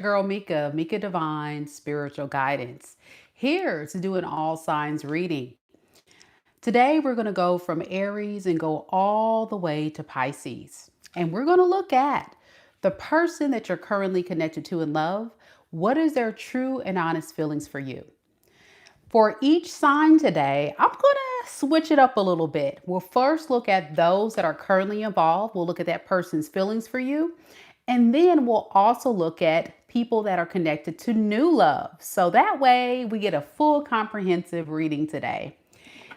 Girl Mika, Mika Divine Spiritual Guidance, here to do an all signs reading. Today we're going to go from Aries and go all the way to Pisces. And we're going to look at the person that you're currently connected to in love. What is their true and honest feelings for you? For each sign today, I'm going to switch it up a little bit. We'll first look at those that are currently involved. We'll look at that person's feelings for you. And then we'll also look at people that are connected to new love. So that way we get a full comprehensive reading today.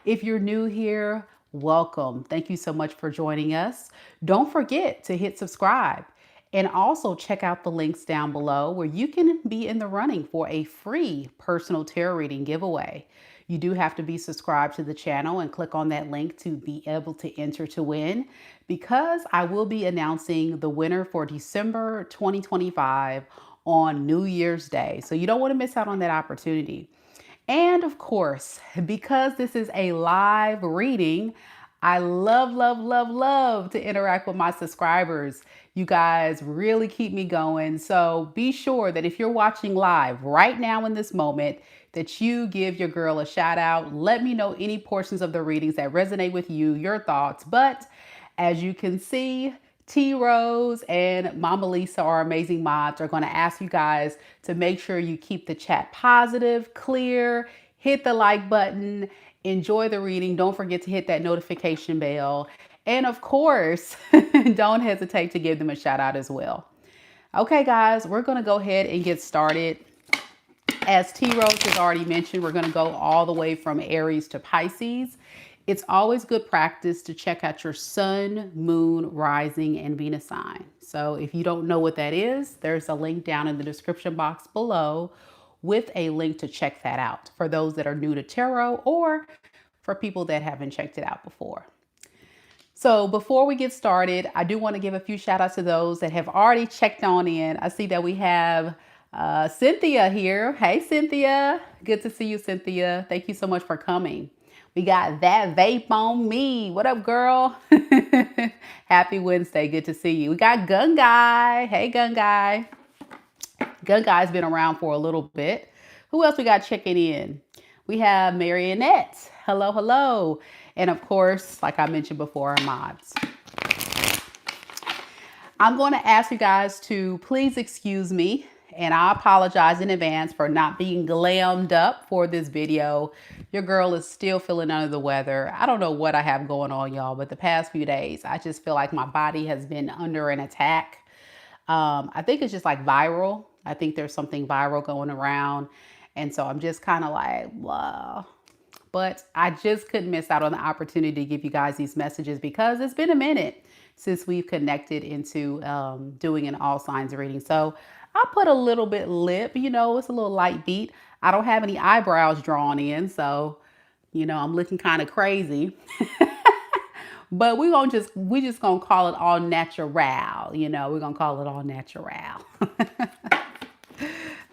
If you're new here, welcome. Thank you so much for joining us. Don't forget to hit subscribe and also check out the links down below where you can be in the running for a free personal tarot reading giveaway. You do have to be subscribed to the channel and click on that link to be able to enter to win, because I will be announcing the winner for December 2025 on New Year's Day. So you don't want to miss out on that opportunity. And of course, because this is a live reading, I love to interact with my subscribers. You guys really keep me going. So be sure that if you're watching live right now in this moment, that you give your girl a shout out. Let me know any portions of the readings that resonate with you, your thoughts. But as you can see, T Rose and Mama Lisa, our amazing mods, are going to ask you guys to make sure you keep the chat positive, clear, hit the like button, enjoy the reading. Don't forget to hit that notification bell. And of course, don't hesitate to give them a shout out as well. Okay, guys, we're going to go ahead and get started. As T Rose has already mentioned, we're going to go all the way from Aries to Pisces. It's always good practice to check out your sun, moon, rising, and Venus sign. So if you don't know what that is, there's a link down in the description box below with a link to check that out for those that are new to tarot or for people that haven't checked it out before. So before we get started, I do want to give a few shout outs to those that have already checked on in. I see that we have Cynthia here. Hey, Cynthia. Good to see you, Cynthia. Thank you so much for coming. We got That Vape on Me. What up, girl? Happy Wednesday. Good to see you. We got Gun Guy. Hey, Gun Guy. Gun Guy's been around for a little bit. Who else we got checking in? We have Marionette. Hello. And of course, like I mentioned before, our mods. I'm going to ask you guys to please excuse me, and I apologize in advance for not being glammed up for this video. Your girl is still feeling under the weather. I don't know what I have going on, y'all, but the past few days, I just feel like my body has been under an attack. I think it's just like viral. I think there's something viral going around. And so I'm just kind of like, blah. But I just couldn't miss out on the opportunity to give you guys these messages because it's been a minute since we've connected into doing an all signs reading. So I put a little bit lip, it's a little light beat. I don't have any eyebrows drawn in, so, I'm looking kind of crazy. But we just gonna call it all natural. We're gonna call it all natural.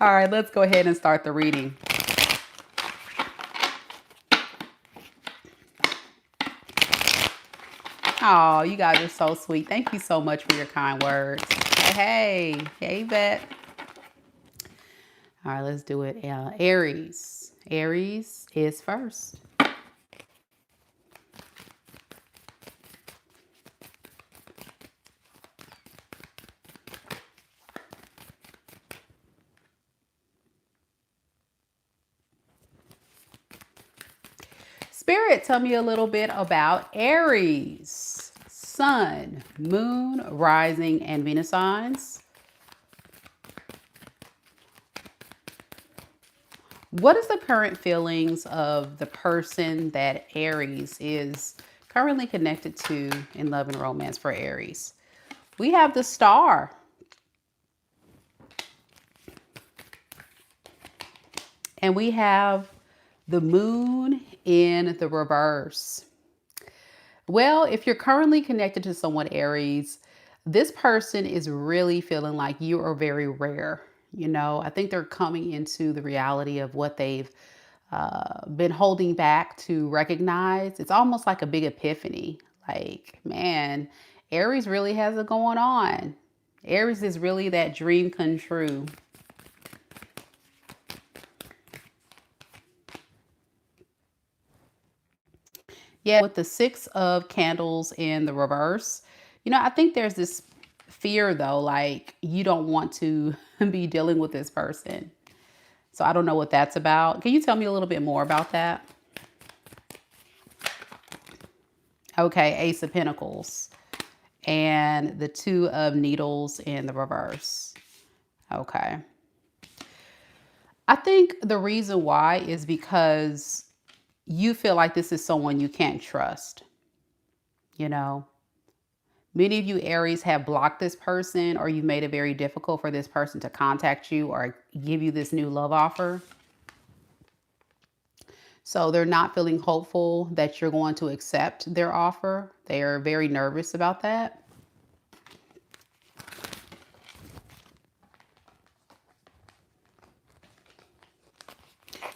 All right, let's go ahead and start the reading. Oh, you guys are so sweet. Thank you so much for your kind words. Hey, Bet. All right, let's do it. Aries. Aries is first. Spirit, tell me a little bit about Aries. Sun, moon, rising, and Venus signs. What is the current feelings of the person that Aries is currently connected to in love and romance for Aries? We have the Star. And we have the Moon in the reverse. Well, if you're currently connected to someone, Aries, this person is really feeling like you are very rare. I think they're coming into the reality of what they've been holding back to recognize. It's almost like a big epiphany. Like, man, Aries really has it going on. Aries is really that dream come true. Yeah, with the Six of Candles in the reverse, I think there's this fear though, like you don't want to be dealing with this person. So I don't know what that's about. Can you tell me a little bit more about that? Okay, Ace of Pentacles and the Two of Needles in the reverse. Okay. I think the reason why is because you feel like this is someone you can't trust. Many of you Aries have blocked this person, or you've made it very difficult for this person to contact you or give you this new love offer. So they're not feeling hopeful that you're going to accept their offer. They are very nervous about that.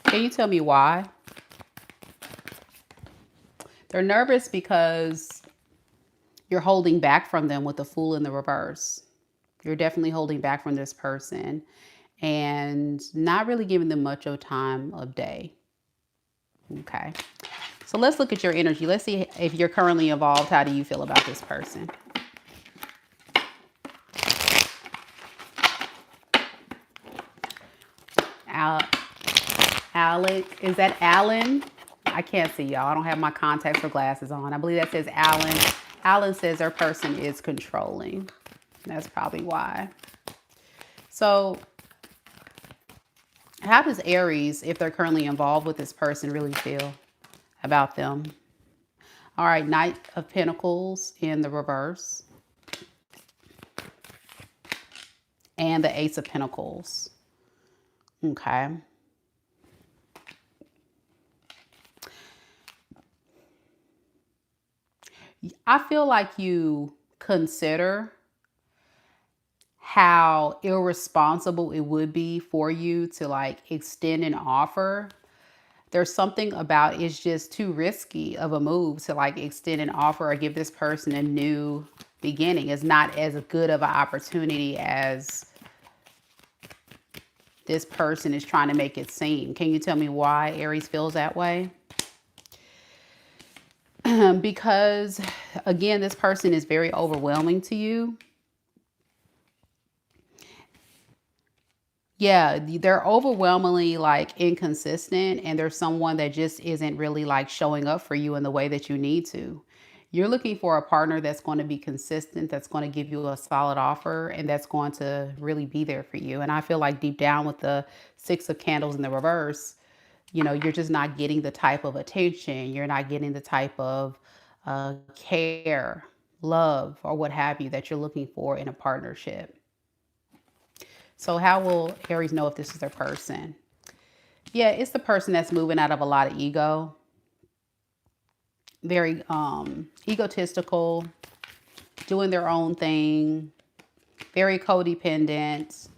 Can you tell me why? They're nervous because you're holding back from them with the Fool in the reverse. You're definitely holding back from this person and not really giving them much of time of day. Okay. So let's look at your energy. Let's see if you're currently involved. How do you feel about this person? Alec, is that Alan? I can't see y'all. I don't have my contacts or glasses on. I believe that says Alan. Alan says their person is controlling. That's probably why. So how does Aries, if they're currently involved with this person, really feel about them? All right, Knight of Pentacles in the reverse. And the Ace of Pentacles. Okay. I feel like you consider how irresponsible it would be for you to like extend an offer. There's something about it's just too risky of a move to like extend an offer or give this person a new beginning. It's not as good of an opportunity as this person is trying to make it seem. Can you tell me why Aries feels that way? Because again, this person is very overwhelming to you. Yeah, they're overwhelmingly like inconsistent, and there's someone that just isn't really like showing up for you in the way that you need to. You're looking for a partner that's going to be consistent, that's going to give you a solid offer, and that's going to really be there for you. And I feel like deep down with the Six of Candles in the reverse, you're just not getting the type of attention. You're not getting the type of care, love, or what have you that you're looking for in a partnership. So how will Aries know if this is their person? Yeah, it's the person that's moving out of a lot of ego. Very egotistical, doing their own thing, very codependent.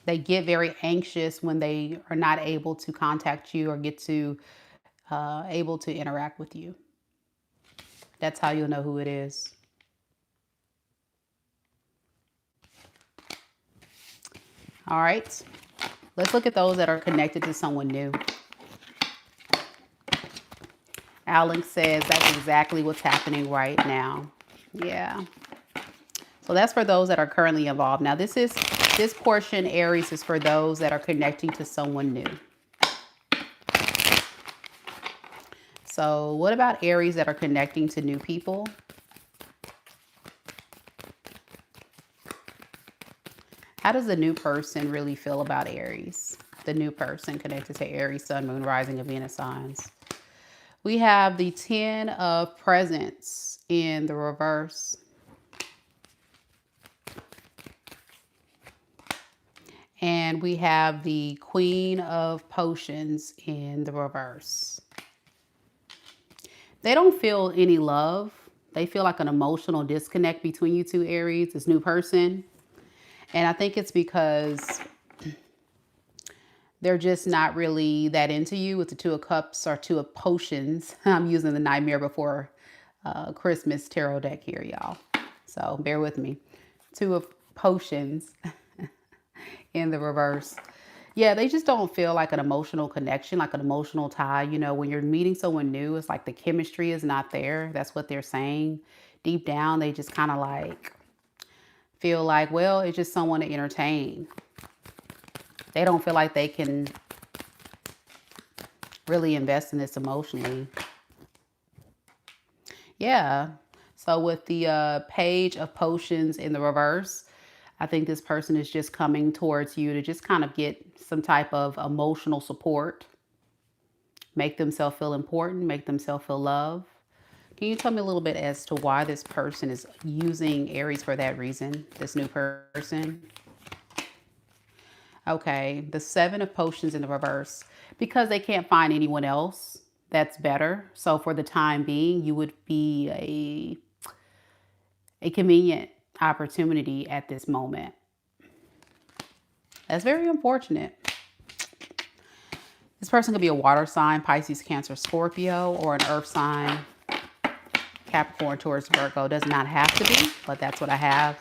They get very anxious when they are not able to contact you or get to able to interact with you. That's how you'll know who it is. All right, let's look at those that are connected to someone new. Alex says that's exactly what's happening right now. Yeah. So that's for those that are currently involved. Now this portion, Aries, is for those that are connecting to someone new. So what about Aries that are connecting to new people? How does the new person really feel about Aries? The new person connected to Aries, Sun, Moon, Rising, and Venus signs. We have the Ten of Presents in the reverse. And we have the Queen of Potions in the reverse. They don't feel any love. They feel like an emotional disconnect between you two, Aries, this new person. And I think it's because they're just not really that into you with the Two of Cups or Two of Potions. I'm using the Nightmare Before Christmas tarot deck here, y'all. So bear with me. Two of Potions in the reverse. Yeah, they just don't feel like an emotional connection, like an emotional tie. You know, when you're meeting someone new, it's like the chemistry is not there. That's what they're saying. Deep down, they just kind of like feel like, well, it's just someone to entertain. They don't feel like they can really invest in this emotionally. Yeah. So with the page of potions in the reverse, I think this person is just coming towards you to just kind of get some type of emotional support, make themselves feel important, make themselves feel loved. Can you tell me a little bit as to why this person is using Aries for that reason, this new person? Okay, the Seven of Potions in the reverse. Because they can't find anyone else that's better. So for the time being, you would be a convenient opportunity at this moment. That's very unfortunate. This person could be a water sign, Pisces, Cancer, Scorpio, or an earth sign, Capricorn, Taurus, Virgo. Does not have to be, but that's what I have.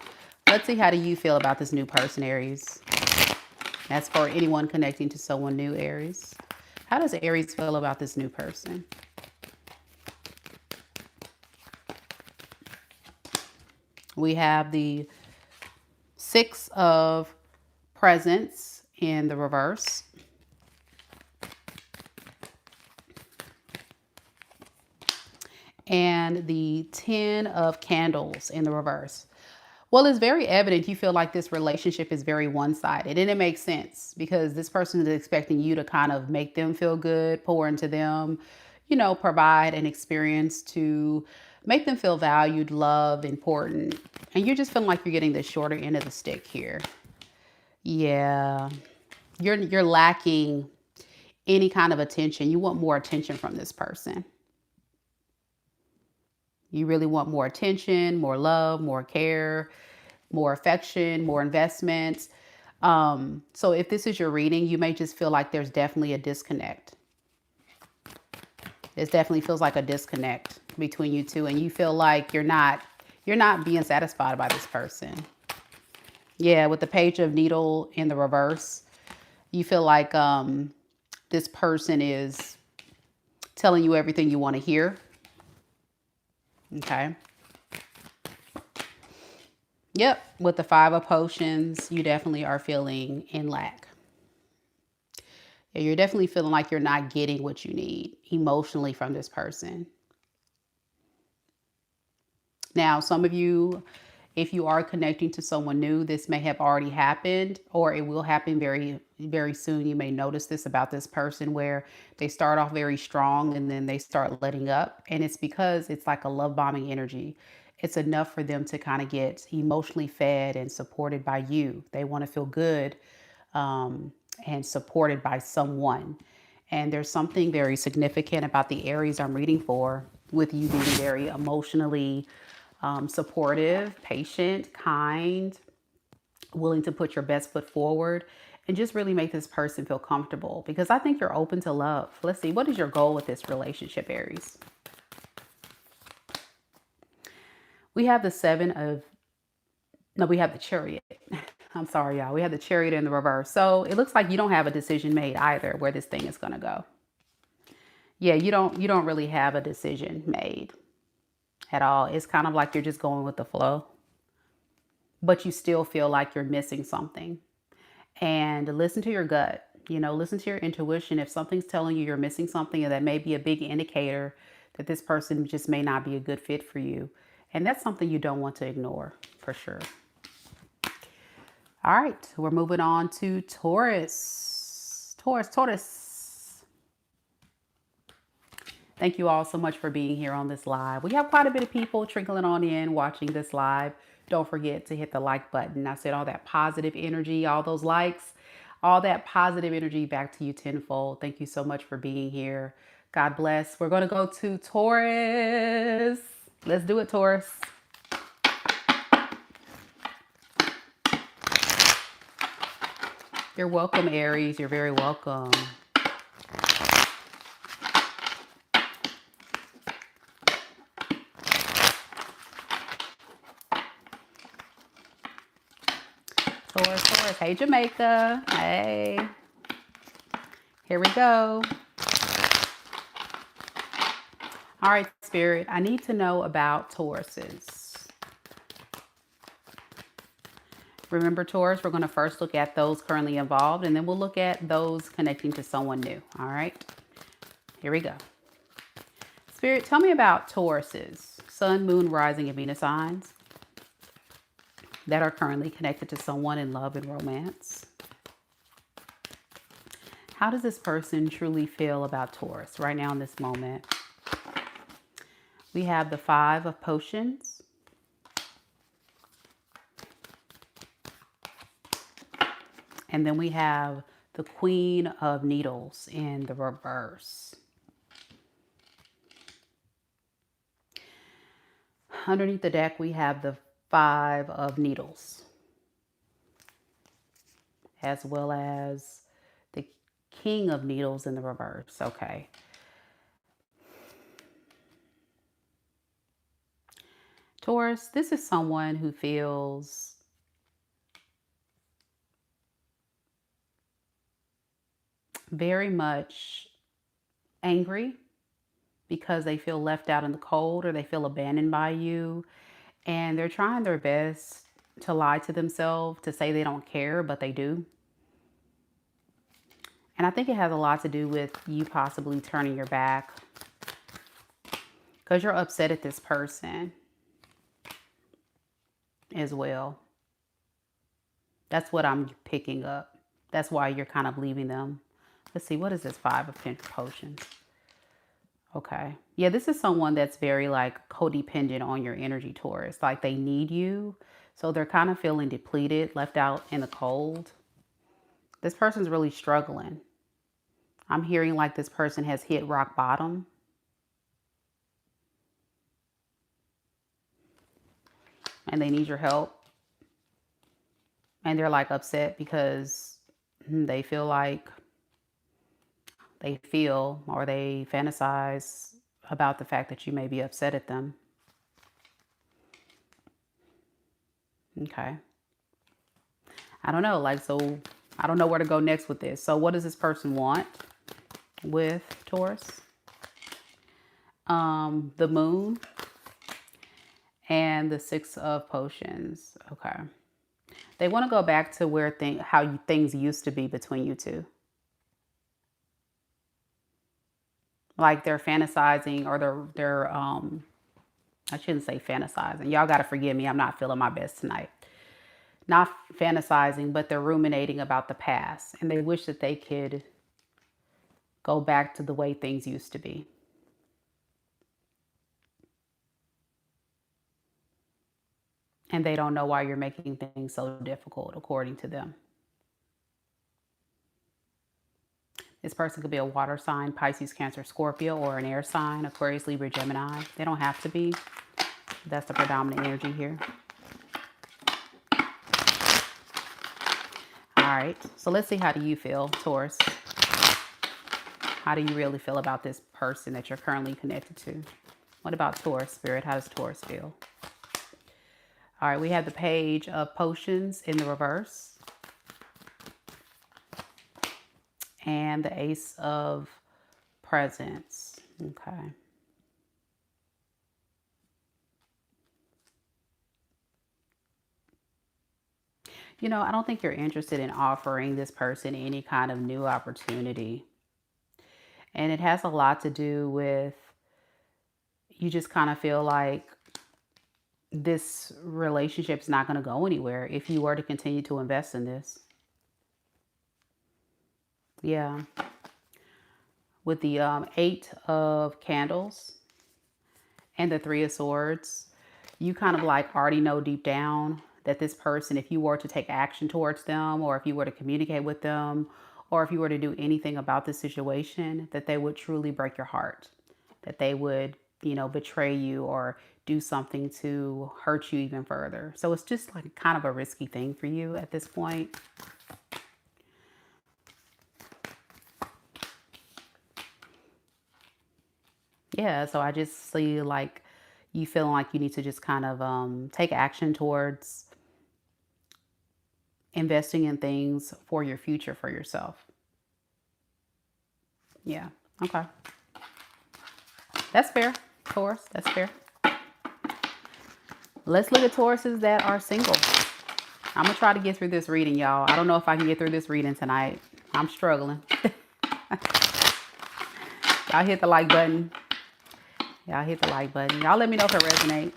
Let's see, how do you feel about this new person, Aries? That's for anyone connecting to someone new, Aries. How does Aries feel about this new person? We have the Six of Presents in the reverse. And the Ten of Candles in the reverse. Well, it's very evident you feel like this relationship is very one-sided, and it makes sense because this person is expecting you to kind of make them feel good, pour into them, you know, provide an experience to make them feel valued, loved, important. And you're just feeling like you're getting the shorter end of the stick here. Yeah. You're lacking any kind of attention. You want more attention from this person. You really want more attention, more love, more care, more affection, more investments. So if this is your reading, you may just feel like there's definitely a disconnect. It definitely feels like a disconnect between you two, and you feel like you're not being satisfied by this person. Yeah, with the Page of Needle in the reverse, you feel like this person is telling you everything you want to hear. Okay. Yep, with the Five of Potions, you definitely are feeling in lack. Yeah, you're definitely feeling like you're not getting what you need emotionally from this person. Now, some of you, if you are connecting to someone new, this may have already happened, or it will happen very, very soon. You may notice this about this person where they start off very strong and then they start letting up. And it's because it's like a love bombing energy. It's enough for them to kind of get emotionally fed and supported by you. They want to feel good and supported by someone. And there's something very significant about the Aries I'm reading for, with you being very emotionally supportive, patient, kind, willing to put your best foot forward, and just really make this person feel comfortable, because I think you're open to love. Let's see, what is your goal with this relationship, Aries? We have the we have the Chariot. I'm sorry, y'all. We have the Chariot in the reverse. So it looks like you don't have a decision made either where this thing is going to go. Yeah, you don't really have a decision made at all. It's kind of like you're just going with the flow, but you still feel like you're missing something. And listen to your gut, listen to your intuition. If something's telling you you're missing something, and that may be a big indicator that this person just may not be a good fit for you. And that's something you don't want to ignore, for sure. All right, we're moving on to Taurus. Taurus. Thank you all so much for being here on this live. We have quite a bit of people trickling on in watching this live. Don't forget to hit the like button. I said all that positive energy, all those likes, all that positive energy back to you tenfold. Thank you so much for being here. God bless. We're going to go to Taurus. Let's do it, Taurus. You're welcome, Aries. You're very welcome. Taurus. Hey, Jamaica. Hey. Here we go. All right, Spirit, I need to know about Tauruses. Remember, Taurus, we're going to first look at those currently involved, and then we'll look at those connecting to someone new. All right, here we go. Spirit, tell me about Tauruses, Sun, Moon, Rising, and Venus signs that are currently connected to someone in love and romance. How does this person truly feel about Taurus right now in this moment? We have the Five of Potions. And then we have the Queen of Needles in the reverse. Underneath the deck, we have the Five of Needles, as well as the King of Needles in the reverse. Okay. Taurus, this is someone who feels very much angry because they feel left out in the cold or they feel abandoned by you. And they're trying their best to lie to themselves, to say they don't care, but they do. And I think it has a lot to do with you possibly turning your back because you're upset at this person as well. That's what I'm picking up. That's why you're kind of leaving them. Let's see, what is this Five of Potions? Okay. Yeah, this is someone that's very like codependent on your energy, Taurus. Like they need you. So they're kind of feeling depleted, left out in the cold. This person's really struggling. I'm hearing like this person has hit rock bottom. And they need your help. And they're like upset because they feel like they feel or they fantasize about the fact that you may be upset at them. Okay. I don't know. Like, so I don't know where to go next with this. So what does this person want with Taurus? The Moon and the Six of Potions. Okay. They want to go back to where things used to be between you two. Like they're fantasizing or they're I shouldn't say fantasizing. Y'all got to forgive me. I'm not feeling my best tonight. Not fantasizing, but they're ruminating about the past. And they wish that they could go back to the way things used to be. And they don't know why you're making things so difficult, according to them. This person could be a water sign, Pisces, Cancer, Scorpio, or an air sign, Aquarius, Libra, Gemini. They don't have to be. That's the predominant energy here. All right. So let's see, how do you feel, Taurus? How do you really feel about this person that you're currently connected to? What about Taurus, Spirit? How does Taurus feel? All right. We have the Page of Potions in the reverse. And the Ace of Presents. Okay. You know, I don't think you're interested in offering this person any kind of new opportunity. And it has a lot to do with you just kind of feel like this relationship is not going to go anywhere if you were to continue to invest in this. Yeah. With the Eight of Candles and the Three of Swords, you kind of like already know deep down that this person, if you were to take action towards them, or if you were to communicate with them, or if you were to do anything about the situation, that they would truly break your heart, that they would, you know, betray you or do something to hurt you even further. So it's just like kind of a risky thing for you at this point. Yeah, so I just see like you feeling like you need to just kind of take action towards investing in things for your future, for yourself. Yeah. Okay. That's fair, Taurus. That's fair. Let's look at Tauruses that are single. I'm going to try to get through this reading, y'all. I don't know if I can get through this reading tonight. I'm struggling. Y'all hit the like button. Y'all hit the like button. Y'all let me know if it resonates.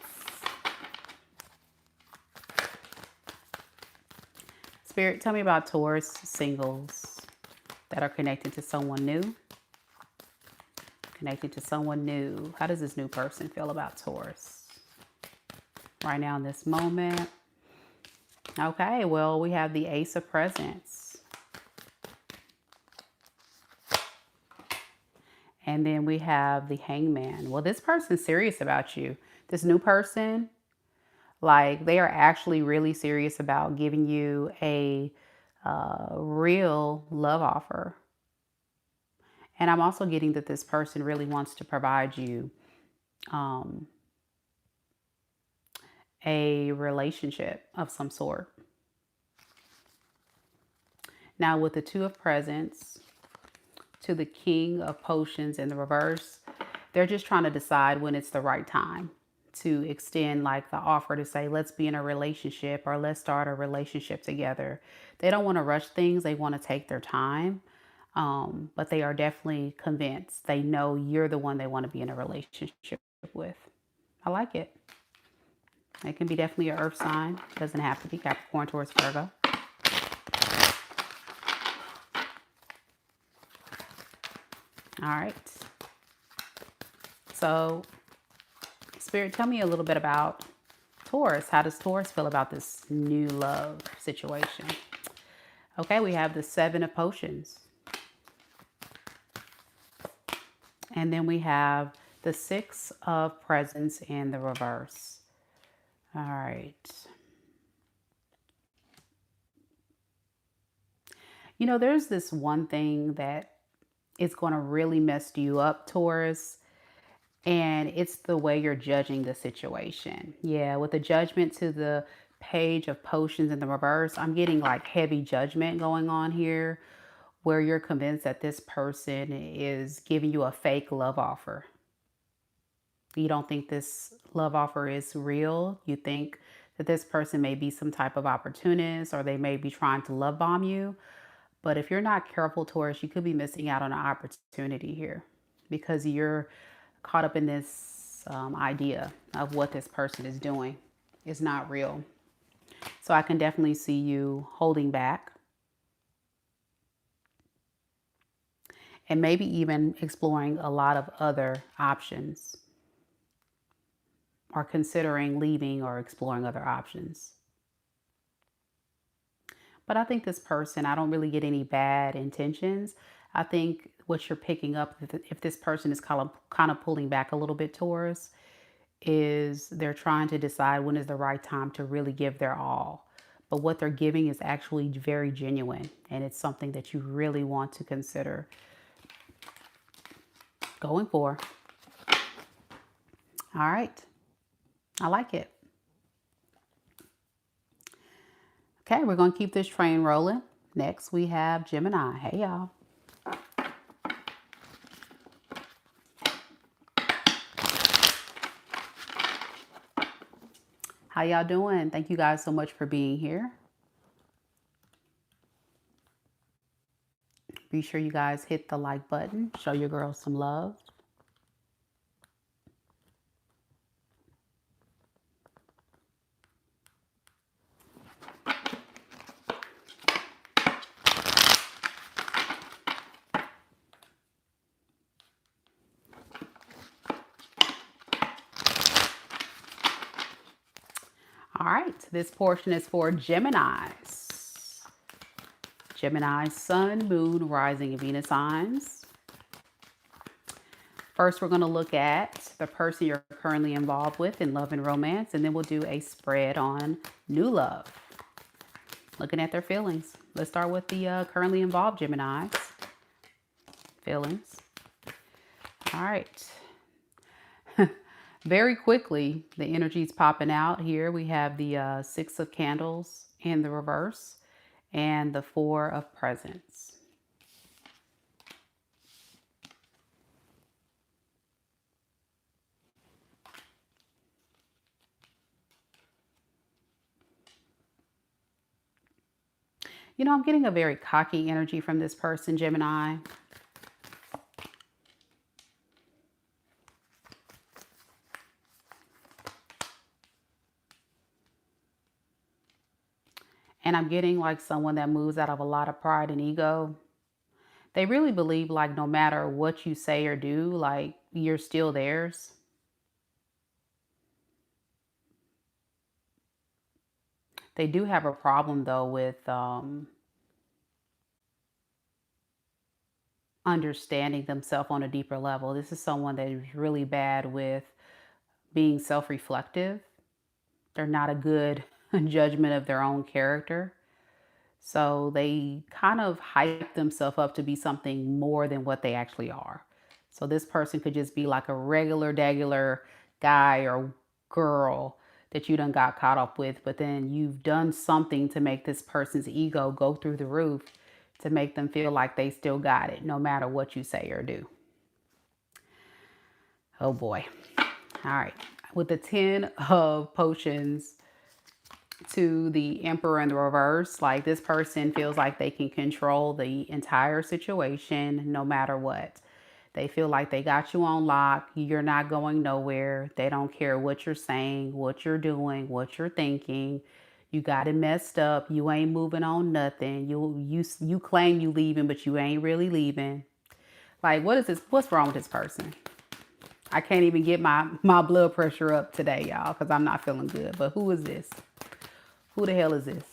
Spirit, tell me about Taurus singles that are connected to someone new. Connected to someone new. How does this new person feel about Taurus right now in this moment? Okay, well, we have the Ace of Presents. And then we have the Hangman. Well, this person's serious about you. This new person, like, they are actually really serious about giving you a real love offer. And I'm also getting that this person really wants to provide you a relationship of some sort. Now, with the Two of Presents to the King of Potions in the reverse, they're just trying to decide when it's the right time to extend like the offer to say, let's be in a relationship or let's start a relationship together. They don't want to rush things. They want to take their time. But they are definitely convinced. They know you're the one they want to be in a relationship with. I like it. It can be definitely an earth sign. It doesn't have to be Capricorn, Taurus, Virgo. All right. So, Spirit, tell me a little bit about Taurus. How does Taurus feel about this new love situation? Okay, we have the Seven of Potions. And then we have the Six of Presents in the reverse. All right. You know, there's this one thing that is going to really mess you up, Taurus, and it's the way you're judging the situation. Yeah, with the Judgment to the Page of Potions in the reverse, I'm getting like heavy judgment going on here, where you're convinced that this person is giving you a fake love offer. You don't think this love offer is real. You think that this person may be some type of opportunist, or they may be trying to love bomb you. But if you're not careful, Taurus, you could be missing out on an opportunity here because you're caught up in this idea of what this person is doing is not real. So I can definitely see you holding back and maybe even exploring a lot of other options, or considering leaving or exploring other options. But I think this person, I don't really get any bad intentions. I think what you're picking up, if this person is kind of pulling back a little bit, Taurus, is they're trying to decide when is the right time to really give their all. But what they're giving is actually very genuine, and it's something that you really want to consider going for. All right. I like it. Okay, we're going to keep this train rolling. Next, we have Gemini. Hey, y'all. How y'all doing? Thank you guys so much for being here. Be sure you guys hit the like button. Show your girls some love. All right, this portion is for Geminis. Gemini, Sun, Moon, Rising, and Venus signs. First, we're going to look at the person you're currently involved with in love and romance, and then we'll do a spread on new love. Looking at their feelings. Let's start with the currently involved Geminis. Feelings. All right. Very quickly, the energy's popping out here. We have the Six of Candles in the reverse and the Four of Presents. You know, I'm getting a very cocky energy from this person, Gemini. And I'm getting like someone that moves out of a lot of pride and ego. They really believe like no matter what you say or do, like you're still theirs. They do have a problem though with understanding themselves on a deeper level. This is someone that is really bad with being self-reflective. They're not a good judgment of their own character. So they kind of hype themselves up to be something more than what they actually are. So this person could just be like a regular guy or girl that you done got caught up with, but then you've done something to make this person's ego go through the roof to make them feel like they still got it, no matter what you say or do. Oh boy. All right. With the 10 of potions to the Emperor in the reverse, like this person feels like they can control the entire situation no matter what. They feel like they got you on lock. You're not going nowhere. They don't care what you're saying, what you're doing, what you're thinking. You got it messed up. You ain't moving on nothing. You claim you leaving, but you ain't really leaving. Like, what is this? What's wrong with this person? I can't even get my blood pressure up today, y'all, because I'm not feeling good. But who is this? Who the hell is this?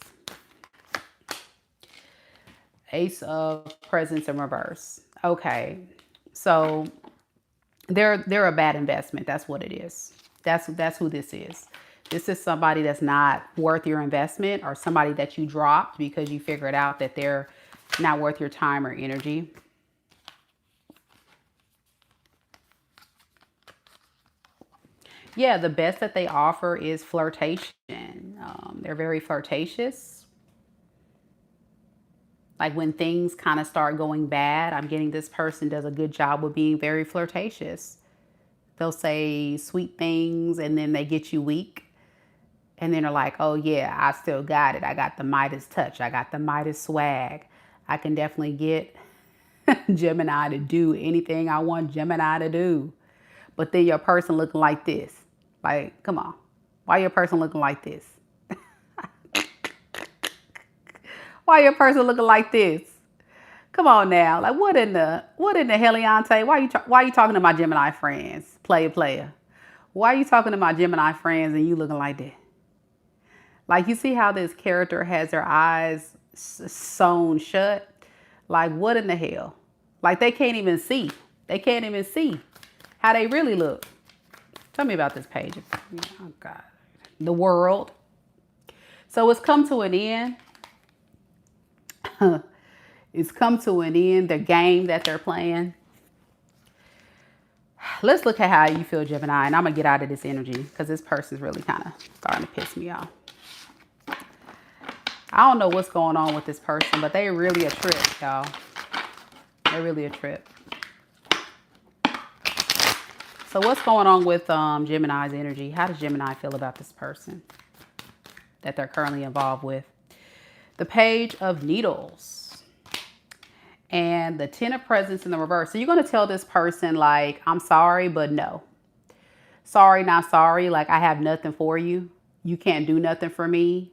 Ace of Presents in reverse. Okay. So they're a bad investment. That's what it is. That's who this is. This is somebody that's not worth your investment, or somebody that you dropped because you figured out that they're not worth your time or energy. Yeah, the best that they offer is flirtation. They're very flirtatious. Like when things kind of start going bad, I'm getting this person does a good job with being very flirtatious. They'll say sweet things and then they get you weak. And then they're like, oh yeah, I still got it. I got the Midas touch. I got the Midas swag. I can definitely get Gemini to do anything I want Gemini to do. But then your person looking like this. Like, come on. Why your person looking like this? Why your person looking like this? Come on now. Like what in the heliante? Why you talking to my Gemini friends? Player. Why are you talking to my Gemini friends and you looking like that? Like you see how this character has their eyes sewn shut? Like what in the hell? Like they can't even see. They can't even see how they really look. Tell me about this page. Oh God. The world. So it's come to an end. It's come to an end, the game that they're playing. Let's look at how you feel, Gemini, and I'm going to get out of this energy because this person's really kind of starting to piss me off. I don't know what's going on with this person, but they really a trip, y'all. They're really a trip. So what's going on with Gemini's energy? How does Gemini feel about this person that they're currently involved with? The Page of Needles and the 10 of Presents in the reverse. So you're going to tell this person like, I'm sorry, but no. Sorry, not sorry. Like I have nothing for you. You can't do nothing for me.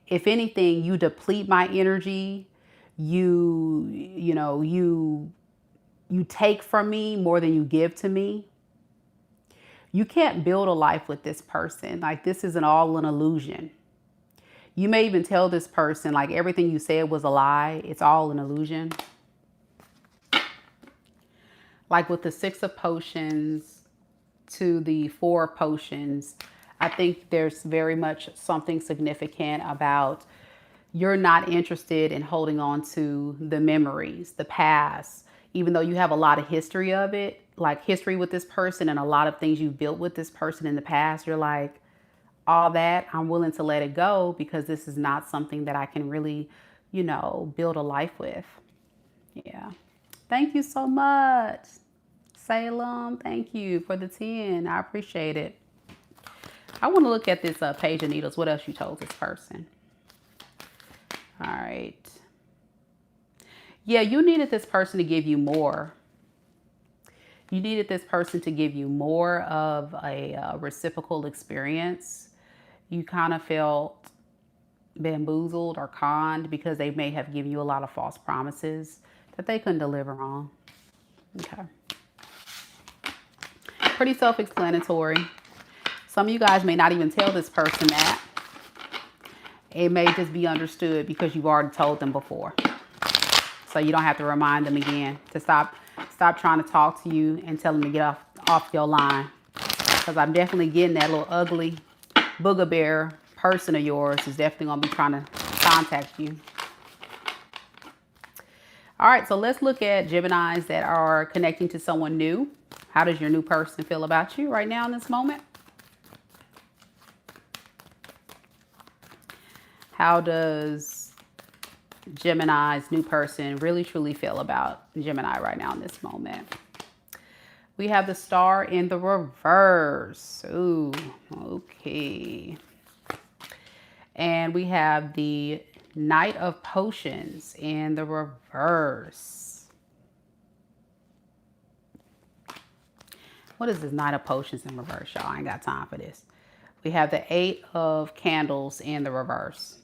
If anything, you deplete my energy. You take from me more than you give to me. You can't build a life with this person. Like this is all an illusion. You may even tell this person like everything you said was a lie. It's all an illusion. Like with the 6 of Potions to the 4 of Potions, I think there's very much something significant about you're not interested in holding on to the memories, the past, even though you have a lot of history of it, like history with this person and a lot of things you've built with this person in the past. You're like, all that, I'm willing to let it go because this is not something that I can really, build a life with. Yeah. Thank you so much. Salem, thank you for the 10. I appreciate it. I want to look at this Page of Needles. What else you told this person? All right. Yeah, you needed this person to give you more. You needed this person to give you more of a reciprocal experience. You kind of felt bamboozled or conned because they may have given you a lot of false promises that they couldn't deliver on. Okay. Pretty self-explanatory. Some of you guys may not even tell this person that. It may just be understood because you've already told them before. So you don't have to remind them again to stop trying to talk to you and tell them to get off your line. Because I'm definitely getting that little ugly booger bear person of yours is definitely going to be trying to contact you. All right, so let's look at Geminis that are connecting to someone new. How does your new person feel about you right now in this moment? How does Gemini's new person really truly feel about Gemini right now in this moment? We have the Star in the reverse. Ooh, okay. And we have the Knight of Potions in the reverse. What is this Knight of Potions in reverse, y'all? I ain't got time for this. We have the Eight of Candles in the reverse.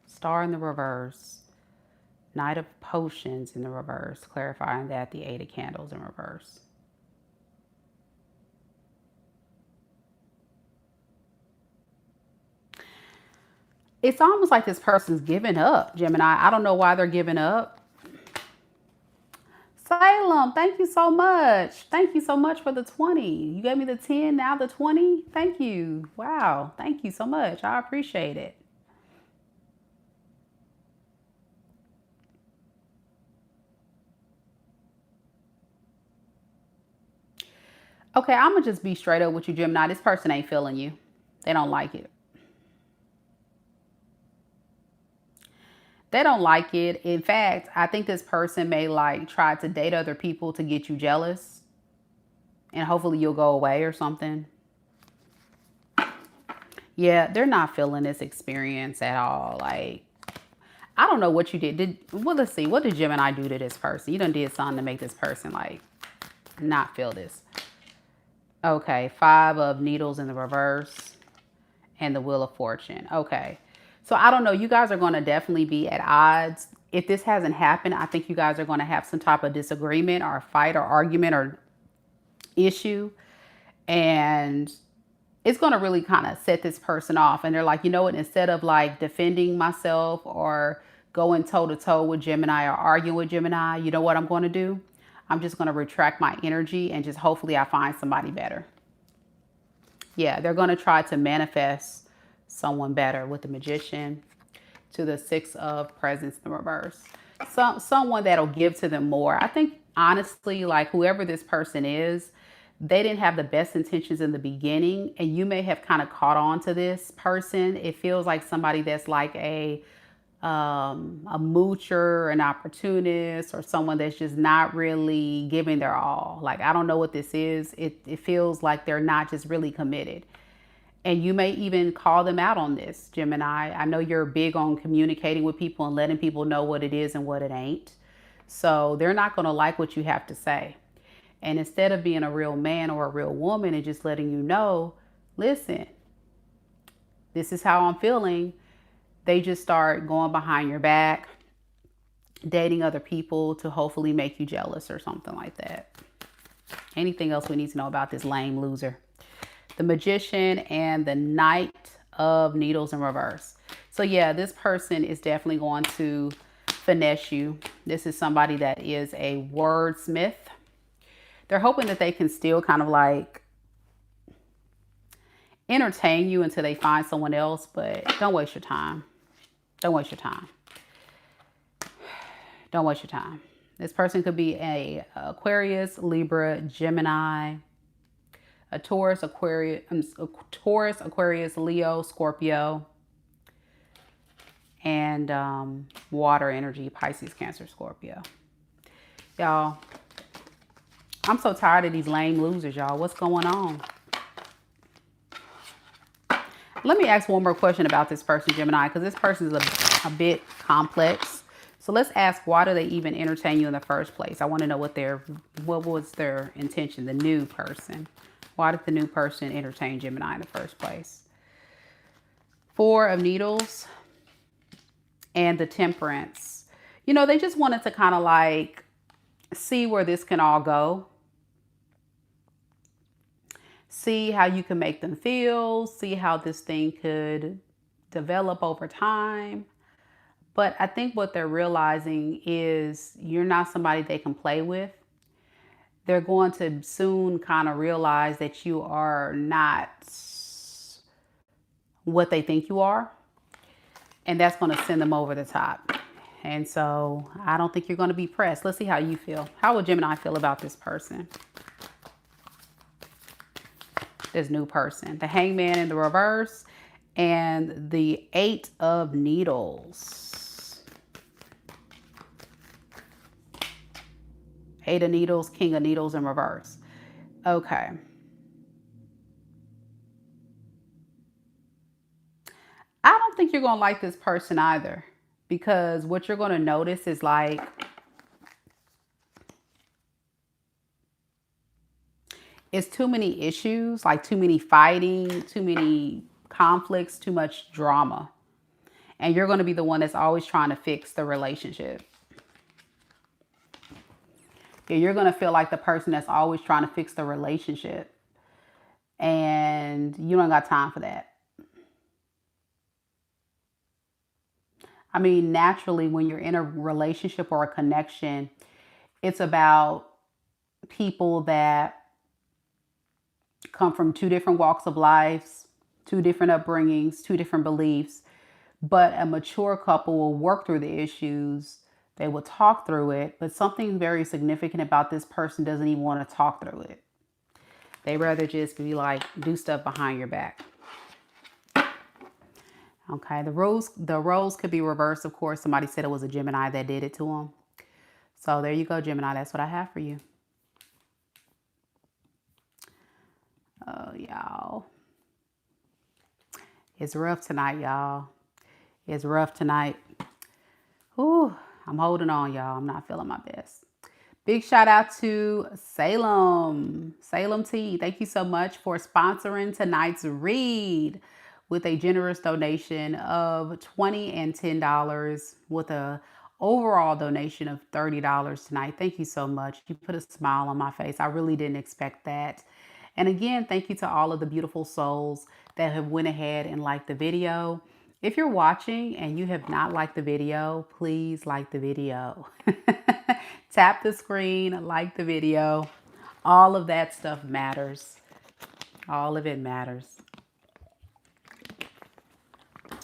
Star in the reverse. Knight of Potions in the reverse. Clarifying that the Eight of Candles in reverse. It's almost like this person's giving up, Gemini. I don't know why they're giving up. Salem, thank you so much. Thank you so much for the 20. You gave me the 10, now the 20. Thank you. Wow. Thank you so much. I appreciate it. Okay, I'm going to just be straight up with you, Gemini. This person ain't feeling you. They don't like it. They don't like it. In fact, I think this person may like try to date other people to get you jealous. And hopefully you'll go away or something. Yeah, they're not feeling this experience at all. Like, I don't know what you did. Well, let's see. What did Gemini do to this person? You done did something to make this person like not feel this. Okay, 5 of Needles in the reverse and the Wheel of Fortune. Okay. So I don't know. You guys are going to definitely be at odds. If this hasn't happened, I think you guys are going to have some type of disagreement or fight or argument or issue. And it's going to really kind of set this person off. And they're like, you know what? Instead of like defending myself or going toe to toe with Gemini or arguing with Gemini, you know what I'm going to do? I'm just going to retract my energy and just hopefully I find somebody better. Yeah, they're going to try to manifest someone better with the Magician to the 6 of Presents in the reverse. Someone that'll give to them more. I think honestly, like whoever this person is, they didn't have the best intentions in the beginning, and you may have kind of caught on to this person. It feels like somebody that's like a moocher, an opportunist, or someone that's just not really giving their all. Like, I don't know what this is. It feels like they're not just really committed. And you may even call them out on this, Gemini. I know you're big on communicating with people and letting people know what it is and what it ain't. So they're not going to like what you have to say. And instead of being a real man or a real woman and just letting you know, listen, this is how I'm feeling, they just start going behind your back, dating other people to hopefully make you jealous or something like that. Anything else we need to know about this lame loser? The Magician and the Knight of Needles in reverse. So yeah, this person is definitely going to finesse you. This is somebody that is a wordsmith. They're hoping that they can still kind of like entertain you until they find someone else, but don't waste your time. Don't waste your time. Don't waste your time. This person could be a Aquarius, Libra, Gemini, a Taurus, Aquarius, Leo, Scorpio, and water energy, Pisces, Cancer, Scorpio. Y'all, I'm so tired of these lame losers, y'all. What's going on? Let me ask one more question about this person, Gemini, because this person is a bit complex. So let's ask, why do they even entertain you in the first place? I want to know what was their intention, the new person. Why did the new person entertain Gemini in the first place? Four of Needles and the Temperance. You know, they just wanted to kind of like see where this can all go. See how you can make them feel. See how this thing could develop over time. But I think what they're realizing is you're not somebody they can play with. They're going to soon kind of realize that you are not what they think you are. And that's going to send them over the top. And so I don't think you're going to be pressed. Let's see how you feel. How would Gemini feel about this person? This new person. The Hangman in the reverse and the Eight of Needles. Eight of Needles, King of Needles in reverse. Okay. I don't think you're going to like this person either, because what you're going to notice is like it's too many issues, like too many fighting, too many conflicts, too much drama. And you're going to be the one that's always trying to fix the relationship. Yeah, you're going to feel like the person that's always trying to fix the relationship. And you don't got time for that. I mean, naturally, when you're in a relationship or a connection, it's about people that come from two different walks of life, two different upbringings, two different beliefs. But a mature couple will work through the issues. They will talk through it, but something very significant about this person doesn't even want to talk through it. They rather just be like, do stuff behind your back. Okay, the roles could be reversed, of course. Somebody said it was a Gemini that did it to them. So there you go, Gemini. That's what I have for you. Oh, y'all. It's rough tonight, y'all. It's rough tonight. Ooh. I'm holding on, y'all. I'm not feeling my best. Big shout out to Salem T. Thank you so much for sponsoring tonight's read with a generous donation of $20 and $10 with a overall donation of $30 tonight. Thank you so much. You put a smile on my face. I really didn't expect that. And again, thank you to all of the beautiful souls that have went ahead and liked the video. If you're watching and you have not liked the video, please like the video. Tap the screen, like the video. All of that stuff matters. All of it matters.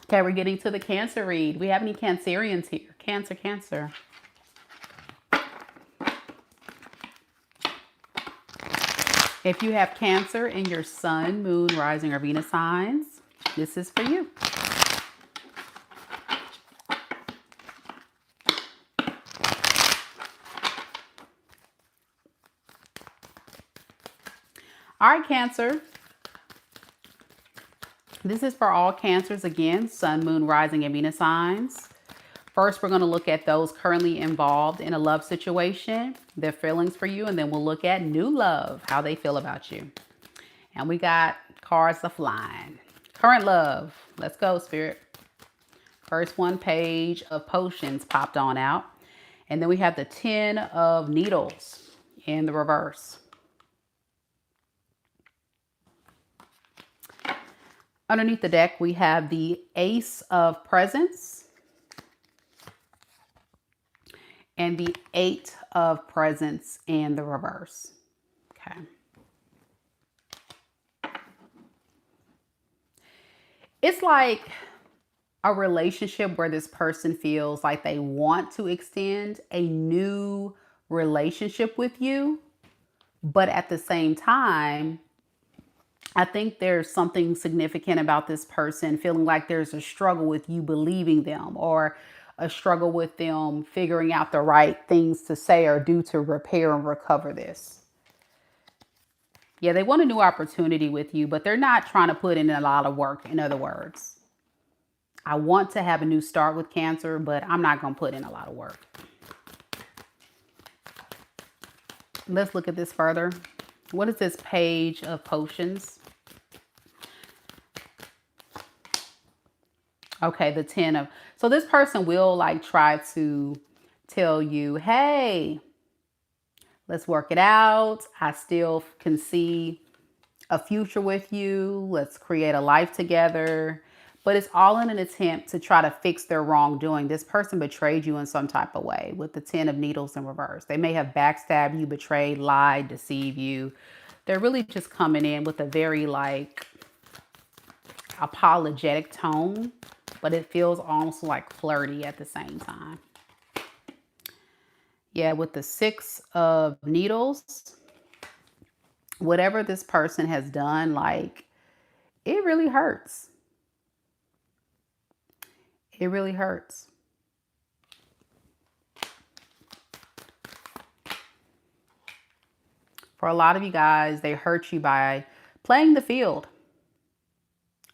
Okay, we're getting to the Cancer read. We have any Cancerians here? Cancer. If you have Cancer in your Sun, Moon, Rising, or Venus signs, this is for you. All right, Cancer. This is for all Cancers again, Sun, Moon, Rising, and Venus signs. First, we're going to look at those currently involved in a love situation, their feelings for you, and then we'll look at new love, how they feel about you. And we got cards are flying. Current love. Let's go, Spirit. First one, Page of Potions popped on out. And then we have the 10 of Needles in the reverse. Underneath the deck, we have the Ace of Presents and the 8 of Presents in the reverse. Okay. It's like a relationship where this person feels like they want to extend a new relationship with you, but at the same time, I think there's something significant about this person feeling like there's a struggle with you believing them, or a struggle with them figuring out the right things to say or do to repair and recover this. Yeah, they want a new opportunity with you, but they're not trying to put in a lot of work, in other words. I want to have a new start with Cancer, but I'm not going to put in a lot of work. Let's look at this further. What is this Page of Potions? Okay, the 10 of... So this person will like try to tell you, hey, let's work it out. I still can see a future with you. Let's create a life together. But it's all in an attempt to try to fix their wrongdoing. This person betrayed you in some type of way with the 10 of Needles in reverse. They may have backstabbed you, betrayed, lied, deceived you. They're really just coming in with a very like apologetic tone, but it feels almost like flirty at the same time. Yeah, with the 6 of Needles, whatever this person has done, like, it really hurts. It really hurts. For a lot of you guys, they hurt you by playing the field,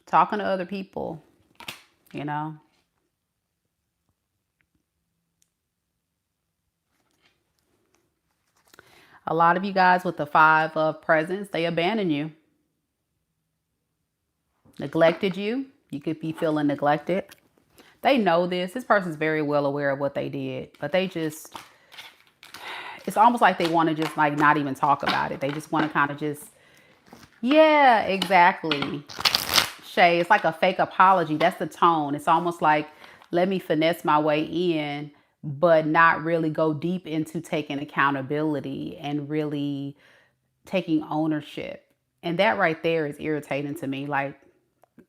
talking to other people, you know. A lot of you guys with the 5 of Presents, they abandoned you, neglected you. You could be feeling neglected. They know this. This person's very well aware of what they did, but they just, it's almost like they want to just like not even talk about it. They just want to kind of just, yeah, exactly. Shay, it's like a fake apology. That's the tone. It's almost like, let me finesse my way in, but not really go deep into taking accountability and really taking ownership. And that right there is irritating to me. Like,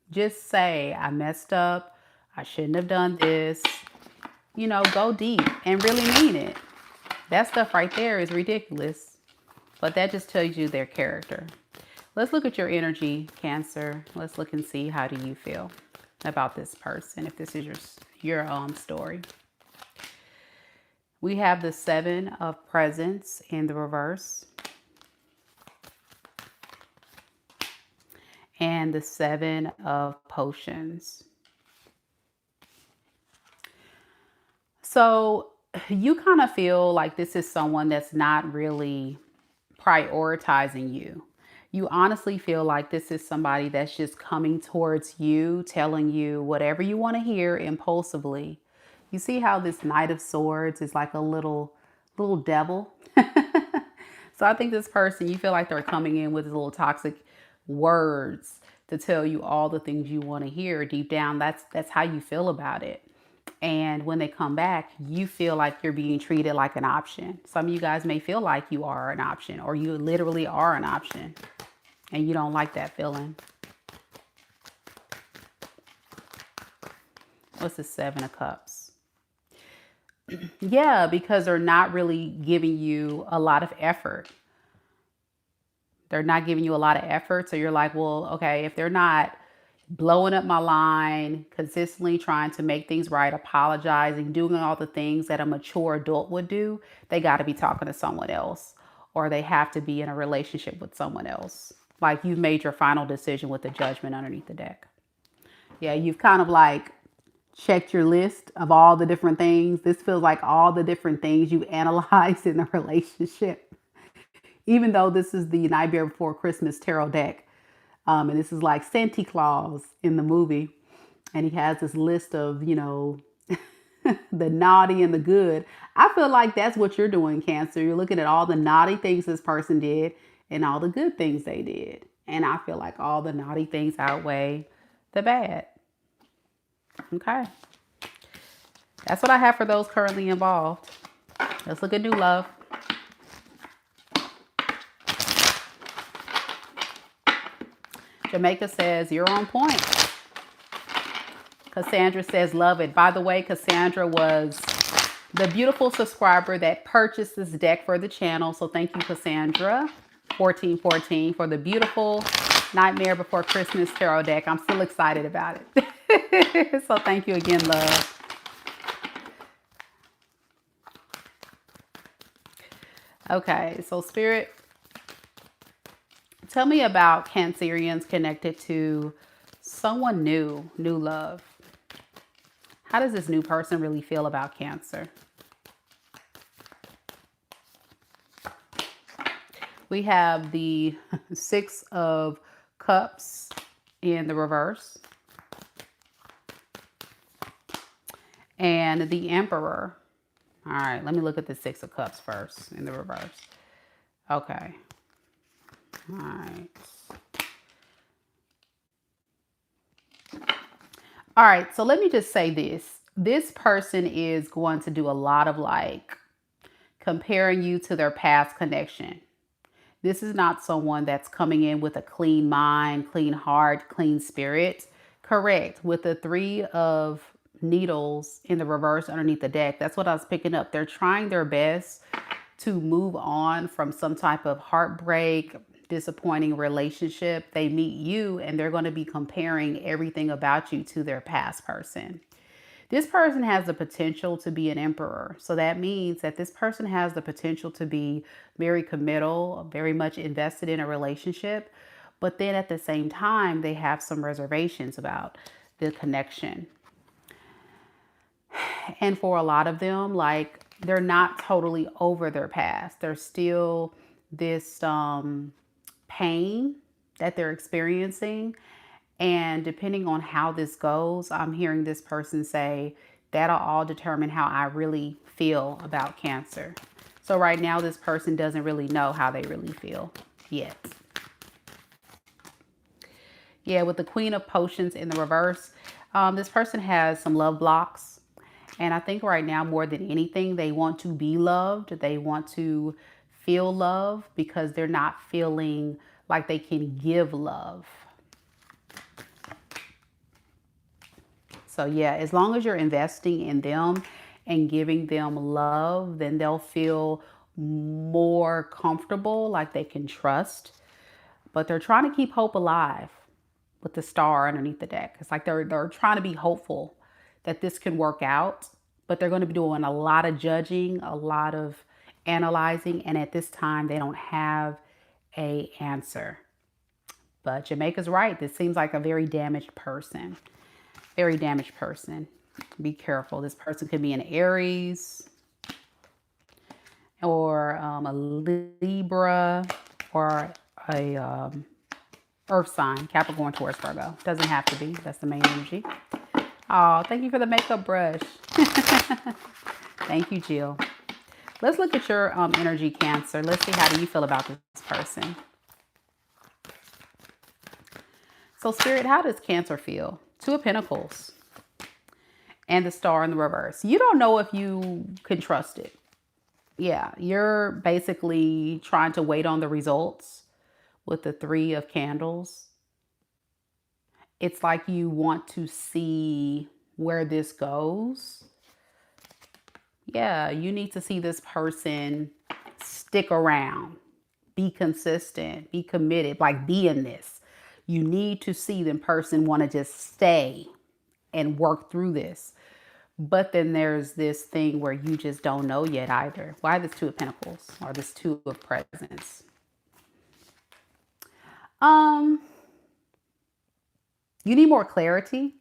just say, I messed up. I shouldn't have done this. You know, go deep and really mean it. That stuff right there is ridiculous. But that just tells you their character. Let's look at your energy, Cancer. Let's look and see, how do you feel about this person, if this is your story. We have the 7 of Presents in the reverse. And the 7 of Potions. So you kind of feel like this is someone that's not really prioritizing you. You honestly feel like this is somebody that's just coming towards you, telling you whatever you want to hear impulsively. You see how this Knight of Swords is like a little devil? So I think this person, you feel like they're coming in with little toxic words to tell you all the things you want to hear. Deep down, that's how you feel about it. And when they come back, you feel like you're being treated like an option. Some of you guys may feel like you are an option, or you literally are an option, and you don't like that feeling. What's the 7 of Cups? Yeah, because they're not really giving you a lot of effort. They're not giving you a lot of effort. So you're like, well, okay, if they're not blowing up my line, consistently trying to make things right, apologizing, doing all the things that a mature adult would do, they got to be talking to someone else, or they have to be in a relationship with someone else. Like, you've made your final decision with the Judgment underneath the deck. Yeah, you've kind of like checked your list of all the different things. This feels like all the different things you analyzed in the relationship. Even though this is the Nightmare Before Christmas tarot deck. And this is like Santa Claus in the movie. And he has this list of, you know, the naughty and the good. I feel like that's what you're doing, Cancer. You're looking at all the naughty things this person did and all the good things they did. And I feel like all the naughty things outweigh the bad. Okay. That's what I have for those currently involved. Let's look at new love. Jamaica says, you're on point. Cassandra says, love it. By the way, Cassandra was the beautiful subscriber that purchased this deck for the channel. So thank you, Cassandra, 1414, for the beautiful Nightmare Before Christmas tarot deck. I'm still excited about it. So thank you again, love. Okay, so Spirit, Tell me about Cancerians connected to someone new, new love. How does this new person really feel about Cancer? We have the Six of Cups in the reverse. And the Emperor. All right, let me look at the Six of Cups first in the reverse. Okay. All right. All right, so let me just say this. This person is going to do a lot of like comparing you to their past connection. This is not someone that's coming in with a clean mind, clean heart, clean spirit. Correct. With the Three of Needles in the reverse underneath the deck, that's what I was picking up. They're trying their best to move on from some type of heartbreak, disappointing relationship. They meet you and they're going to be comparing everything about you to their past person. This person has the potential to be an emperor. So that means that this person has the potential to be very committal, very much invested in a relationship. But then at the same time, they have some reservations about the connection. And for a lot of them, like they're not totally over their past. There's still this pain that they're experiencing. And depending on how this goes, I'm hearing this person say, that'll all determine how I really feel about Cancer. So right now, this person doesn't really know how they really feel yet. Yeah, with the Queen of Potions in the reverse, this person has some love blocks. And I think right now, more than anything, they want to be loved. They want to feel love because they're not feeling like they can give love. So yeah, as long as you're investing in them and giving them love, then they'll feel more comfortable, like they can trust. But they're trying to keep hope alive with the Star underneath the deck. It's like they're trying to be hopeful that this can work out, but they're going to be doing a lot of judging, a lot of analyzing, and at this time they don't have an answer. But Jamaica's right. This seems like a very damaged person. Very damaged person. Be careful. This person could be an Aries or a Libra or a Earth sign, Capricorn, Taurus, Virgo. Doesn't have to be. That's the main energy. Oh, thank you for the makeup brush. Thank you, Jill. Let's look at your energy, Cancer. Let's see, how do you feel about this person? So Spirit, how does Cancer feel? Two of Pentacles and the Star in the reverse. You don't know if you can trust it. Yeah, you're basically trying to wait on the results with the Three of Candles. It's like you want to see where this goes. Yeah, you need to see this person stick around, be consistent, be committed, like be in this. You need to see the person want to just stay and work through this. But then there's this thing where you just don't know yet either. Why this Two of Pentacles or this Two of Presents? You need more clarity.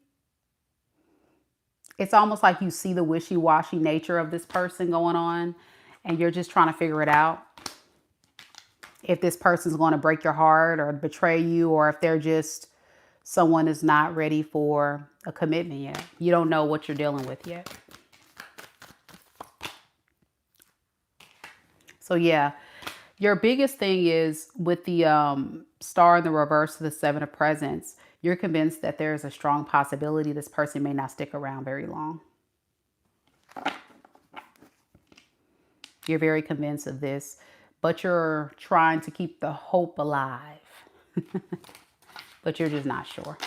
It's almost like you see the wishy-washy nature of this person going on and you're just trying to figure it out. If this person's going to break your heart or betray you, or if they're just someone is not ready for a commitment yet. You don't know what you're dealing with yet. So yeah, your biggest thing is with the Star in the reverse of the Seven of Presents, you're convinced that there's a strong possibility this person may not stick around very long. You're very convinced of this, but you're trying to keep the hope alive. But you're just not sure.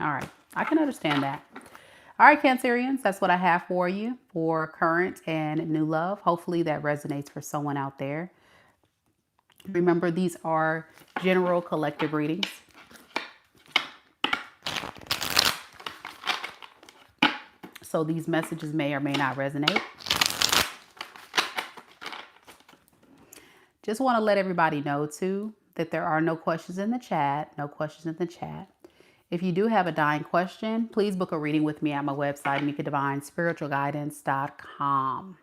All right, I can understand that. All right, Cancerians, that's what I have for you for current and new love. Hopefully that resonates for someone out there. Remember, these are general collective readings. So these messages may or may not resonate. Just want to let everybody know too that there are no questions in the chat. No questions in the chat. If you do have a dying question, please book a reading with me at my website, MikaDivineSpiritualGuidance.com.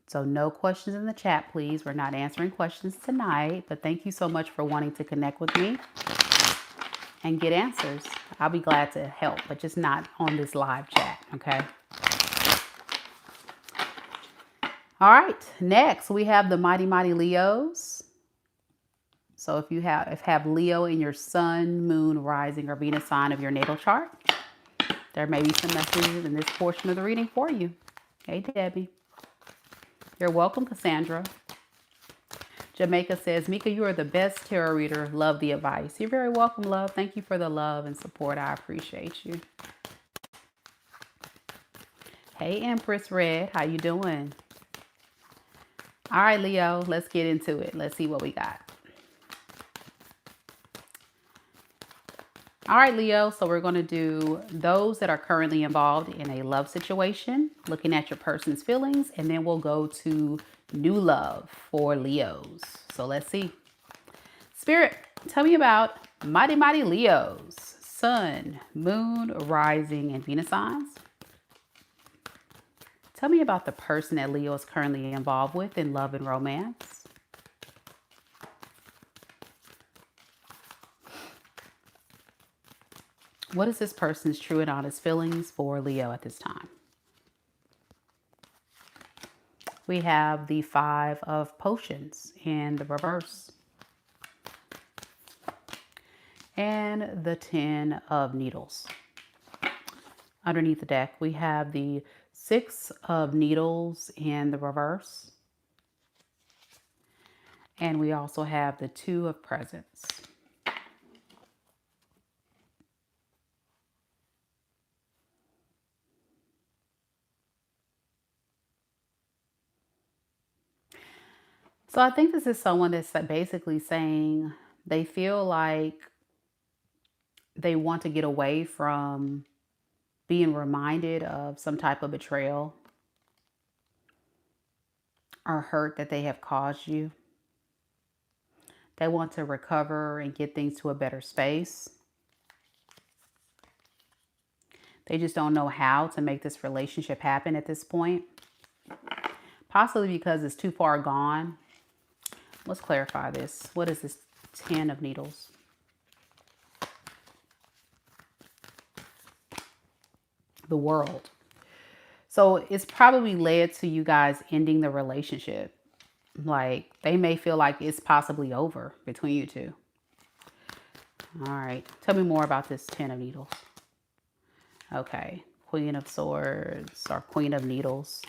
So no questions in the chat, please. We're not answering questions tonight, but thank you so much for wanting to connect with me and get answers. I'll be glad to help, but just not on this live chat, okay? All right, next we have the Mighty Mighty Leos. So if you have Leo in your sun, moon, rising, or Venus sign of your natal chart, there may be some messages in this portion of the reading for you. Hey, Debbie. You're welcome, Cassandra. Jamaica says, Mika, you are the best tarot reader. Love the advice. You're very welcome, love. Thank you for the love and support. I appreciate you. Hey, Empress Red. How you doing? All right, Leo, let's get into it. Let's see what we got. All right, Leo, so we're going to do those that are currently involved in a love situation, looking at your person's feelings, and then we'll go to new love for Leos. So let's see. Spirit, tell me about Mighty Mighty Leos, sun, moon, rising, and Venus signs. Tell me about the person that Leo is currently involved with in love and romance. What is this person's true and honest feelings for Leo at this time? We have the 5 of Potions in the reverse. And the 10 of Needles. Underneath the deck, we have the 6 of Needles in the reverse. And we also have the 2 of Presents. So I think this is someone that's basically saying they feel like they want to get away from being reminded of some type of betrayal or hurt that they have caused you. They want to recover and get things to a better space. They just don't know how to make this relationship happen at this point. Possibly because it's too far gone. Let's clarify this. What is this 10 of Needles? The World. So it's probably led to you guys ending the relationship. Like they may feel like it's possibly over between you two. All right. Tell me more about this 10 of Needles. Okay. Queen of Swords or Queen of Needles.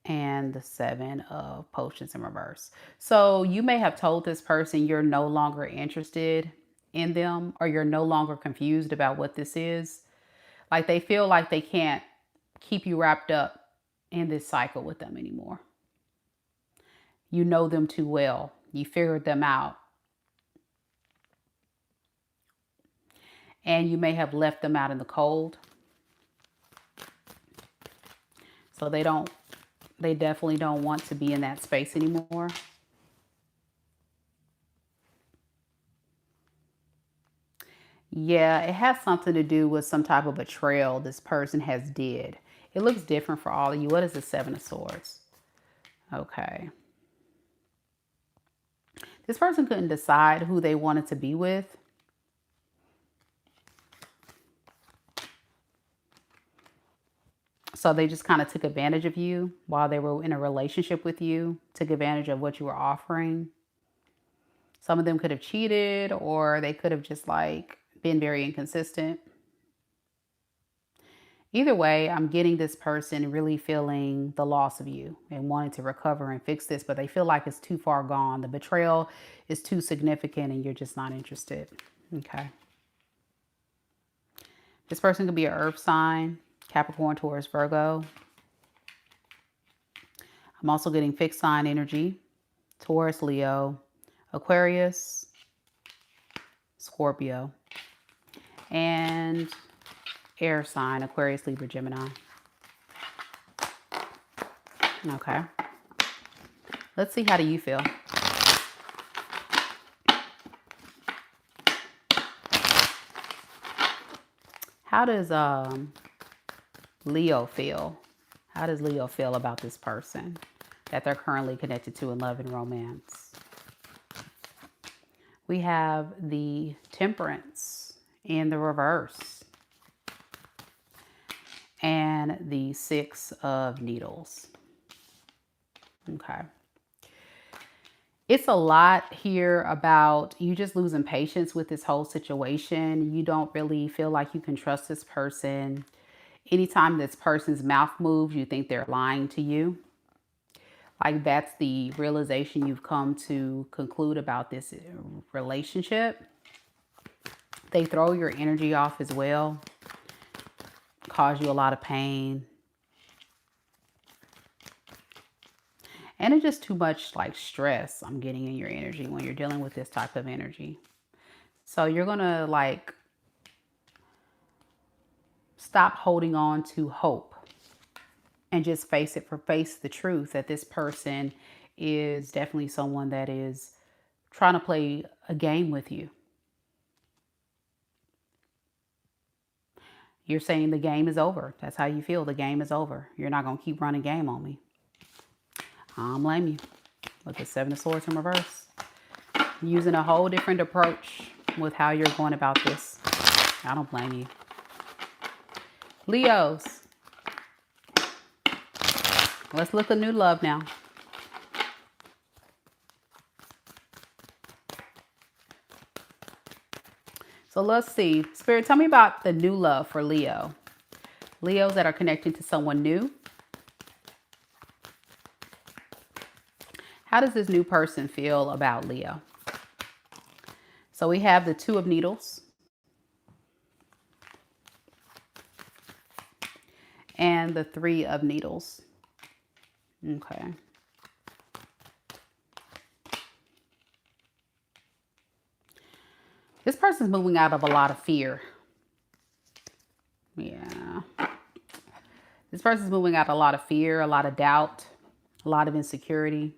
And the 7 of Potions in reverse. So you may have told this person you're no longer interested in them, or you're no longer confused about what this is. Like they feel like they can't keep you wrapped up in this cycle with them anymore. You know them too well. You figured them out. And you may have left them out in the cold. So they definitely don't want to be in that space anymore. Yeah, it has something to do with some type of betrayal this person has did. It looks different for all of you. What is the 7 of Swords? Okay. This person couldn't decide who they wanted to be with. So they just kind of took advantage of you while they were in a relationship with you, took advantage of what you were offering. Some of them could have cheated, or they could have just like been very inconsistent. Either way, I'm getting this person really feeling the loss of you and wanting to recover and fix this, but they feel like it's too far gone. The betrayal is too significant and you're just not interested. Okay. This person could be an earth sign. Capricorn, Taurus, Virgo. I'm also getting fixed sign energy. Taurus, Leo, Aquarius, Scorpio, and air sign, Aquarius, Libra, Gemini. Okay. Let's see, how do you feel? How does Leo feel? How does Leo feel about this person that they're currently connected to in love and romance? We have the Temperance in the reverse and the Six of Needles. Okay. It's a lot here about you just losing patience with this whole situation. You don't really feel like you can trust this person. Anytime this person's mouth moves, you think they're lying to you. Like that's the realization you've come to conclude about this relationship. They throw your energy off as well, cause you a lot of pain. And it's just too much like stress I'm getting in your energy when you're dealing with this type of energy. So you're going to like stop holding on to hope and just face the truth that this person is definitely someone that is trying to play a game with you. You're saying the game is over. That's how you feel. The game is over. You're not going to keep running game on me. I don't blame you. Look at Seven of Swords in reverse. Using a whole different approach with how you're going about this. I don't blame you. Leos. Let's look at new love now. So let's see. Spirit, tell me about the new love for Leo. Leos that are connecting to someone new. How does this new person feel about Leo? So we have the Two of Needles. And the Three of Needles. Okay. This person's moving out of a lot of fear. Yeah. This person's moving out of a lot of fear, a lot of doubt, a lot of insecurity.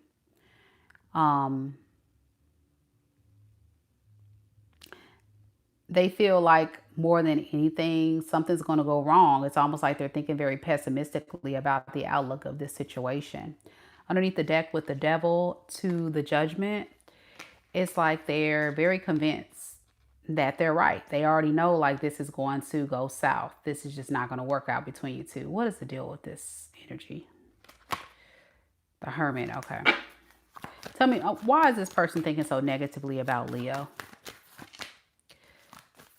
They feel like more than anything, something's going to go wrong. It's almost like they're thinking very pessimistically about the outlook of this situation. Underneath the deck with the Devil to the Judgment, it's like they're very convinced that they're right. They already know like this is going to go south. This is just not going to work out between you two. What is the deal with this energy? The Hermit. Okay. Tell me, why is this person thinking so negatively about Leo?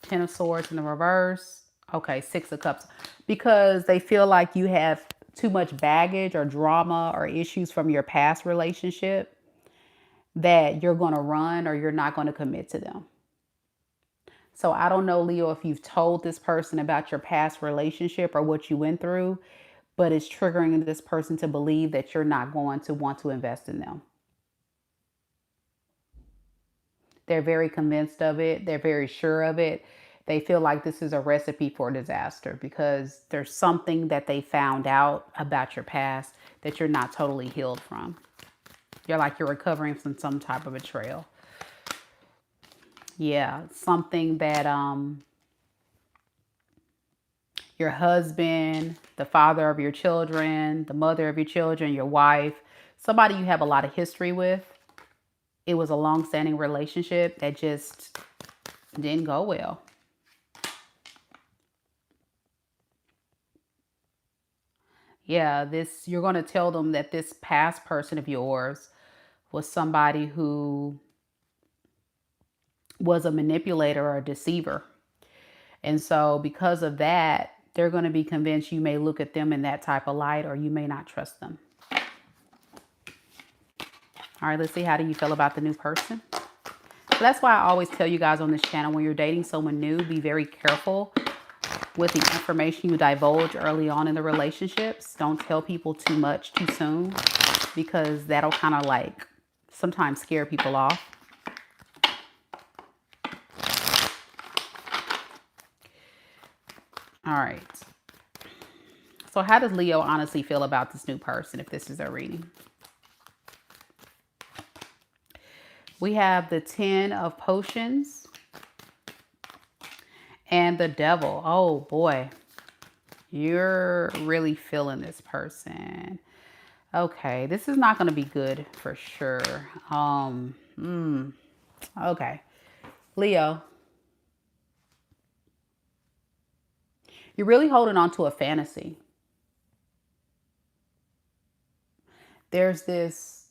Ten of Swords in the reverse. Okay, Six of Cups. Because they feel like you have too much baggage or drama or issues from your past relationship that you're going to run or you're not going to commit to them. So I don't know, Leo, if you've told this person about your past relationship or what you went through, but it's triggering this person to believe that you're not going to want to invest in them. They're very convinced of it. They're very sure of it. They feel like this is a recipe for disaster because there's something that they found out about your past that you're not totally healed from. You're like you're recovering from some type of betrayal. Yeah, something that your husband, the father of your children, the mother of your children, your wife, somebody you have a lot of history with. It was a long-standing relationship that just didn't go well. Yeah, you're going to tell them that this past person of yours was somebody who was a manipulator or a deceiver. And so because of that, they're going to be convinced you may look at them in that type of light or you may not trust them. All right, let's see. How do you feel about the new person? So that's why I always tell you guys on this channel, when you're dating someone new, be very careful with the information you divulge early on in the relationships. Don't tell people too much too soon because that'll kind of like sometimes scare people off. All right. So how does Leo honestly feel about this new person if this is their reading? We have the Ten of Potions and and the devil. Oh boy. You're really feeling this person. Okay, this is not going to be good for sure. Okay. Leo, you're really holding on to a fantasy. There's this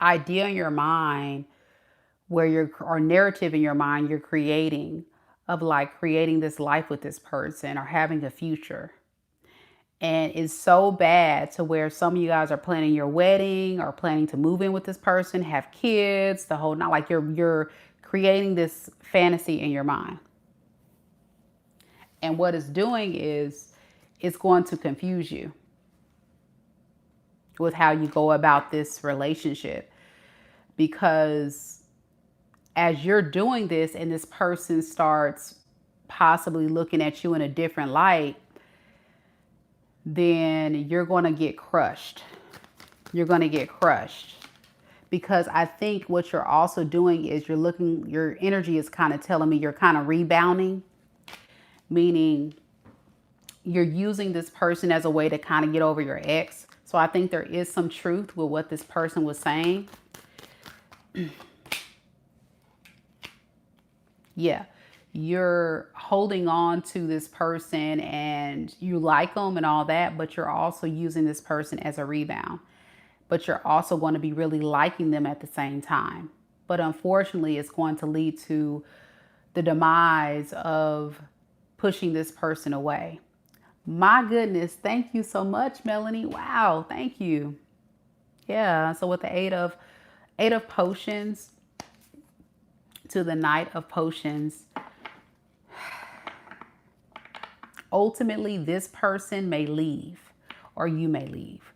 idea in your mind where or narrative in your mind you're creating of like creating this life with this person or having a future. And it's so bad to where some of you guys are planning your wedding or planning to move in with this person, have kids, the whole, not like you're creating this fantasy in your mind. And what it's doing is it's going to confuse you with how you go about this relationship, because as you're doing this and this person starts possibly looking at you in a different light, then you're going to get crushed. You're going to get crushed, because I think what you're also doing is your energy is kind of telling me you're kind of rebounding, meaning you're using this person as a way to kind of get over your ex. So I think there is some truth with what this person was saying. Yeah, you're holding on to this person and you like them and all that, but you're also using this person as a rebound. But you're also going to be really liking them at the same time. But unfortunately, it's going to lead to the demise of pushing this person away. My goodness, thank you so much, Melanie. Wow, thank you. Yeah, so with the eight of potions to the Knight of Potions, ultimately this person may leave or you may leave.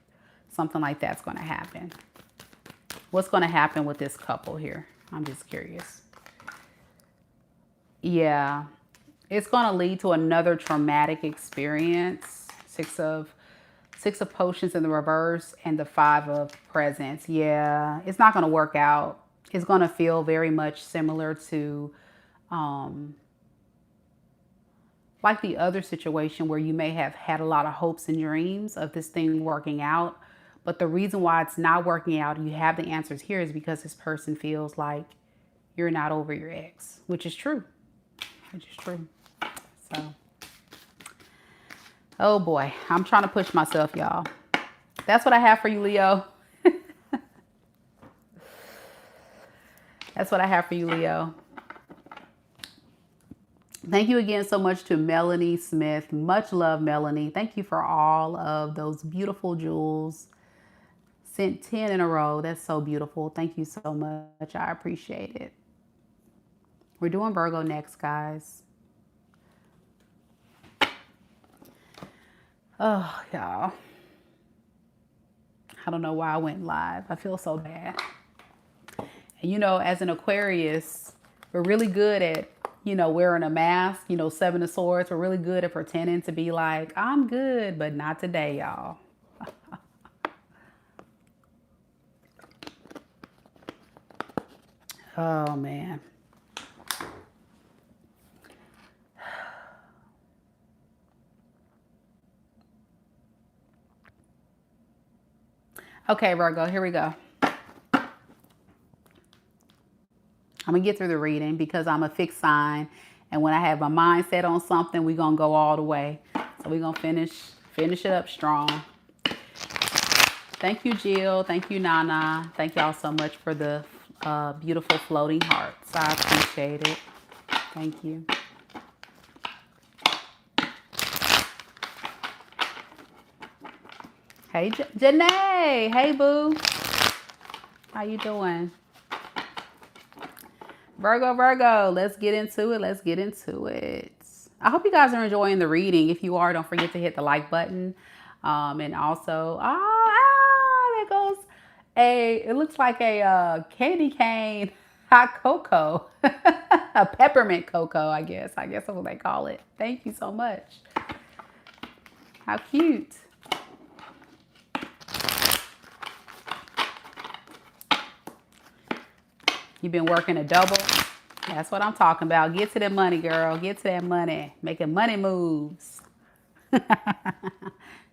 Something like that's going to happen. What's going to happen with this couple here? I'm just curious. Yeah, it's going to lead to another traumatic experience. Six of Potions in the reverse and the Five of Presents. Yeah, it's not going to work out. It's going to feel very much similar to like the other situation where you may have had a lot of hopes and dreams of this thing working out. But the reason why it's not working out, you have the answers here, is because this person feels like you're not over your ex, which is true. Which is true. So, oh boy, I'm trying to push myself, y'all. That's what I have for you, Leo. That's what I have for you, Leo. Thank you again so much to Melanie Smith. Much love, Melanie. Thank you for all of those beautiful jewels. Sent 10 in a row. That's so beautiful. Thank you so much. I appreciate it. We're doing Virgo next, guys. Oh, y'all. I don't know why I went live. I feel so bad. And you know, as an Aquarius, we're really good at, you know, wearing a mask, you know, Seven of Swords. We're really good at pretending to be like, I'm good, but not today, y'all. Oh, man. Okay, Virgo, here we go. I'm going to get through the reading because I'm a fixed sign. And when I have my mind set on something, we're going to go all the way. So we're going to finish it up strong. Thank you, Jill. Thank you, Nana. Thank y'all so much for the beautiful floating hearts. I appreciate it. Thank you. Hey, Janae. Hey, boo. How you doing? Virgo, let's get into it. Let's get into it. I hope you guys are enjoying the reading. If you are, don't forget to hit the like button. And also, there goes it looks like a candy cane hot cocoa. A peppermint cocoa, I guess. That's what they call it. Thank you so much. How cute. You've been working a double. That's what I'm talking about. Get to that money, girl. Get to that money. Making money moves.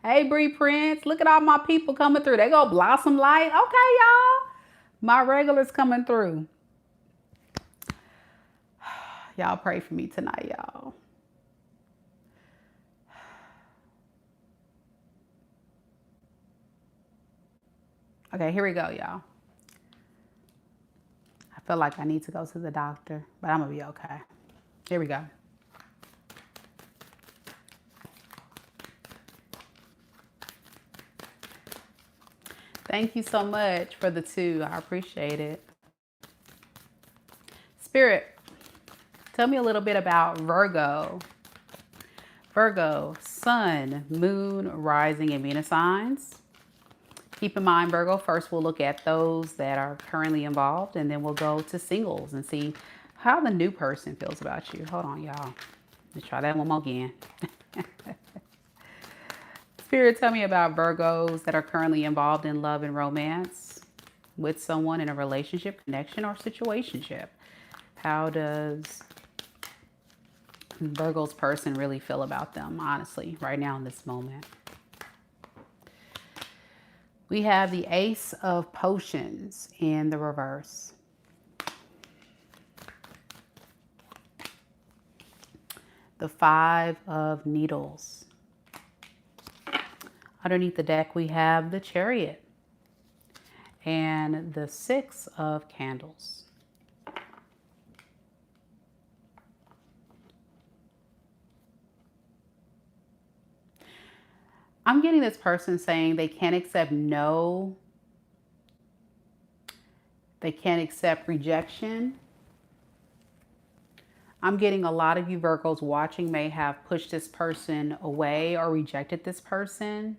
Hey, Bree Prince. Look at all my people coming through. They go Blossom Light. Okay, y'all. My regulars coming through. Y'all pray for me tonight, y'all. Okay, here we go, y'all. I feel like I need to go to the doctor, but I'm going to be okay. Here we go. Thank you so much for the 2. I appreciate it. Spirit, tell me a little bit about Virgo. Virgo, Sun, Moon, Rising, and Venus signs. Keep in mind, Virgo, first we'll look at those that are currently involved, and then we'll go to singles and see how the new person feels about you. Hold on, y'all. Let's try that one more again. Spirit, tell me about Virgos that are currently involved in love and romance with someone in a relationship, connection, or situationship. How does Virgo's person really feel about them, honestly, right now in this moment? We have the Ace of Potions in the reverse. The 5 of Needles. Underneath the deck, we have the Chariot and the 6 of Candles. I'm getting this person saying they can't accept no. They can't accept rejection. I'm getting a lot of you Virgos watching may have pushed this person away or rejected this person.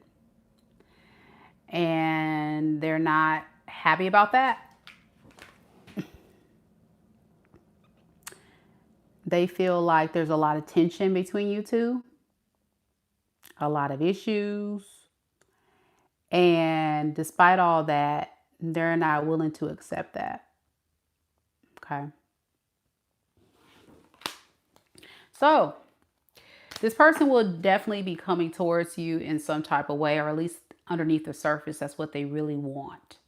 And they're not happy about that. They feel like there's a lot of tension between you two. A lot of issues. And despite all that, they're not willing to accept that. Okay. So this person will definitely be coming towards you in some type of way, or at least underneath the surface. That's what they really want.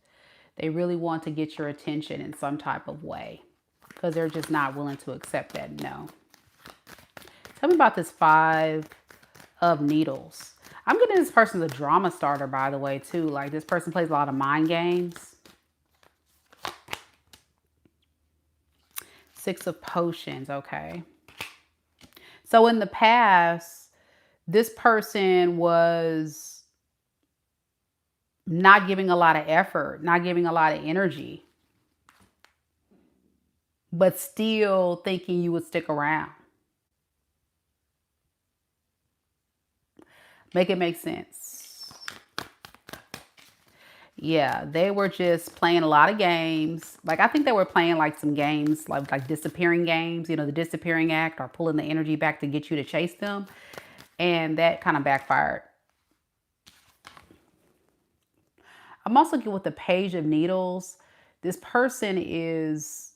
They really want to get your attention in some type of way because they're just not willing to accept that no. Tell me about this 5 of Needles. I'm getting this person's a drama starter, by the way, too. Like this person plays a lot of mind games. 6 of Potions. Okay. So in the past, this person was not giving a lot of effort, not giving a lot of energy, but still thinking you would stick around. Make it make sense. Yeah, they were just playing a lot of games. Like, I think they were playing like some games, like disappearing games, you know, the disappearing act, or pulling the energy back to get you to chase them. And that kind of backfired. I'm also looking with the Page of Needles. This person is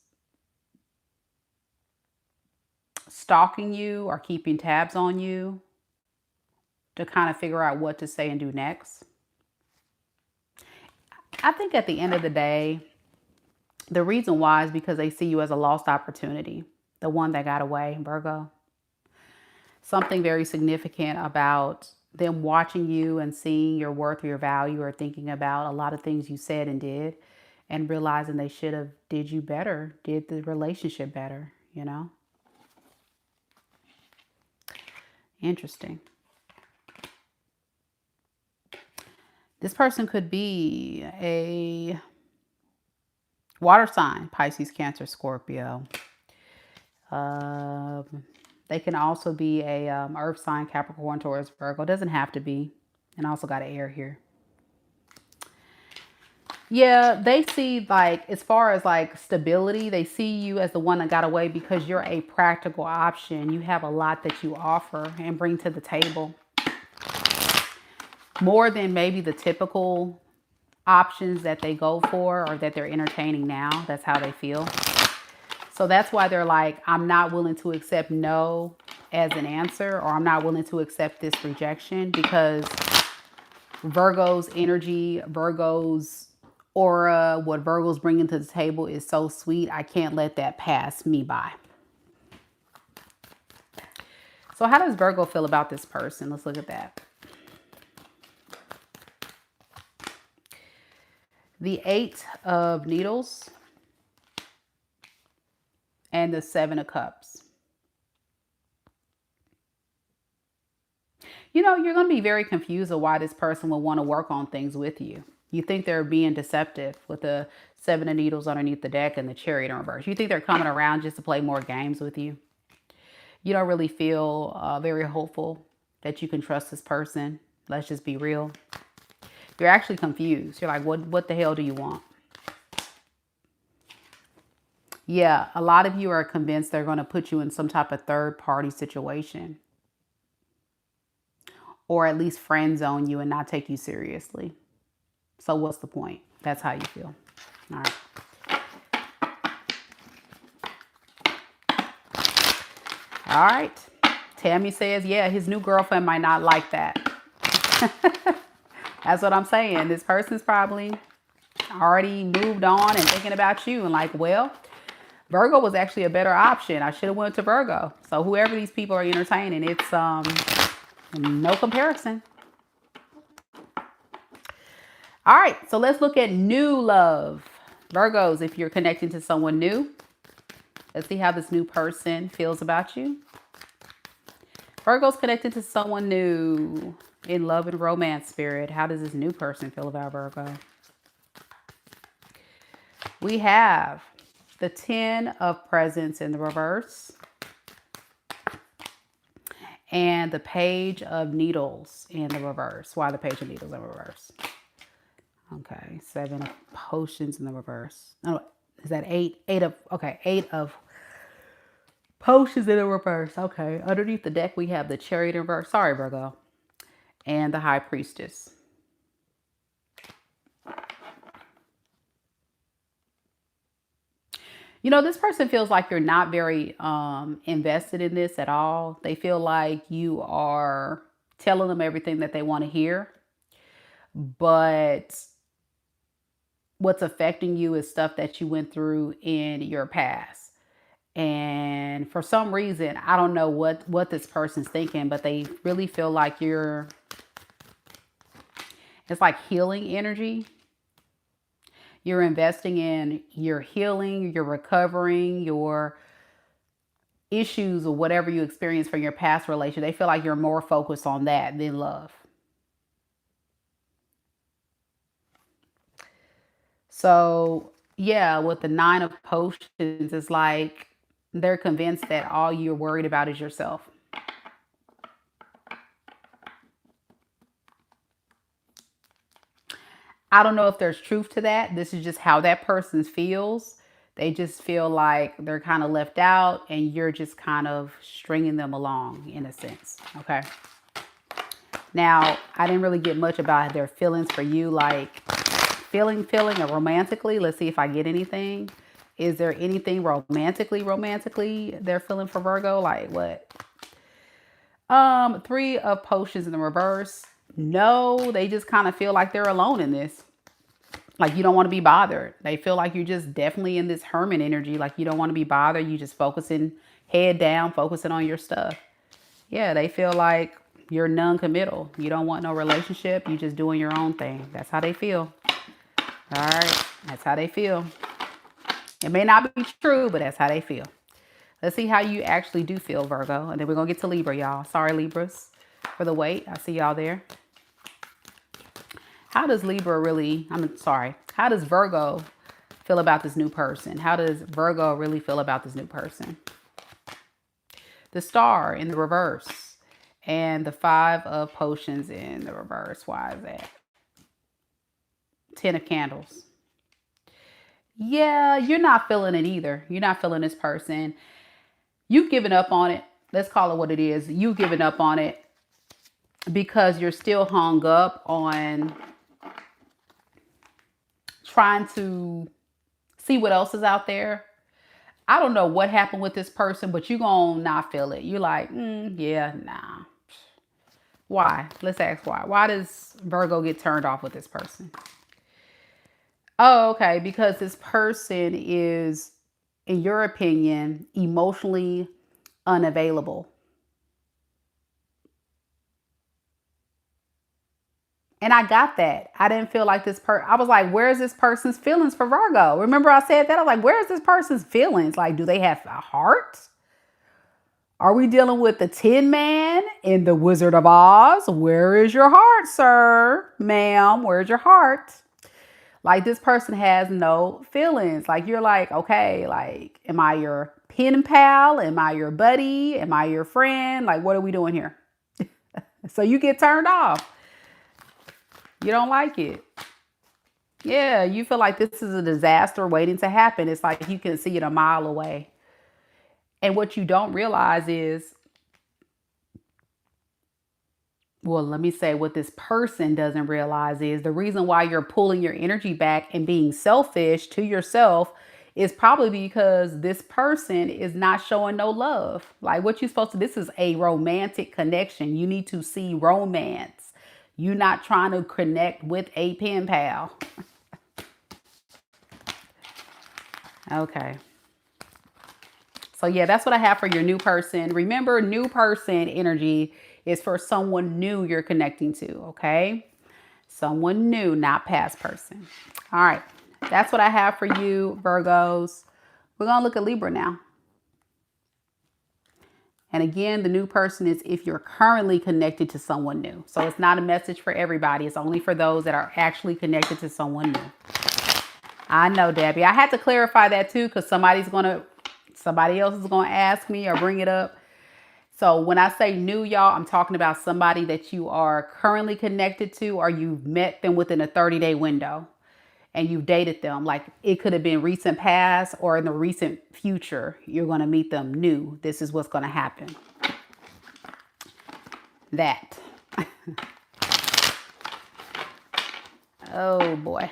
stalking you or keeping tabs on you to kind of figure out what to say and do next. I think at the end of the day, the reason why is because they see you as a lost opportunity. The one that got away, Virgo. Something very significant about them watching you and seeing your worth or your value, or thinking about a lot of things you said and did, and realizing they should have did you better, did the relationship better, you know? Interesting. This person could be a water sign, Pisces, Cancer, Scorpio. They can also be a earth sign, Capricorn, Taurus, Virgo. Doesn't have to be. And I also got an air here. Yeah, they see, like, as far as like stability, they see you as the one that got away because you're a practical option. You have a lot that you offer and bring to the table. More than maybe the typical options that they go for or that they're entertaining now. That's how they feel. So that's why they're like, I'm not willing to accept no as an answer, or I'm not willing to accept this rejection, because Virgo's energy, Virgo's aura, what Virgo's bringing to the table is so sweet. I can't let that pass me by. So how does Virgo feel about this person? Let's look at that. The 8 of Needles and the 7 of Cups. You know, you're going to be very confused of why this person will want to work on things with you. You think they're being deceptive with the 7 of Needles underneath the deck and the Chariot in reverse. You think they're coming around just to play more games with you. You don't really feel very hopeful that you can trust this person. Let's just be real. You're actually confused. You're like, what the hell do you want? Yeah, a lot of you are convinced they're going to put you in some type of third-party situation. Or at least friend zone you and not take you seriously. So what's the point? That's how you feel. All right. All right. Tammy says, yeah, his new girlfriend might not like that. That's what I'm saying. This person's probably already moved on and thinking about you and like, well, Virgo was actually a better option. I should have went to Virgo. So whoever these people are entertaining, it's no comparison. All right, so let's look at new love. Virgos, if you're connecting to someone new, let's see how this new person feels about you. Virgo's connected to someone new in love and romance spirit. How does this new person feel about Virgo? We have the 10 of Presents in the reverse and the Page of Needles in the reverse. Why the Page of Needles in reverse? Okay, 7 of Potions in the reverse. Oh, is that 8? 8 of Potions in the reverse. Okay, underneath the deck we have the Chariot in reverse. Sorry, Virgo. And the High Priestess. You know, this person feels like you're not very invested in this at all. They feel like you are telling them everything that they want to hear. But what's affecting you is stuff that you went through in your past. And for some reason, I don't know what this person's thinking, but they really feel like it's like healing energy. You're investing in your healing, your recovering, your issues or whatever you experienced from your past relation. They feel like you're more focused on that than love. So yeah, with the 9 of Potions, it's like they're convinced that all you're worried about is yourself. I don't know if there's truth to that. This is just how that person feels. They just feel like they're kind of left out and you're just kind of stringing them along in a sense. Okay. Now, I didn't really get much about their feelings for you, like feeling or romantically. Let's see if I get anything. Is there anything romantically they're feeling for Virgo? Like what? 3 of Potions in the reverse. No, they just kind of feel like they're alone in this. Like you don't want to be bothered. They feel like you're just definitely in this hermit energy. Like you don't want to be bothered. You just focusing head down, focusing on your stuff. Yeah, they feel like you're non-committal. You don't want no relationship. You just doing your own thing. That's how they feel. All right. That's how they feel. It may not be true, but that's how they feel. Let's see how you actually do feel, Virgo. And then we're going to get to Libra, y'all. Sorry, Libras, for the wait. I see y'all there. How does Libra really, how does Virgo feel about this new person? How does Virgo really feel about this new person? The Star in the reverse and the 5 of Potions in the reverse. Why is that? 10 of Candles. Yeah, you're not feeling it either. You're not feeling this person. You've given up on it. Let's call it what it is. You've given up on it because you're still hung up on trying to see what else is out there. I don't know what happened with this person, but you gonna not feel it. You're like, yeah, nah. Why? Let's ask why. Why does Virgo get turned off with this person? Oh, okay. Because this person is, in your opinion, emotionally unavailable. And I got that. I didn't feel like this I was like, where's this person's feelings for Virgo? Remember I said that? I was like, where's this person's feelings? Like, do they have a heart? Are we dealing with the Tin Man in the Wizard of Oz? Where is your heart, sir? Ma'am, where's your heart? Like, this person has no feelings. Like, you're like, okay, like, am I your pen pal? Am I your buddy? Am I your friend? Like, what are we doing here? So you get turned off. You don't like it. Yeah, you feel like this is a disaster waiting to happen. It's like you can see it a mile away. And what you don't realize is, well, let me say what this person doesn't realize is the reason why you're pulling your energy back and being selfish to yourself is probably because this person is not showing no love. Like, what you supposed to, this is a romantic connection. You need to see romance. You're not trying to connect with a pen pal. Okay. So yeah, that's what I have for your new person. Remember, new person energy is for someone new you're connecting to, okay? Someone new, not past person. All right, that's what I have for you, Virgos. We're going to look at Libra now. And again, the new person is if you're currently connected to someone new. So it's not a message for everybody. It's only for those that are actually connected to someone new. I know, Debbie. I had to clarify that too because somebody else is going to ask me or bring it up. So when I say new, y'all, I'm talking about somebody that you are currently connected to or you've met them within a 30-day window and you've dated them. Like, it could have been recent past or in the recent future. You're going to meet them new. This is what's going to happen. That. Oh, boy.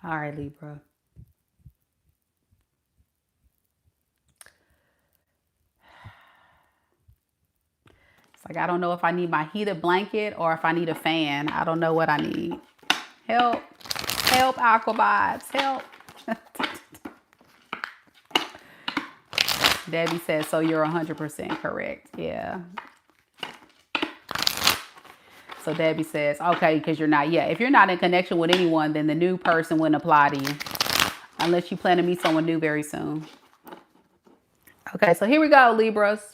All right, Libra. It's like, I don't know if I need my heated blanket or if I need a fan. I don't know what I need. Help. Help, Aquabots. Help. Debbie says, so you're 100% correct. Yeah. So Debbie says, okay, because you're not, yeah, if you're not in connection with anyone, then the new person wouldn't apply to you unless you plan to meet someone new very soon. Okay, so here we go, Libras.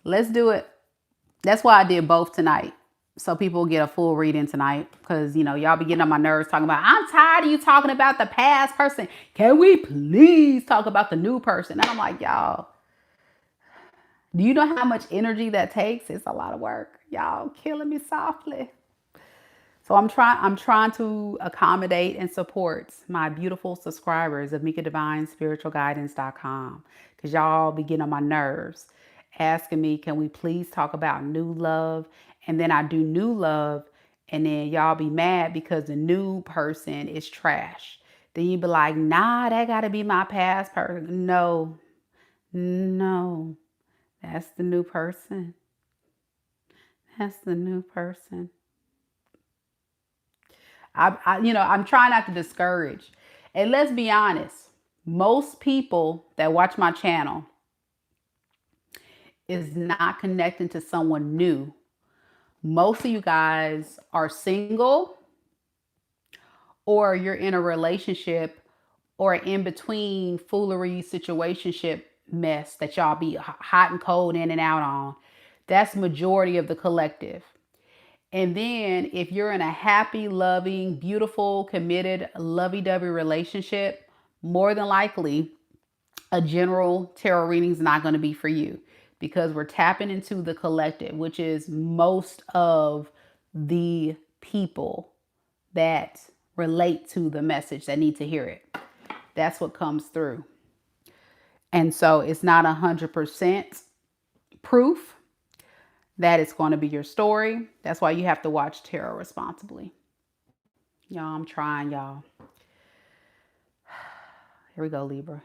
Let's do it. That's why I did both tonight. So people get a full reading tonight because, you know, y'all be getting on my nerves talking about, I'm tired of you talking about the past person. Can we please talk about the new person? And I'm like, y'all, do you know how much energy that takes? It's a lot of work. Y'all killing me softly. So I'm trying to accommodate and support my beautiful subscribers of MikaDivineSpiritualGuidance.com because y'all be getting on my nerves asking me, can we please talk about new love? And then I do new love and then y'all be mad because the new person is trash. Then you be like, nah, that got to be my past person. No, that's the new person. That's the new person. I'm trying not to discourage. And let's be honest, most people that watch my channel is not connecting to someone new. Most of you guys are single or you're in a relationship or in between foolery situationship mess that y'all be hot and cold in and out on. That's majority of the collective. And then if you're in a happy, loving, beautiful, committed, lovey-dovey relationship, more than likely a general tarot reading is not going to be for you because we're tapping into the collective, which is most of the people that relate to the message that need to hear it. That's what comes through. And so it's not 100% proof. that is going to be your story. That's why you have to watch tarot responsibly. Y'all, I'm trying, y'all. Here we go, Libra.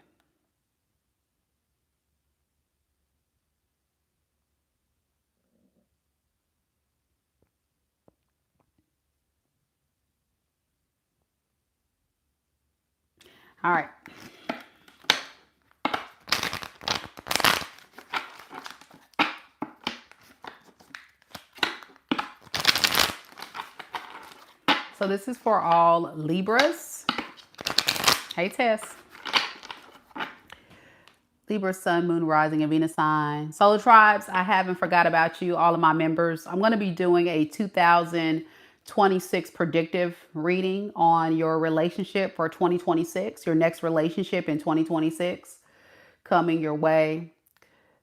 All right. So this is for all Libras. Hey, Tess. Libra, Sun, Moon, Rising, and Venus sign. Solar Tribes, I haven't forgot about you, all of my members. I'm going to be doing a 2026 predictive reading on your relationship for 2026, your next relationship in 2026 coming your way.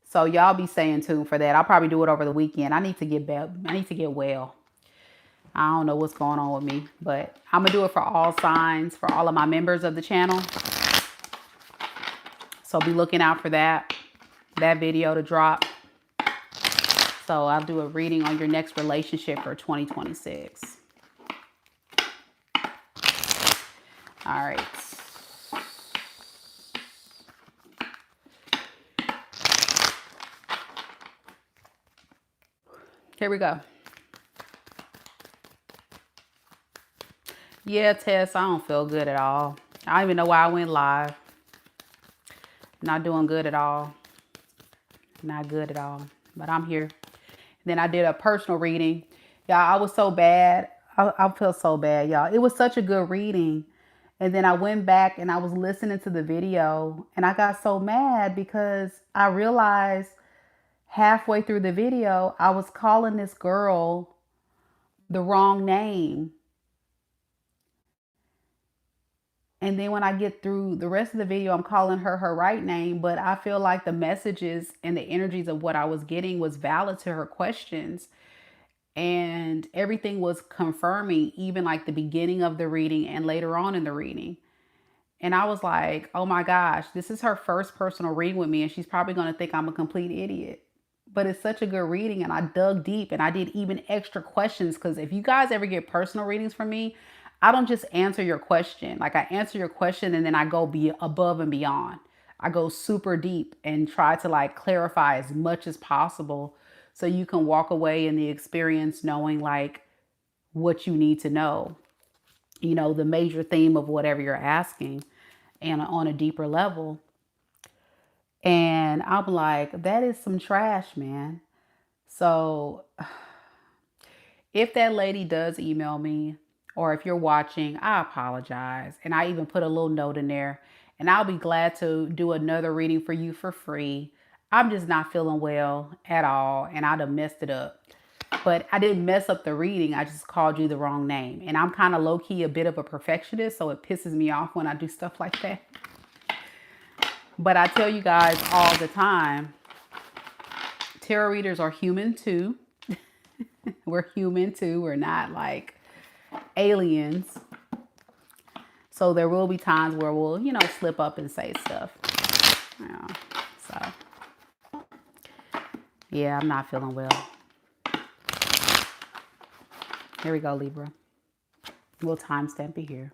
So y'all be staying tuned for that. I'll probably do it over the weekend. I need to get back. I need to get well. I don't know what's going on with me, but I'm going to do it for all signs, for all of my members of the channel. So be looking out for that video to drop. So I'll do a reading on your next relationship for 2026. All right. Here we go. Yeah, Tess, I don't feel good at all. I don't even know why I went live. Not doing good at all. Not good at all. But I'm here. Then I did a personal reading. Y'all, I was so bad. I feel so bad, y'all. It was such a good reading. And then I went back and I was listening to the video. And I got so mad because I realized halfway through the video, I was calling this girl the wrong name. And then when I get through the rest of the video, I'm calling her her right name. But I feel like the messages and the energies of what I was getting was valid to her questions. And everything was confirming, even like the beginning of the reading and later on in the reading. And I was like, oh my gosh, this is her first personal reading with me. And she's probably going to think I'm a complete idiot. But it's such a good reading. And I dug deep and I did even extra questions. Because if you guys ever get personal readings from me, I don't just answer your question. Like I answer your question and then I go above and beyond. I go super deep and try to like clarify as much as possible so you can walk away in the experience knowing like what you need to know. You know, the major theme of whatever you're asking and on a deeper level. And I'm like, that is some trash, man. So if that lady does email me, or if you're watching, I apologize. And I even put a little note in there. And I'll be glad to do another reading for you for free. I'm just not feeling well at all. And I'd have messed it up. But I didn't mess up the reading. I just called you the wrong name. And I'm kind of low-key a bit of a perfectionist. So it pisses me off when I do stuff like that. But I tell you guys all the time, tarot readers are human too. We're human too. We're not like aliens. So there will be times where we'll, you know, slip up and say stuff. Yeah. So, yeah, I'm not feeling well. Here we go, Libra. We'll timestamp it here.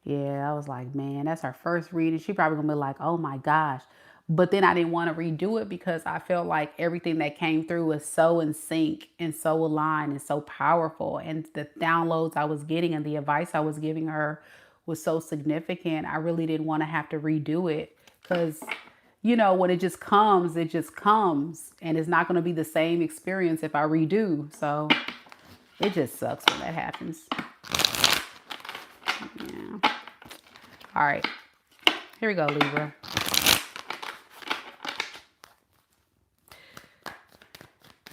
Yeah, I was like, man, that's our first reading. She probably gonna be like, oh my gosh. But then I didn't want to redo it because I felt like everything that came through was so in sync and so aligned and so powerful. And the downloads I was getting and the advice I was giving her was so significant. I really didn't want to have to redo it because, you know, when it just comes, it just comes. And it's not going to be the same experience if I redo. So it just sucks when that happens. Yeah. All right. Here we go, Libra.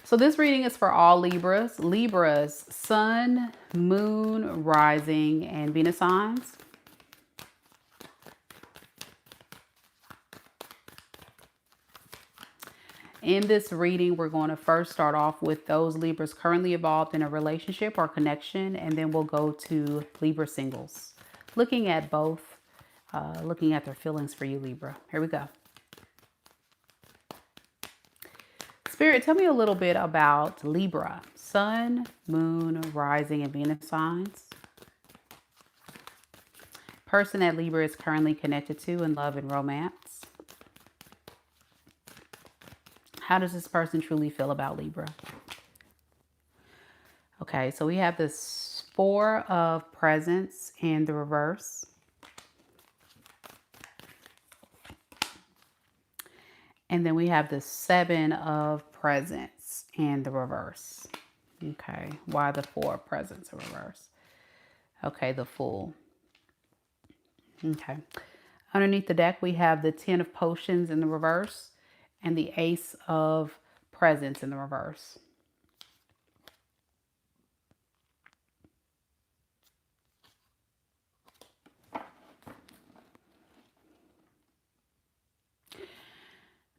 So this reading is for all Libras. Libras, Sun, Moon, Rising, and Venus signs. In this reading, we're going to first start off with those Libras currently involved in a relationship or connection, and then we'll go to Libra singles. Looking at both, looking at their feelings for you, Libra. Here we go. Spirit, tell me a little bit about Libra. Sun, Moon, Rising, and Venus signs. Person that Libra is currently connected to in love and romance. How does this person truly feel about Libra? Okay, so we have this Four of Presents in the reverse. And then we have the Seven of Presents in the reverse. Okay, why the Four of Presents in reverse? Okay, the Fool. Okay, underneath the deck, we have the Ten of Potions in the reverse and the Ace of Presents in the reverse.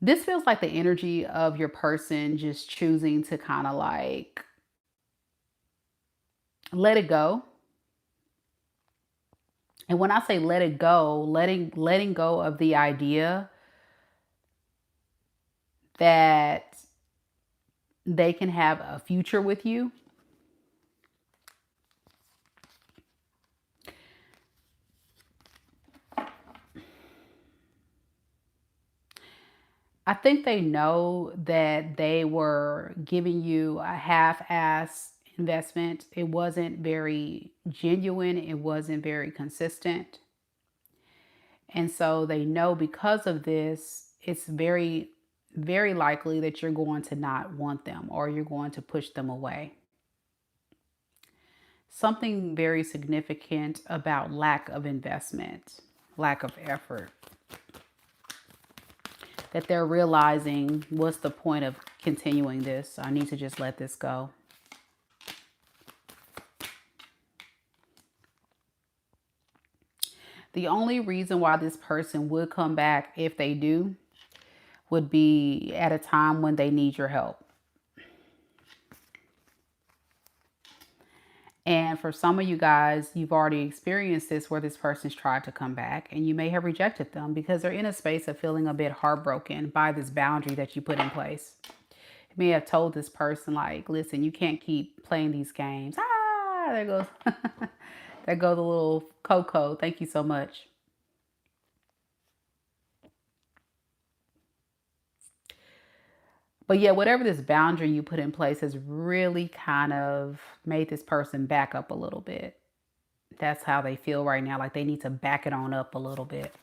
This feels like the energy of your person just choosing to kind of like let it go. And when I say let it go, letting go of the idea that they can have a future with you. I think they know that they were giving you a half-ass investment. It wasn't very genuine. It wasn't very consistent. And so they know because of this, it's very, very likely that you're going to not want them or you're going to push them away. Something very significant about lack of investment, lack of effort. That they're realizing, what's the point of continuing this? I need to just let this go. The only reason why this person would come back, if they do, would be at a time when they need your help. And for some of you guys, you've already experienced this where this person's tried to come back and you may have rejected them because they're in a space of feeling a bit heartbroken by this boundary that you put in place. You may have told this person like, listen, you can't keep playing these games. Ah, there goes, there goes the little Coco. Thank you so much. But yeah, whatever this boundary you put in place has really kind of made this person back up a little bit. That's how they feel right now. Like they need to back it on up a little bit.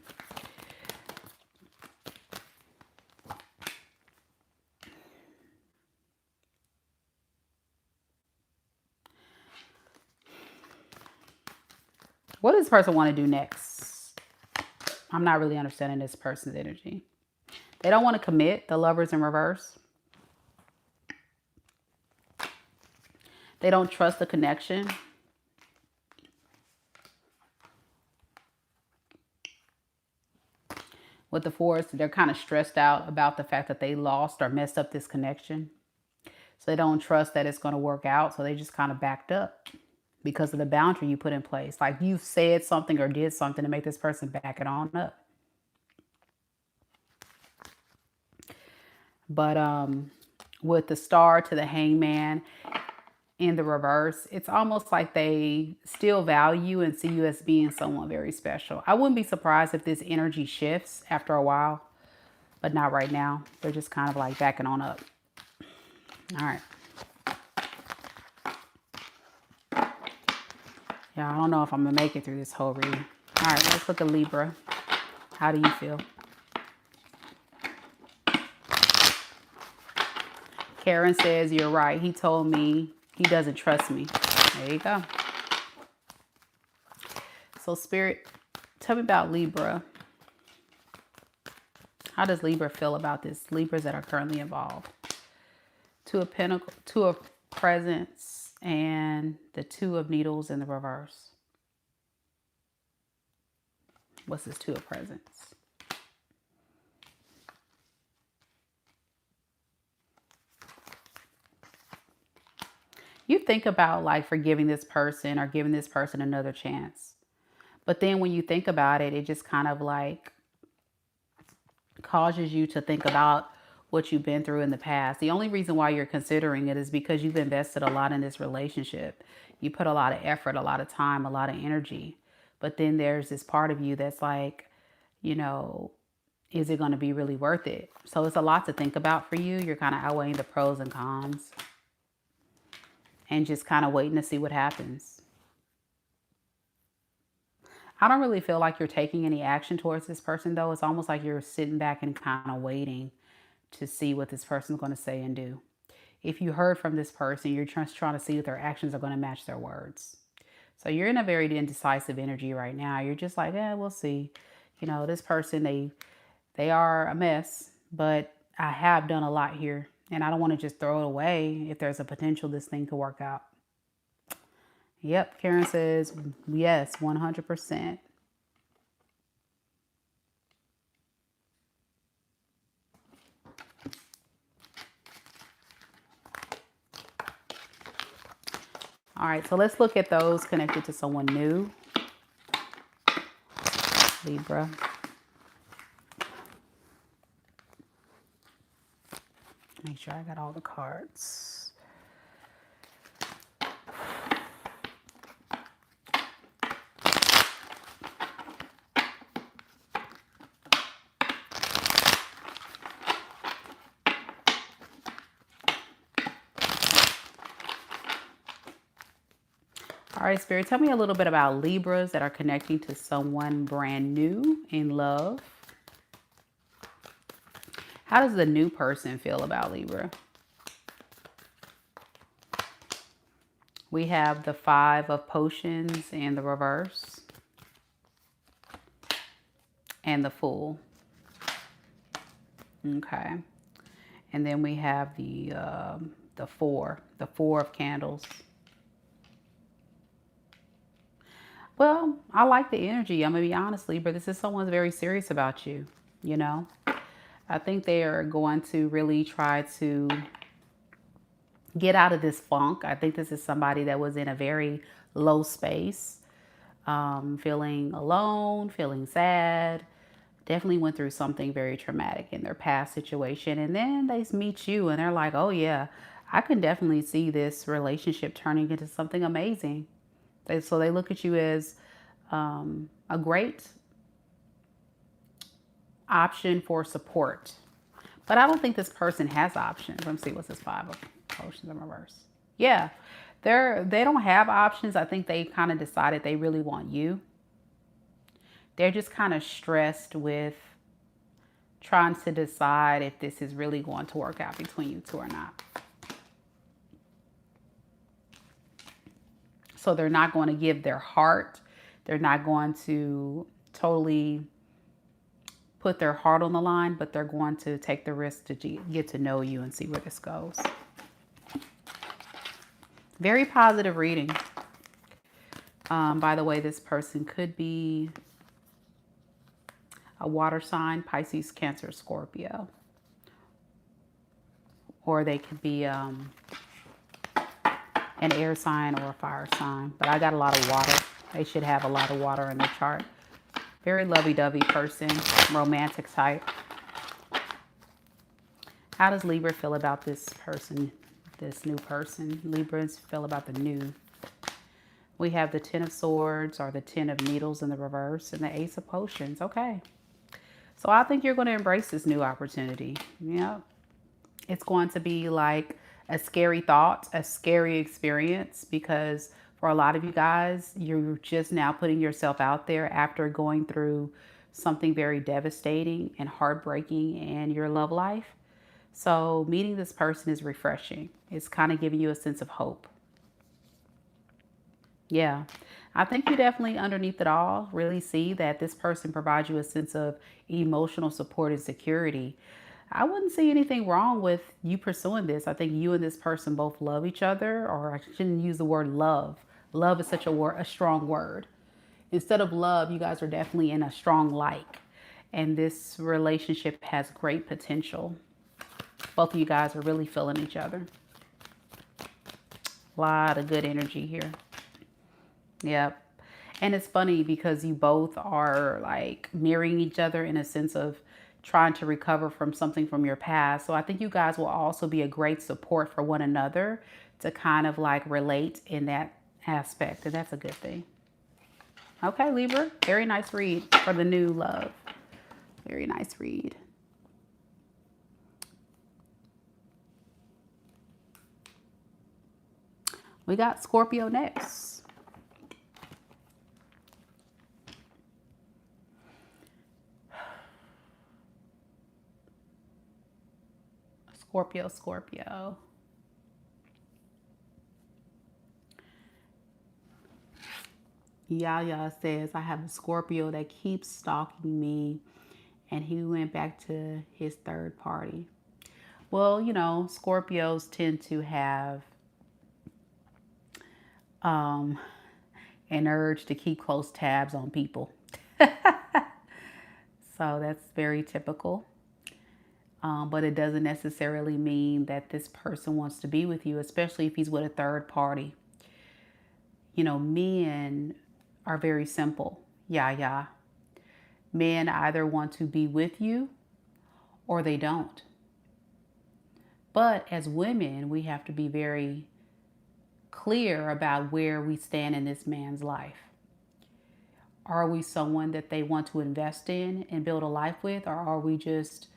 What does this person want to do next? I'm not really understanding this person's energy. They don't want to commit. The Lover's in reverse. They don't trust the connection. With the Forest, they're kind of stressed out about the fact that they lost or messed up this connection. So they don't trust that it's going to work out. So they just kind of backed up because of the boundary you put in place. Like you said something or did something to make this person back it on up. But with the Star to the Hangman in the reverse, it's almost like they still value and see you as being someone very special. I wouldn't be surprised if this energy shifts after a while, but not right now. They're just kind of like backing on up. All right. Yeah, I don't know if I'm going to make it through this whole reading. All right, let's look at Libra. How do you feel? Karen says, you're right. He told me he doesn't trust me. There you go. So Spirit, tell me about Libra. How does Libra feel about this? Libras that are currently involved. Two of Pentacles, Two of Presents, and the Two of Needles in the reverse. What's this Two of Presents? You think about like forgiving this person or giving this person another chance. But then when you think about it, it just kind of like causes you to think about what you've been through in the past. The only reason why you're considering it is because you've invested a lot in this relationship. You put a lot of effort, a lot of time, a lot of energy. But then there's this part of you that's like, you know, is it going to be really worth it? So it's a lot to think about for you. You're kind of outweighing the pros and cons and just kind of waiting to see what happens. I don't really feel like you're taking any action towards this person, though. It's almost like you're sitting back and kind of waiting to see what this person's going to say and do. If you heard from this person, you're just trying to see if their actions are going to match their words. So you're in a very indecisive energy right now. You're just like, we'll see. You know, this person, they are a mess, but I have done a lot here. And I don't want to just throw it away if there's a potential this thing could work out. Yep, Karen says, yes, 100%. All right, so let's look at those connected to someone new. Libra. Make sure I got all the cards. All right, Spirit, tell me a little bit about Libras that are connecting to someone brand new in love. How does the new person feel about Libra? We have the 5 of Potions in the reverse and the Fool. Okay. And then we have the 4 of Candles. Well, I like the energy. I'm going to be honest, Libra. This is someone very serious about you, you know. I think they are going to really try to get out of this funk. I think this is somebody that was in a very low space, feeling alone, feeling sad. Definitely went through something very traumatic in their past situation. And then they meet you and they're like, oh yeah, I can definitely see this relationship turning into something amazing. So they look at you as a great option for support. But I don't think this person has options. Let me see, what's this 5 of Potions in reverse? Yeah, they don't have options. I think they kind of decided they really want you. They're just kind of stressed with trying to decide if this is really going to work out between you two or not. So they're not going to give their heart. They're not going to totally put their heart on the line, but they're going to take the risk to get to know you and see where this goes. Very positive reading. By the way, this person could be a water sign, Pisces, Cancer, Scorpio. Or they could be an air sign or a fire sign. But I got a lot of water. They should have a lot of water in their chart. Very lovey-dovey person, romantic type. How does Libra feel about this person, this new person? Libras feel about the new. We have the 10 of Swords or the 10 of Needles in the reverse and the Ace of Potions. Okay. So I think you're going to embrace this new opportunity. Yeah. It's going to be like a scary thought, a scary experience, because for a lot of you guys, you're just now putting yourself out there after going through something very devastating and heartbreaking in your love life. So meeting this person is refreshing. It's kind of giving you a sense of hope. Yeah, I think you definitely underneath it all really see that this person provides you a sense of emotional support and security. I wouldn't see anything wrong with you pursuing this. I think you and this person both love each other, or I shouldn't use the word love. Love is such a strong word. Instead of love, you guys are definitely in a strong like. And this relationship has great potential. Both of you guys are really feeling each other. A lot of good energy here. Yep. And it's funny because you both are like mirroring each other in a sense of trying to recover from something from your past. So I think you guys will also be a great support for one another to kind of like relate in that aspect. And that's a good thing. Okay, Libra, very nice read for the new love. Very nice read. We got Scorpio next. Scorpio, Scorpio. Yaya says, I have a Scorpio that keeps stalking me, and he went back to his third party. Well, you know, Scorpios tend to have an urge to keep close tabs on people. So that's very typical. But it doesn't necessarily mean that this person wants to be with you, especially if he's with a third party. You know, men are very simple. Yeah. Men either want to be with you or they don't. But as women, we have to be very clear about where we stand in this man's life. Are we someone that they want to invest in and build a life with, or are we just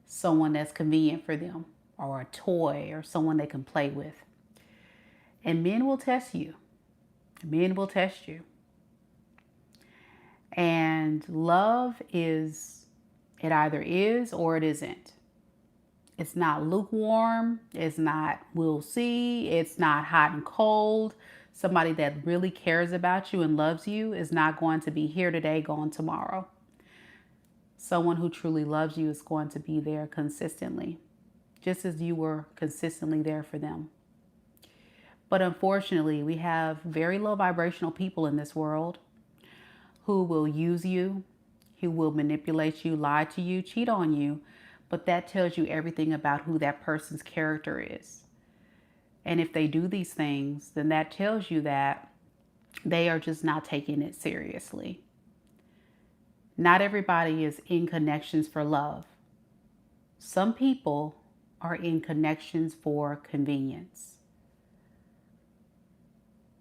someone that's convenient for them, or a toy, or someone they can play with? And men will test you. Men will test you. And love is, it either is or it isn't. It's not lukewarm. It's not we'll see. It's not hot and cold. Somebody that really cares about you and loves you is not going to be here today, gone tomorrow. Someone who truly loves you is going to be there consistently, just as you were consistently there for them. But unfortunately, we have very low vibrational people in this world who will use you, who will manipulate you, lie to you, cheat on you. But that tells you everything about who that person's character is. And if they do these things, then that tells you that they are just not taking it seriously. Not everybody is in connections for love. Some people are in connections for convenience.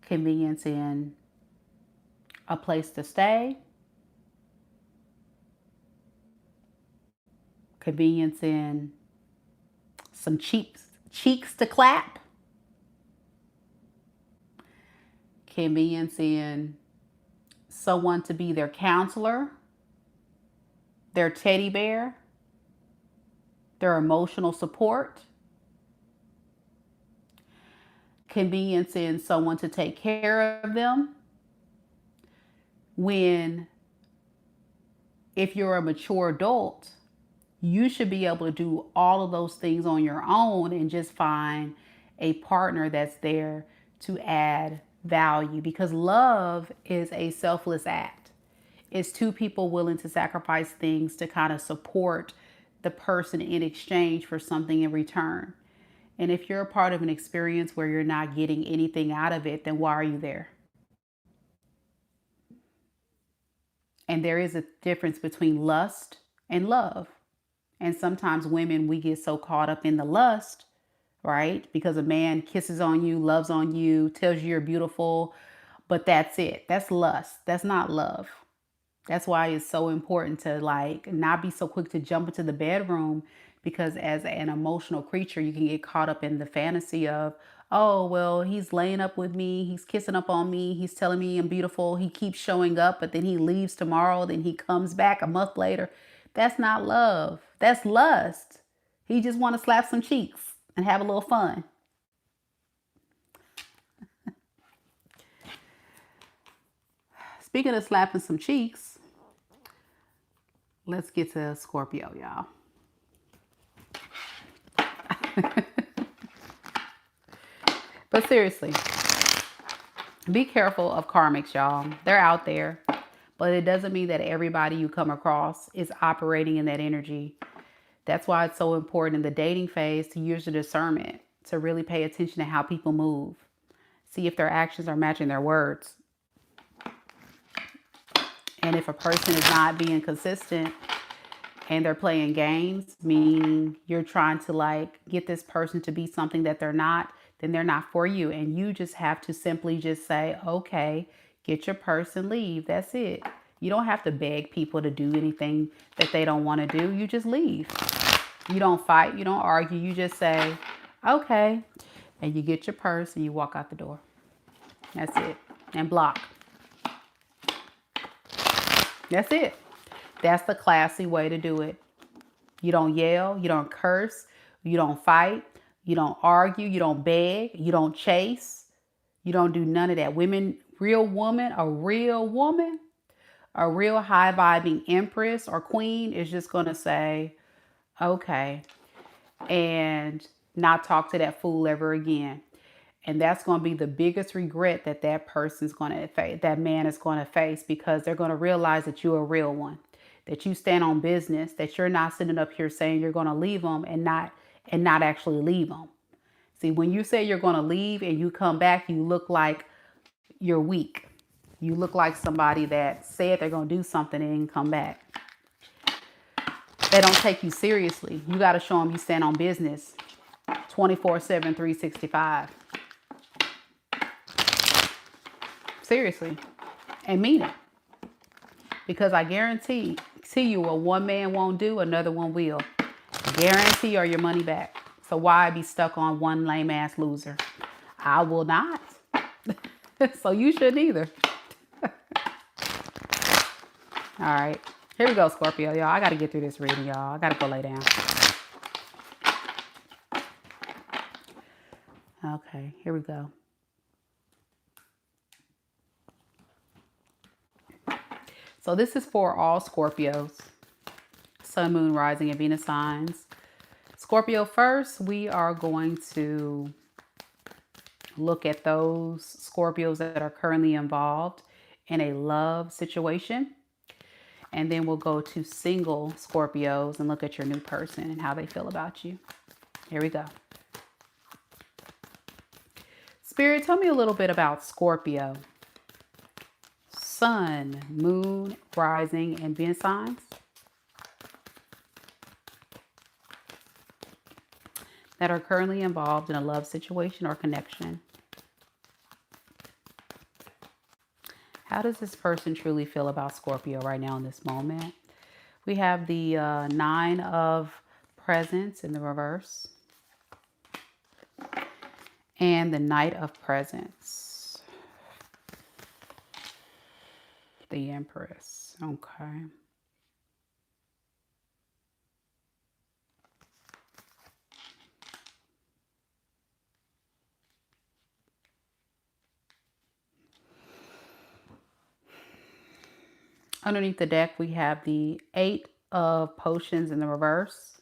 Convenience in a place to stay. Convenience in some cheeks to clap. Convenience in someone to be their counselor, their teddy bear, their emotional support. Convenience in someone to take care of them. When, if you're a mature adult, you should be able to do all of those things on your own and just find a partner that's there to add value, because love is a selfless act. It's two people willing to sacrifice things to kind of support the person in exchange for something in return. And if you're a part of an experience where you're not getting anything out of it, then why are you there? And there is a difference between lust and love. And sometimes women, we get so caught up in the lust, right? Because a man kisses on you, loves on you, tells you you're beautiful, but that's it. That's lust. That's not love. That's why it's so important to like not be so quick to jump into the bedroom, because as an emotional creature, you can get caught up in the fantasy of, oh, well, he's laying up with me. He's kissing up on me. He's telling me I'm beautiful. He keeps showing up, but then he leaves tomorrow. Then he comes back a month later. That's not love. That's lust. He just want to slap some cheeks and have a little fun. Speaking of slapping some cheeks, let's get to Scorpio, y'all. But seriously, be careful of karmics, y'all. They're out there, but it doesn't mean that everybody you come across is operating in that energy. That's why it's so important in the dating phase to use your discernment, to really pay attention to how people move. See if their actions are matching their words. And if a person is not being consistent and they're playing games, meaning you're trying to like get this person to be something that they're not, then they're not for you. And you just have to simply just say, okay, get your purse and leave. That's it. You don't have to beg people to do anything that they don't want to do. You just leave. You don't fight. You don't argue. You just say, okay. And you get your purse and you walk out the door. That's it. And block. That's it. That's the classy way to do it. You don't yell. You don't curse. You don't fight. You don't argue. You don't beg. You don't chase. You don't do none of that. Women, real woman, a real high vibing empress or queen is just going to say, okay, and not talk to that fool ever again. And that's going to be the biggest regret that that person's going to face, that man is going to face, because they're going to realize that you're a real one, that you stand on business, that you're not sitting up here saying you're going to leave them and not actually leave them. See, when you say you're going to leave and you come back, you look like you're weak. You look like somebody that said they're going to do something and come back. They don't take you seriously. You got to show them you stand on business 24/7, 365. Seriously. And mean it. Because I guarantee you what one man won't do, another one will. Guarantee or your money back. So why be stuck on one lame ass loser? I will not. So you shouldn't either. All right. Here we go, Scorpio, y'all. I got to get through this reading, y'all. I got to go lay down. Okay, here we go. So this is for all Scorpios. Sun, Moon, Rising, and Venus signs. Scorpio, first, we are going to look at those Scorpios that are currently involved in a love situation. And then we'll go to single Scorpios and look at your new person and how they feel about you. Here we go. Spirit, tell me a little bit about Scorpio. Sun, Moon, Rising, and Venus signs that are currently involved in a love situation or connection. How does this person truly feel about Scorpio right now in this moment? We have the Nine of Presents in the reverse. And the Knight of Presents. The Empress. Okay. Underneath the deck, we have the Eight of Potions in the reverse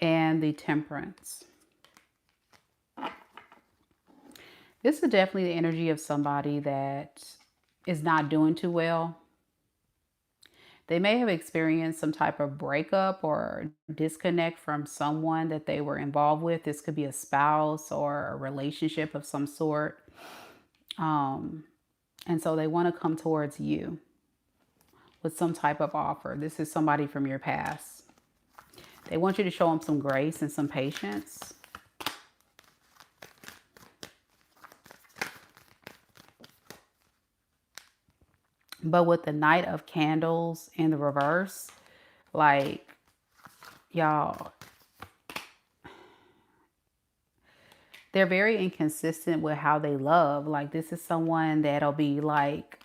and the Temperance. This is definitely the energy of somebody that is not doing too well. They may have experienced some type of breakup or disconnect from someone that they were involved with. This could be a spouse or a relationship of some sort. And so they want to come towards you with some type of offer. This is somebody from your past. They want you to show them some grace and some patience. But with the Knight of Candles in the reverse, like, y'all, they're very inconsistent with how they love. Like, this is someone that'll be like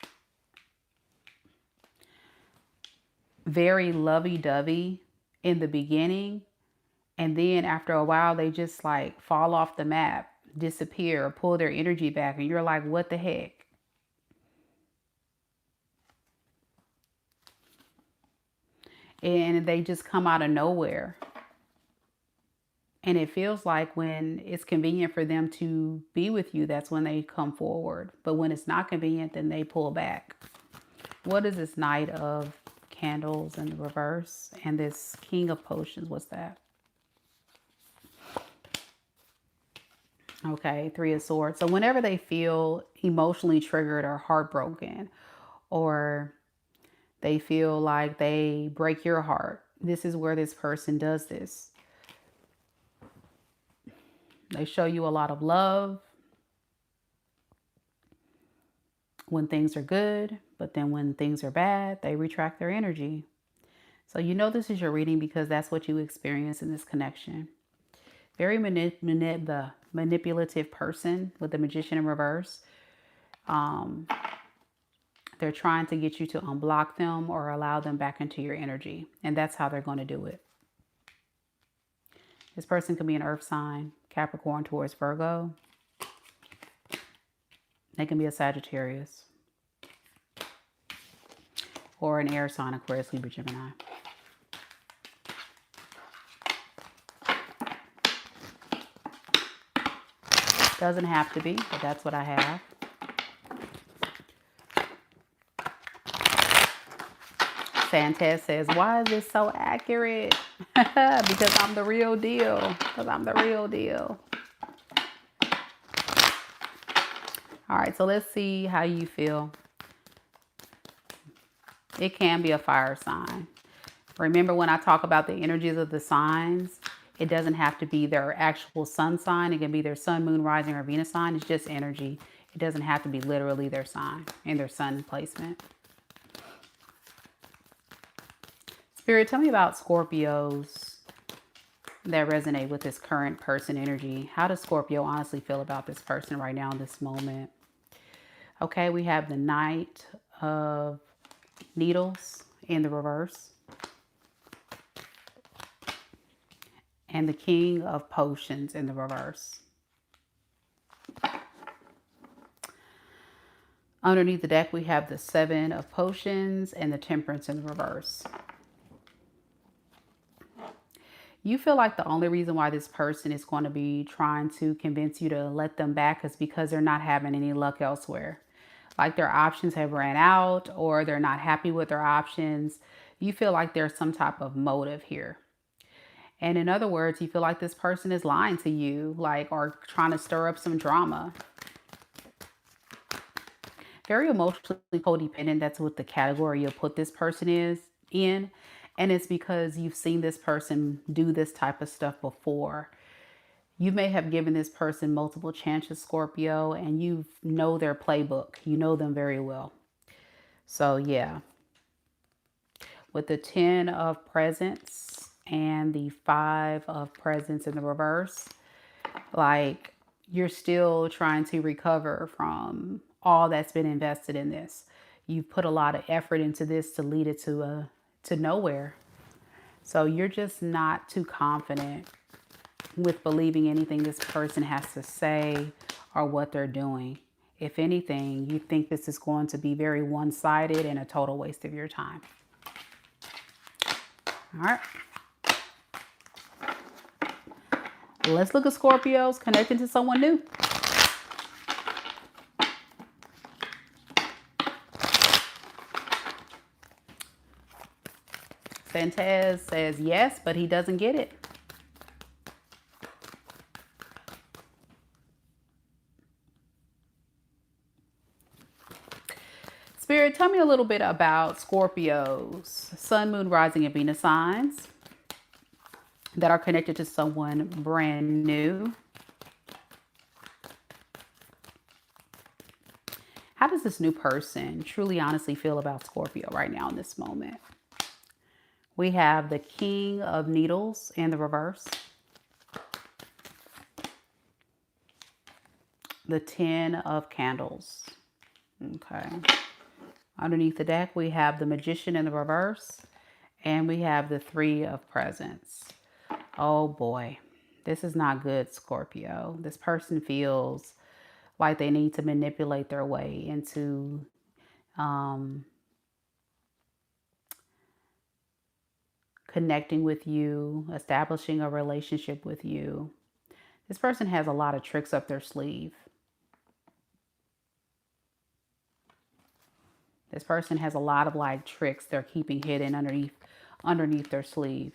very lovey-dovey in the beginning. And then after a while, they just like fall off the map, disappear, pull their energy back. And you're like, what the heck? And they just come out of nowhere. And it feels like when it's convenient for them to be with you, that's when they come forward. But when it's not convenient, then they pull back. What is this Knight of Candles in the reverse? And this King of Potions, what's that? Okay, Three of Swords. So whenever they feel emotionally triggered or heartbroken, or They feel like they break your heart. This is where this person does this. They show you a lot of love when things are good, but then when things are bad, they retract their energy. So you know this is your reading because that's what you experience in this connection. Very the manipulative person with the Magician in reverse. They're trying to get you to unblock them or allow them back into your energy. And that's how they're going to do it. This person could be an earth sign, Capricorn, Taurus, Virgo. They can be a Sagittarius. Or an air sign, Aquarius, Libra, Gemini. Doesn't have to be, but that's what I have. Santez says, why is this so accurate? Because I'm the real deal. Because I'm the real deal. All right, so let's see how you feel. It can be a fire sign. Remember when I talk about the energies of the signs, it doesn't have to be their actual sun sign. It can be their sun, moon, rising, or Venus sign. It's just energy. It doesn't have to be literally their sign and their sun placement. Spirit, tell me about Scorpios that resonate with this current person energy. How does Scorpio honestly feel about this person right now in this moment? Okay, we have the Knight of Needles in the reverse. And the King of Potions in the reverse. Underneath the deck, we have the Seven of Potions and the Temperance in the reverse. You feel like the only reason why this person is going to be trying to convince you to let them back is because they're not having any luck elsewhere. Like their options have ran out or they're not happy with their options. You feel like there's some type of motive here. And in other words, you feel like this person is lying to you, like, or trying to stir up some drama. Very emotionally codependent. That's what the category you'll put this person is in. And it's because you've seen this person do this type of stuff before. You may have given this person multiple chances, Scorpio, and you know their playbook. You know them very well. So, yeah. With the 10 of Presents and the 5 of Presents in the reverse, like you're still trying to recover from all that's been invested in this. You've put a lot of effort into this to lead it to nowhere. So you're just not too confident with believing anything this person has to say or what they're doing. If anything, you think this is going to be very one-sided and a total waste of your time. All right. Let's look at Scorpios connecting to someone new. Santez says yes, but he doesn't get it. Spirit, tell me a little bit about Scorpios, Sun, Moon, Rising, and Venus signs that are connected to someone brand new. How does this new person truly, honestly feel about Scorpio right now in this moment? We have the King of Needles in the reverse. The 10 of Candles. Okay. Underneath the deck, we have the Magician in the reverse. And we have the 3 of Presents. Oh boy. This is not good, Scorpio. This person feels like they need to manipulate their way into connecting with you, establishing a relationship with you. This person has a lot of tricks up their sleeve. This person has a lot of like tricks they're keeping hidden underneath their sleeve.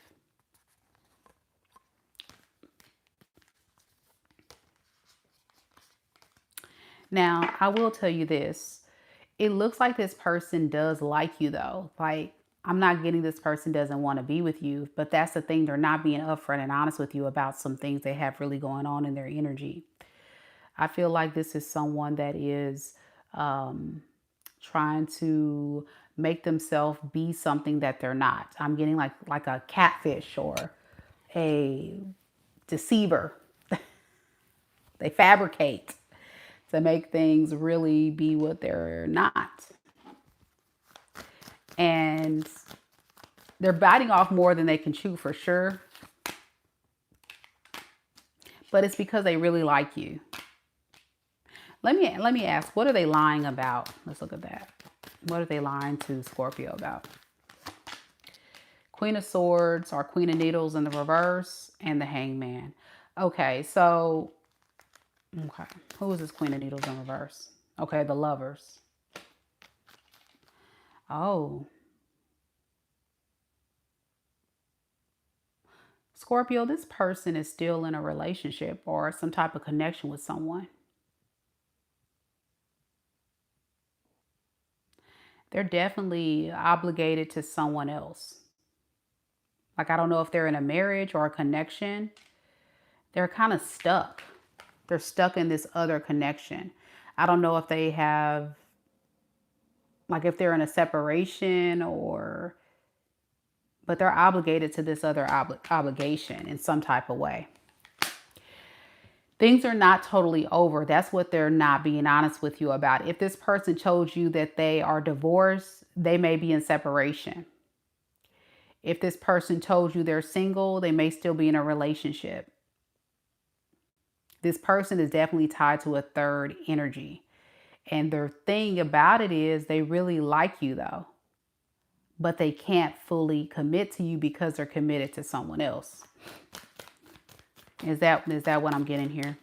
Now, I will tell you this. It looks like this person does like you though. Like, I'm not getting this person doesn't want to be with you, but that's the thing. They're not being upfront and honest with you about some things they have really going on in their energy. I feel like this is someone that is trying to make themselves be something that they're not. I'm getting like a catfish or a deceiver. They fabricate to make things really be what they're not. And they're biting off more than they can chew for sure. But it's because they really like you. Let me ask, what are they lying about? Let's look at that. What are they lying to Scorpio about? Queen of Swords or Queen of Needles in the reverse and the Hangman. Okay, so, okay. Who is this Queen of Needles in reverse? Okay, the Lovers. Oh. Scorpio, this person is still in a relationship or some type of connection with someone. They're definitely obligated to someone else. Like, I don't know if they're in a marriage or a connection. They're kind of stuck. They're stuck in this other connection. I don't know if they have, like if they're in a separation or, but they're obligated to this other obligation in some type of way. Things are not totally over. That's what they're not being honest with you about. If this person told you that they are divorced, they may be in separation. If this person told you they're single, they may still be in a relationship. This person is definitely tied to a third energy. And the thing about it is they really like you though, but they can't fully commit to you because they're committed to someone else. Is that what I'm getting here?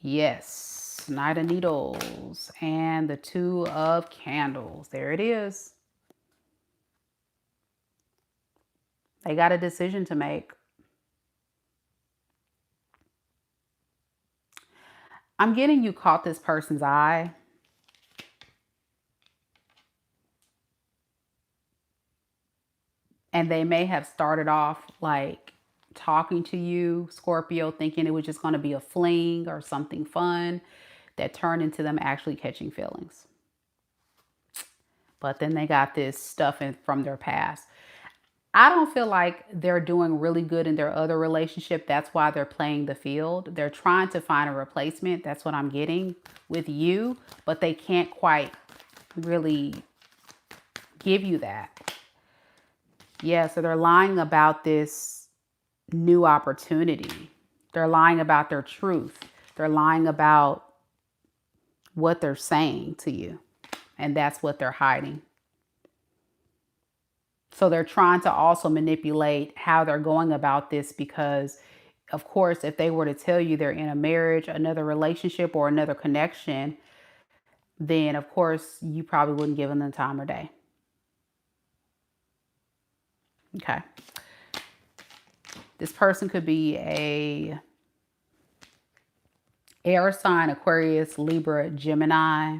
Yes. Knight of Needles and the Two of Candles. There it is. They got a decision to make. I'm getting you caught this person's eye. And they may have started off like talking to you, Scorpio, thinking it was just going to be a fling or something fun that turned into them actually catching feelings. But then they got this stuff from their past. I don't feel like they're doing really good in their other relationship. That's why they're playing the field. They're trying to find a replacement. That's what I'm getting with you, but they can't quite really give you that. Yeah, so they're lying about this new opportunity. They're lying about their truth. They're lying about what they're saying to you. And that's what they're hiding. So they're trying to also manipulate how they're going about this because, of course, if they were to tell you they're in a marriage, another relationship, or another connection, then, of course, you probably wouldn't give them the time of day. Okay. This person could be a air sign, Aquarius, Libra, Gemini.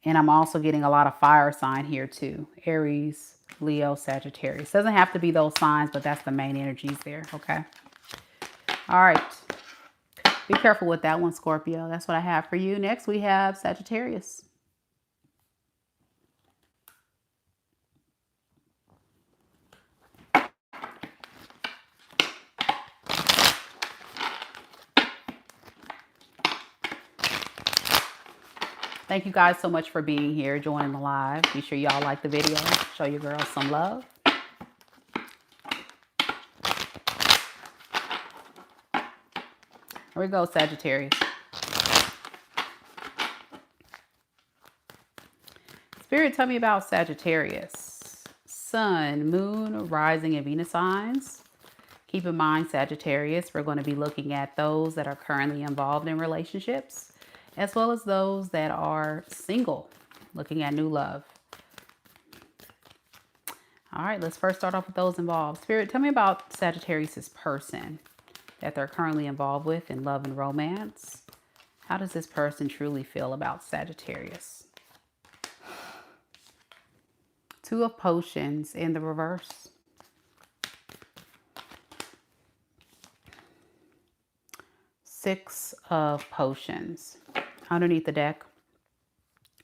And I'm also getting a lot of fire sign here too. Aries, Leo, Sagittarius. Doesn't have to be those signs, but that's the main energies there. Okay. All right. Be careful with that one, Scorpio. That's what I have for you. Next, we have Sagittarius. Thank you guys so much for being here, joining the live. Be sure y'all like the video. Show your girls some love. Here we go, Sagittarius. Spirit, tell me about Sagittarius. Sun, Moon, Rising, and Venus signs. Keep in mind, Sagittarius, we're going to be looking at those that are currently involved in relationships, as well as those that are single, looking at new love. All right, let's first start off with those involved. Spirit, tell me about Sagittarius's person that they're currently involved with in love and romance. How does this person truly feel about Sagittarius? Two of Potions in the reverse. Six of Potions. Underneath the deck,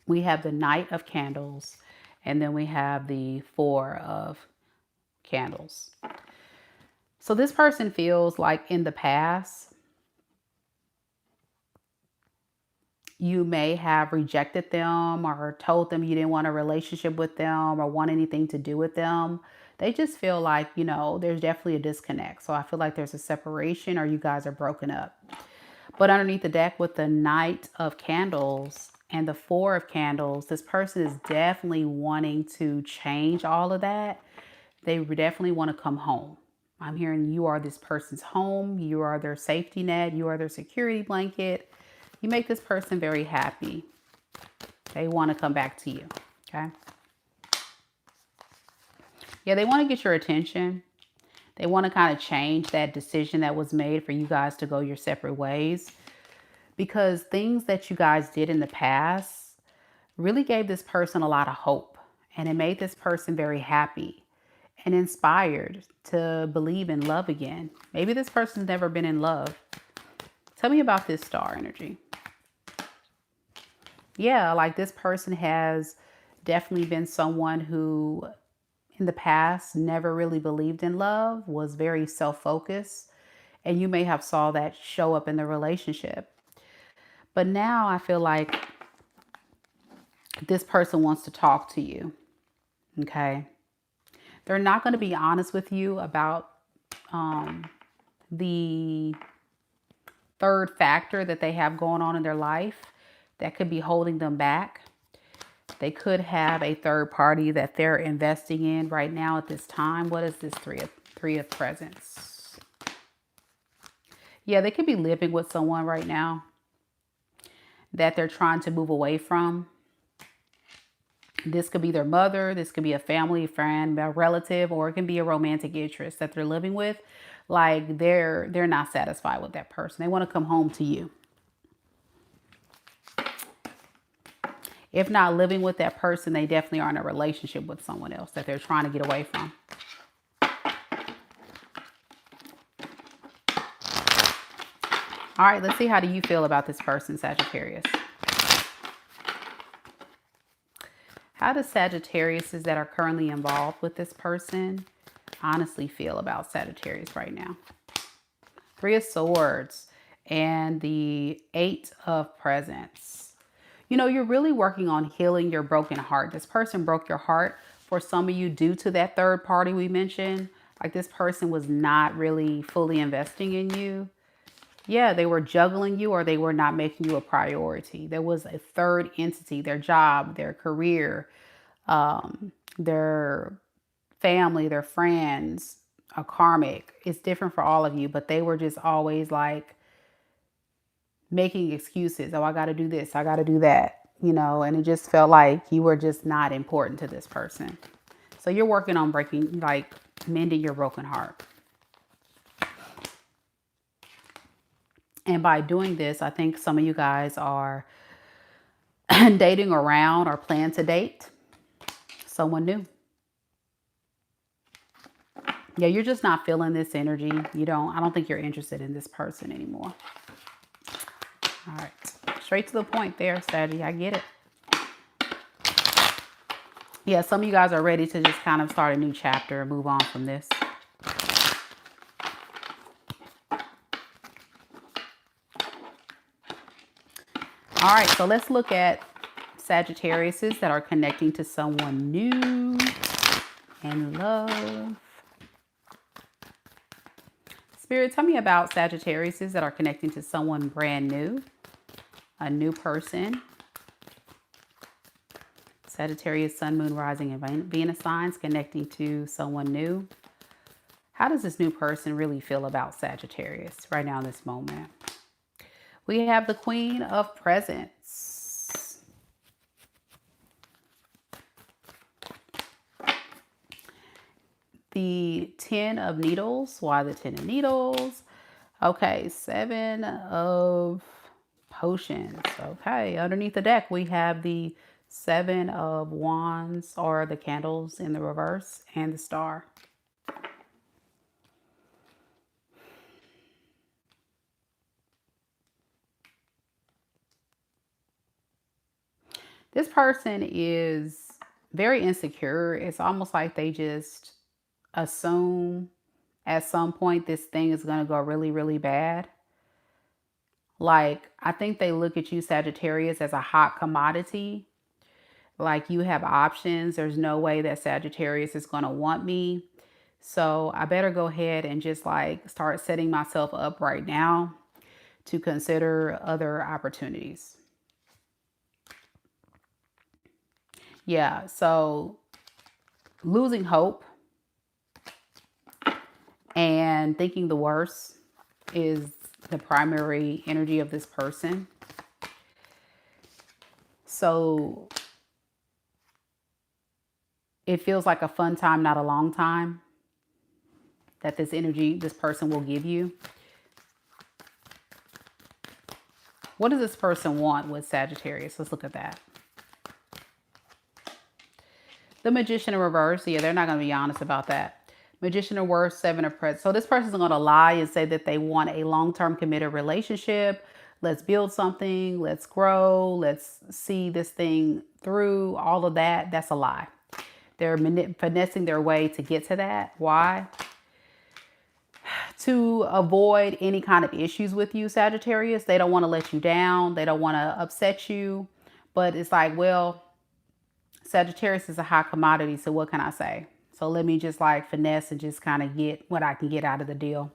we have the Knight of Candles, and then we have the Four of Candles. So this person feels like in the past, you may have rejected them or told them you didn't want a relationship with them or want anything to do with them. They just feel like, you know, there's definitely a disconnect. So I feel like there's a separation or you guys are broken up. But underneath the deck with the Knight of Candles and the Four of Candles, this person is definitely wanting to change all of that. They definitely want to come home. I'm hearing you are this person's home. You are their safety net. You are their security blanket. You make this person very happy. They want to come back to you, okay? Yeah, they want to get your attention. They want to kind of change that decision that was made for you guys to go your separate ways. Because things that you guys did in the past really gave this person a lot of hope. And it made this person very happy and inspired to believe in love again. Maybe this person's never been in love. Tell me about this star energy. Yeah, like this person has definitely been someone who in the past never really believed in love, was very self-focused, and you may have saw that show up in the relationship. But now I feel like this person wants to talk to you, okay? They're not going to be honest with you about the third factor that they have going on in their life that could be holding them back. They could have a third party that they're investing in right now at this time. What is this three of presents? Yeah, they could be living with someone right now that they're trying to move away from. This could be their mother. This could be a family, friend, a relative, or it can be a romantic interest that they're living with. Like they're not satisfied with that person. They want to come home to you. If not living with that person, they definitely are in a relationship with someone else that they're trying to get away from. All right, let's see, how do you feel about this person, Sagittarius? How do Sagittariuses that are currently involved with this person honestly feel about Sagittarius right now? Three of Swords and the Eight of Presents. You know, you're really working on healing your broken heart. This person broke your heart for some of you due to that third party we mentioned. Like this person was not really fully investing in you. Yeah, they were juggling you or they were not making you a priority. There was a third entity, their job, their career, their family, their friends, a karmic. It's different for all of you, but they were just always like making excuses. Oh, I got to do this. I got to do that, you know, and it just felt like you were just not important to this person. So you're working on mending your broken heart. And by doing this, I think some of you guys are dating around or plan to date someone new. Yeah, you're just not feeling this energy. I don't think you're interested in this person anymore. All right. Straight to the point there, Saggy. I get it. Yeah, some of you guys are ready to just kind of start a new chapter and move on from this. All right, so let's look at Sagittariuses that are connecting to someone new and love. Spirit, tell me about Sagittariuses that are connecting to someone brand new, a new person. Sagittarius, Sun, Moon, Rising, and Venus signs connecting to someone new. How does this new person really feel about Sagittarius right now in this moment? We have the Queen of Presents. The Ten of Needles. Why the Ten of Needles? Okay, Seven of Potions. Okay, underneath the deck, we have the Seven of Wands, or the candles in the reverse, and the Star. This person is very insecure. It's almost like they just assume at some point this thing is going to go really, really bad. Like, I think they look at you, Sagittarius, as a hot commodity. Like, you have options. There's no way that Sagittarius is going to want me. So I better go ahead and just like start setting myself up right now to consider other opportunities. Yeah, so losing hope and thinking the worst is the primary energy of this person. So it feels like a fun time, not a long time, that this energy, this person will give you. What does this person want with Sagittarius? Let's look at that. The Magician in reverse. Yeah, they're not going to be honest about that. Magician in reverse, Seven of Presents. So this person's going to lie and say that they want a long-term committed relationship. Let's build something. Let's grow. Let's see this thing through. All of that. That's a lie. They're finessing their way to get to that. Why? To avoid any kind of issues with you, Sagittarius. They don't want to let you down. They don't want to upset you. But it's like, well, Sagittarius is a hot commodity, so what can I say? So let me just like finesse and just kind of get what I can get out of the deal.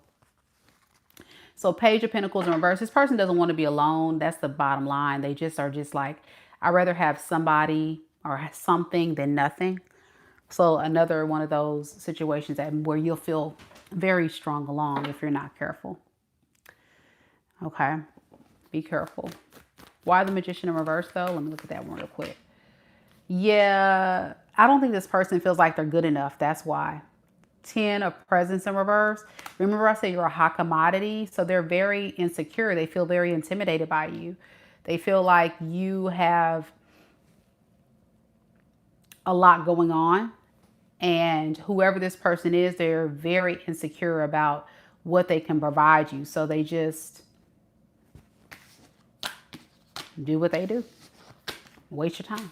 So Page of Pentacles in reverse. This person doesn't want to be alone. That's the bottom line. They just are just like, I'd rather have somebody or something than nothing. So another one of those situations where you'll feel very strong along if you're not careful. Okay, be careful. Why the Magician in reverse though? Let me look at that one real quick. Yeah, I don't think this person feels like they're good enough. That's why. 10 of Presents in reverse. Remember I said you're a hot commodity. So they're very insecure. They feel very intimidated by you. They feel like you have a lot going on. And whoever this person is, they're very insecure about what they can provide you. So they just do what they do. Waste your time.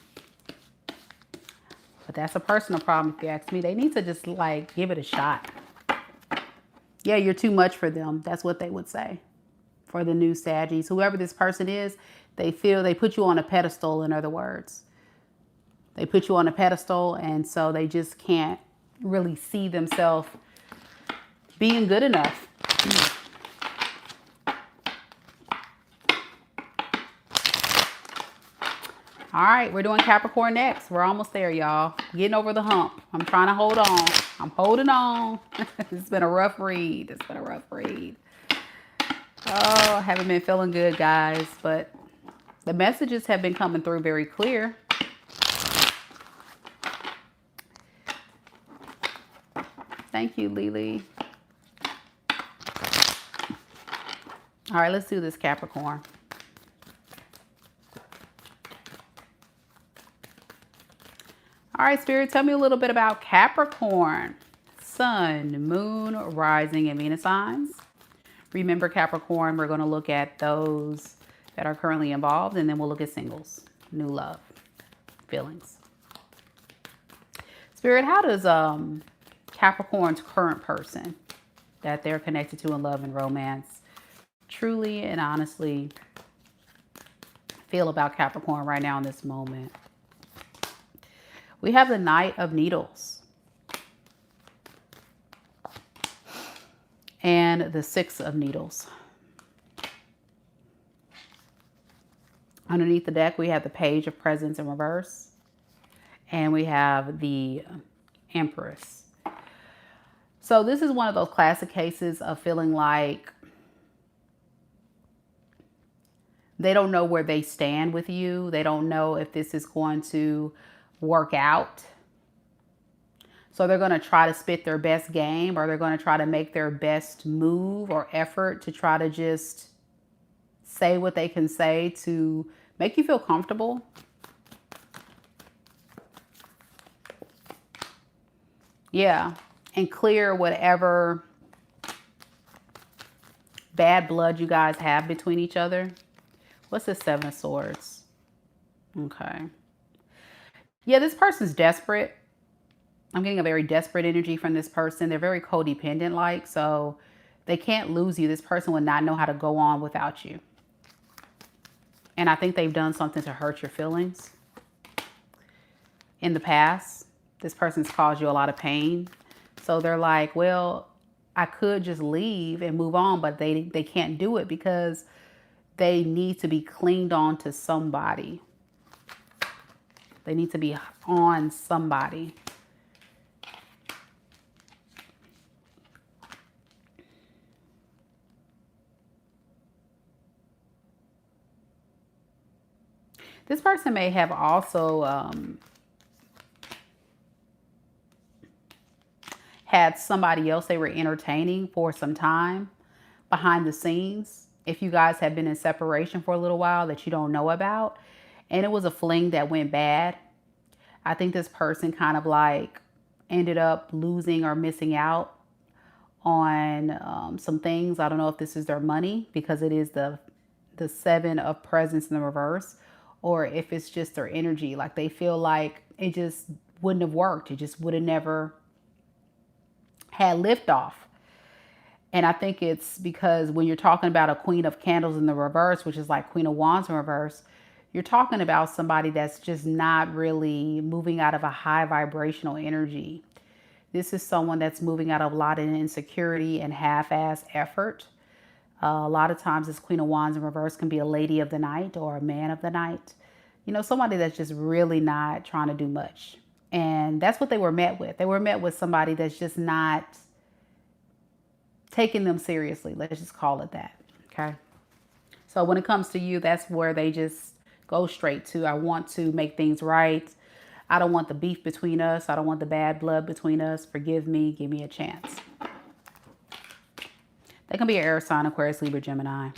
But that's a personal problem if you ask me. They need to just like give it a shot. Yeah, you're too much for them. That's what they would say for the new Saggies. Whoever this person is, they feel they put you on a pedestal, in other words. They put you on a pedestal, and so they just can't really see themselves being good enough. All right, we're doing Capricorn next. We're almost there, y'all. Getting over the hump. I'm trying to hold on. I'm holding on. It's been a rough read. It's been a rough read. Oh, I haven't been feeling good, guys, but the messages have been coming through very clear. Thank you, Lily. All right, let's do this Capricorn. All right, Spirit, tell me a little bit about Capricorn. Sun, Moon, Rising, and Venus signs. Remember, Capricorn, we're going to look at those that are currently involved, and then we'll look at singles, new love, feelings. Spirit, how does Capricorn's current person that they're connected to in love and romance truly and honestly feel about Capricorn right now in this moment? We have the Knight of Needles and the Six of Needles. Underneath the deck, we have the Page of Presents in reverse, and we have the Empress. So this is one of those classic cases of feeling like they don't know where they stand with you. They don't know if this is going to work out. So they're going to try to spit their best game, or they're going to try to make their best move or effort to try to just say what they can say to make you feel comfortable. Yeah, and clear whatever bad blood you guys have between each other. What's the Seven of Swords? Okay. Yeah, this person's desperate. I'm getting a very desperate energy from this person. They're very codependent like, so they can't lose you. This person would not know how to go on without you. And I think they've done something to hurt your feelings in the past. This person's caused you a lot of pain. So they're like, well, I could just leave and move on, but they can't do it because they need to be clinged on to somebody. They need to be on somebody. This person may have also had somebody else they were entertaining for some time behind the scenes. If you guys have been in separation for a little while that you don't know about, and it was a fling that went bad. I think this person kind of like ended up losing or missing out on some things. I don't know if this is their money because it is the Seven of Presents in the reverse, or if it's just their energy. Like they feel like it just wouldn't have worked. It just would have never had liftoff. And I think it's because when you're talking about a Queen of Candles in the reverse, which is like Queen of Wands in reverse, you're talking about somebody that's just not really moving out of a high vibrational energy. This is someone that's moving out of a lot of insecurity and half-ass effort. A lot of times this Queen of Wands in reverse can be a lady of the night or a man of the night. You know, somebody that's just really not trying to do much. And that's what they were met with. They were met with somebody that's just not taking them seriously. Let's just call it that. Okay. So when it comes to you, that's where they just go straight to, I want to make things right. I don't want the beef between us. I don't want the bad blood between us. Forgive me. Give me a chance. They can be an air sign, Aquarius, Libra, Gemini.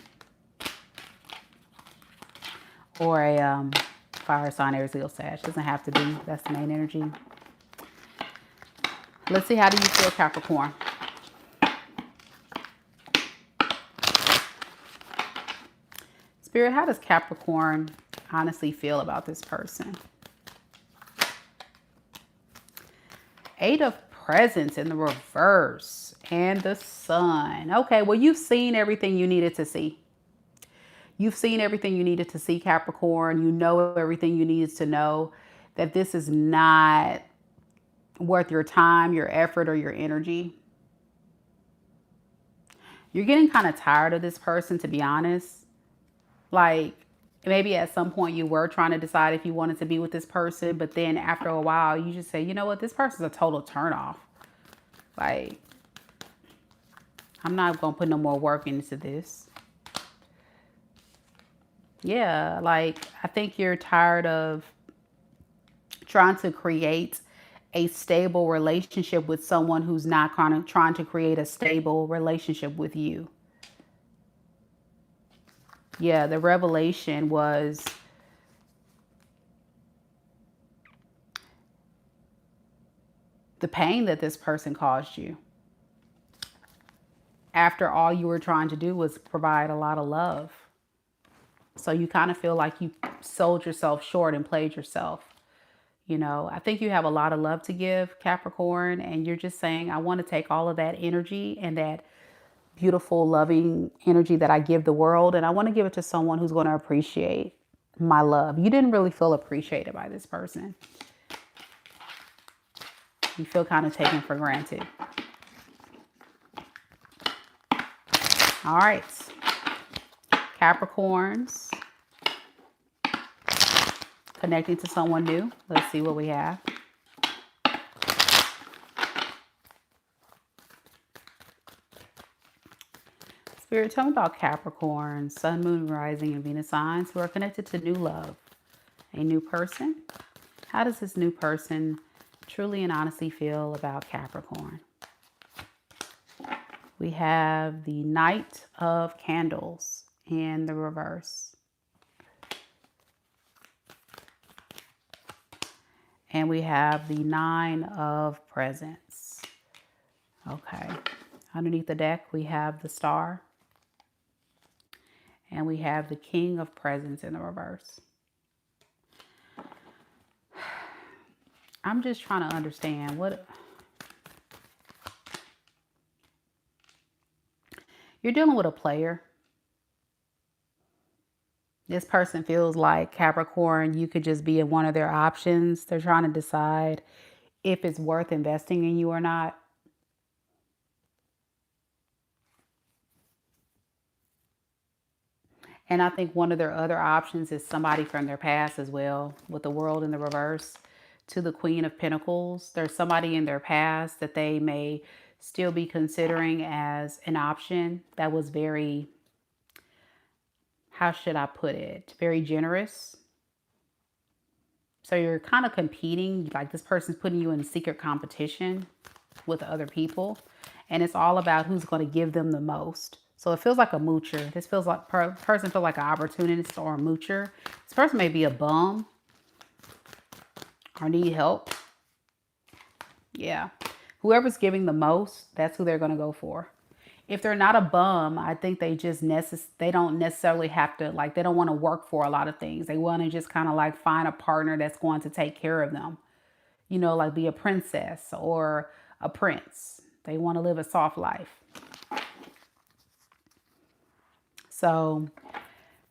Or a fire sign, Aries, Leo, Sag. Doesn't have to be. That's the main energy. Let's see, how do you feel, Capricorn? Spirit, how does Capricorn honestly feel about this person? Eight of Presents in the reverse and the Sun. Okay, well, you've seen everything you needed to see. You've seen everything you needed to see, Capricorn. You know everything you needed to know, that this is not worth your time, your effort, or your energy. You're getting kind of tired of this person, to be honest. Like, maybe at some point you were trying to decide if you wanted to be with this person, but then after a while you just say, you know what, this person's a total turnoff. Like, I'm not going to put no more work into this. Yeah, like, I think you're tired of trying to create a stable relationship with someone who's not kind of trying to create a stable relationship with you. Yeah, the revelation was the pain that this person caused you. After all you were trying to do was provide a lot of love. So you kind of feel like you sold yourself short and played yourself. You know, I think you have a lot of love to give, Capricorn, and you're just saying, I want to take all of that energy and that beautiful, loving energy that I give the world, and I want to give it to someone who's going to appreciate my love. You didn't really feel appreciated by this person. You feel kind of taken for granted. All right, Capricorns, connecting to someone new. Let's see what we have. Spirit, tell me about Capricorn, Sun, Moon, Rising, and Venus signs who are connected to new love. A new person. How does this new person truly and honestly feel about Capricorn? We have the Knight of Candles in the reverse. And we have the 9 of Presents. Okay. Underneath the deck, we have the Star. And we have the King of Presents in the reverse. I'm just trying to understand what... You're dealing with a player. This person feels like, Capricorn, you could just be in one of their options. They're trying to decide if it's worth investing in you or not. And I think one of their other options is somebody from their past as well, with the World in the reverse to the Queen of Pentacles. There's somebody in their past that they may still be considering as an option that was very, how should I put it, very generous. So you're kind of competing, like this person's putting you in secret competition with other people. And it's all about who's going to give them the most. So it feels like a moocher. This feels like, person feels like an opportunist or a moocher. This person may be a bum or need help. Yeah. Whoever's giving the most, that's who they're going to go for. If they're not a bum, I think they just they don't necessarily have to, like, they don't want to work for a lot of things. They want to just kind of like find a partner that's going to take care of them. You know, like be a princess or a prince. They want to live a soft life. So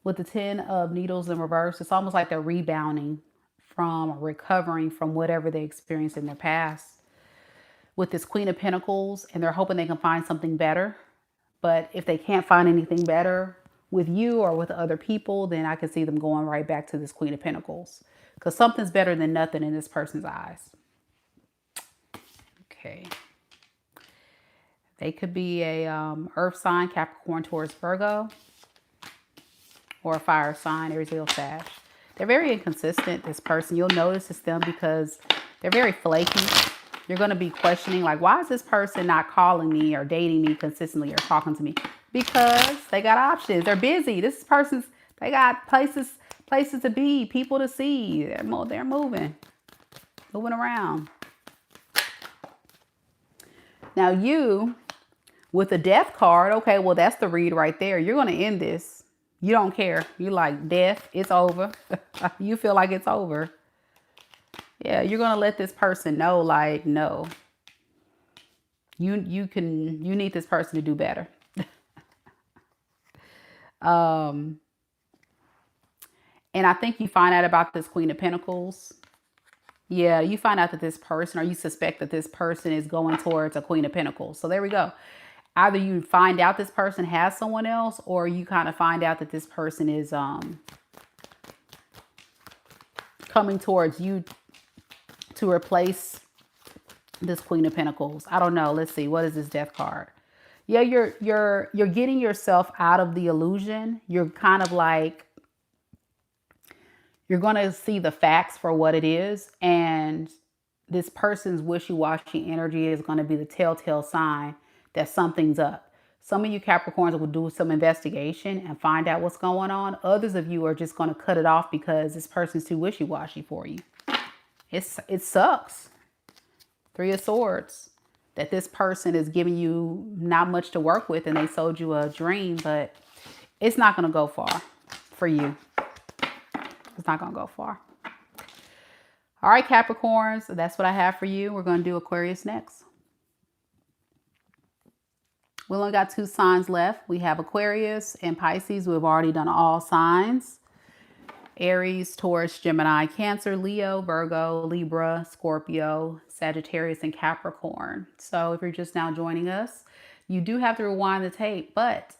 with the 10 of Needles in reverse, it's almost like they're rebounding from, recovering from whatever they experienced in their past. With this Queen of Pentacles, and they're hoping they can find something better. But if they can't find anything better with you or with other people, then I can see them going right back to this Queen of Pentacles. Because something's better than nothing in this person's eyes. Okay. They could be a earth sign, Capricorn, Taurus, Virgo. Or a fire sign, Aries, Leo, Sag. They're very inconsistent, this person. You'll notice it's them because they're very flaky. You're going to be questioning, like, why is this person not calling me or dating me consistently or talking to me? Because they got options. They're busy. This person's, they got places to be, people to see. They're moving around. Now you, with the Death card, okay, well, that's the read right there. You're going to end this. You don't care. You like death. It's over. You feel like it's over. Yeah, you're going to let this person know, like, no. You need this person to do better. And I think you find out about this Queen of Pentacles. Yeah, you find out that this person, or you suspect that this person is going towards a Queen of Pentacles. So there we go. Either you find out this person has someone else, or you kind of find out that this person is coming towards you to replace this Queen of Pentacles. I don't know. Let's see. What is this Death card? Yeah, you're getting yourself out of the illusion. You're kind of like, you're going to see the facts for what it is. And this person's wishy-washy energy is going to be the telltale sign that something's up. Some of you Capricorns will do some investigation and find out what's going on. Others of you are just going to cut it off because this person's too wishy-washy for you. It sucks. 3 of Swords. That this person is giving you not much to work with and they sold you a dream, but it's not going to go far for you. It's not going to go far. All right, Capricorns, that's what I have for you. We're going to do Aquarius next. We only got 2 signs left. We have Aquarius and Pisces. We've already done all signs. Aries, Taurus, Gemini, Cancer, Leo, Virgo, Libra, Scorpio, Sagittarius, and Capricorn. So if you're just now joining us, you do have to rewind the tape. But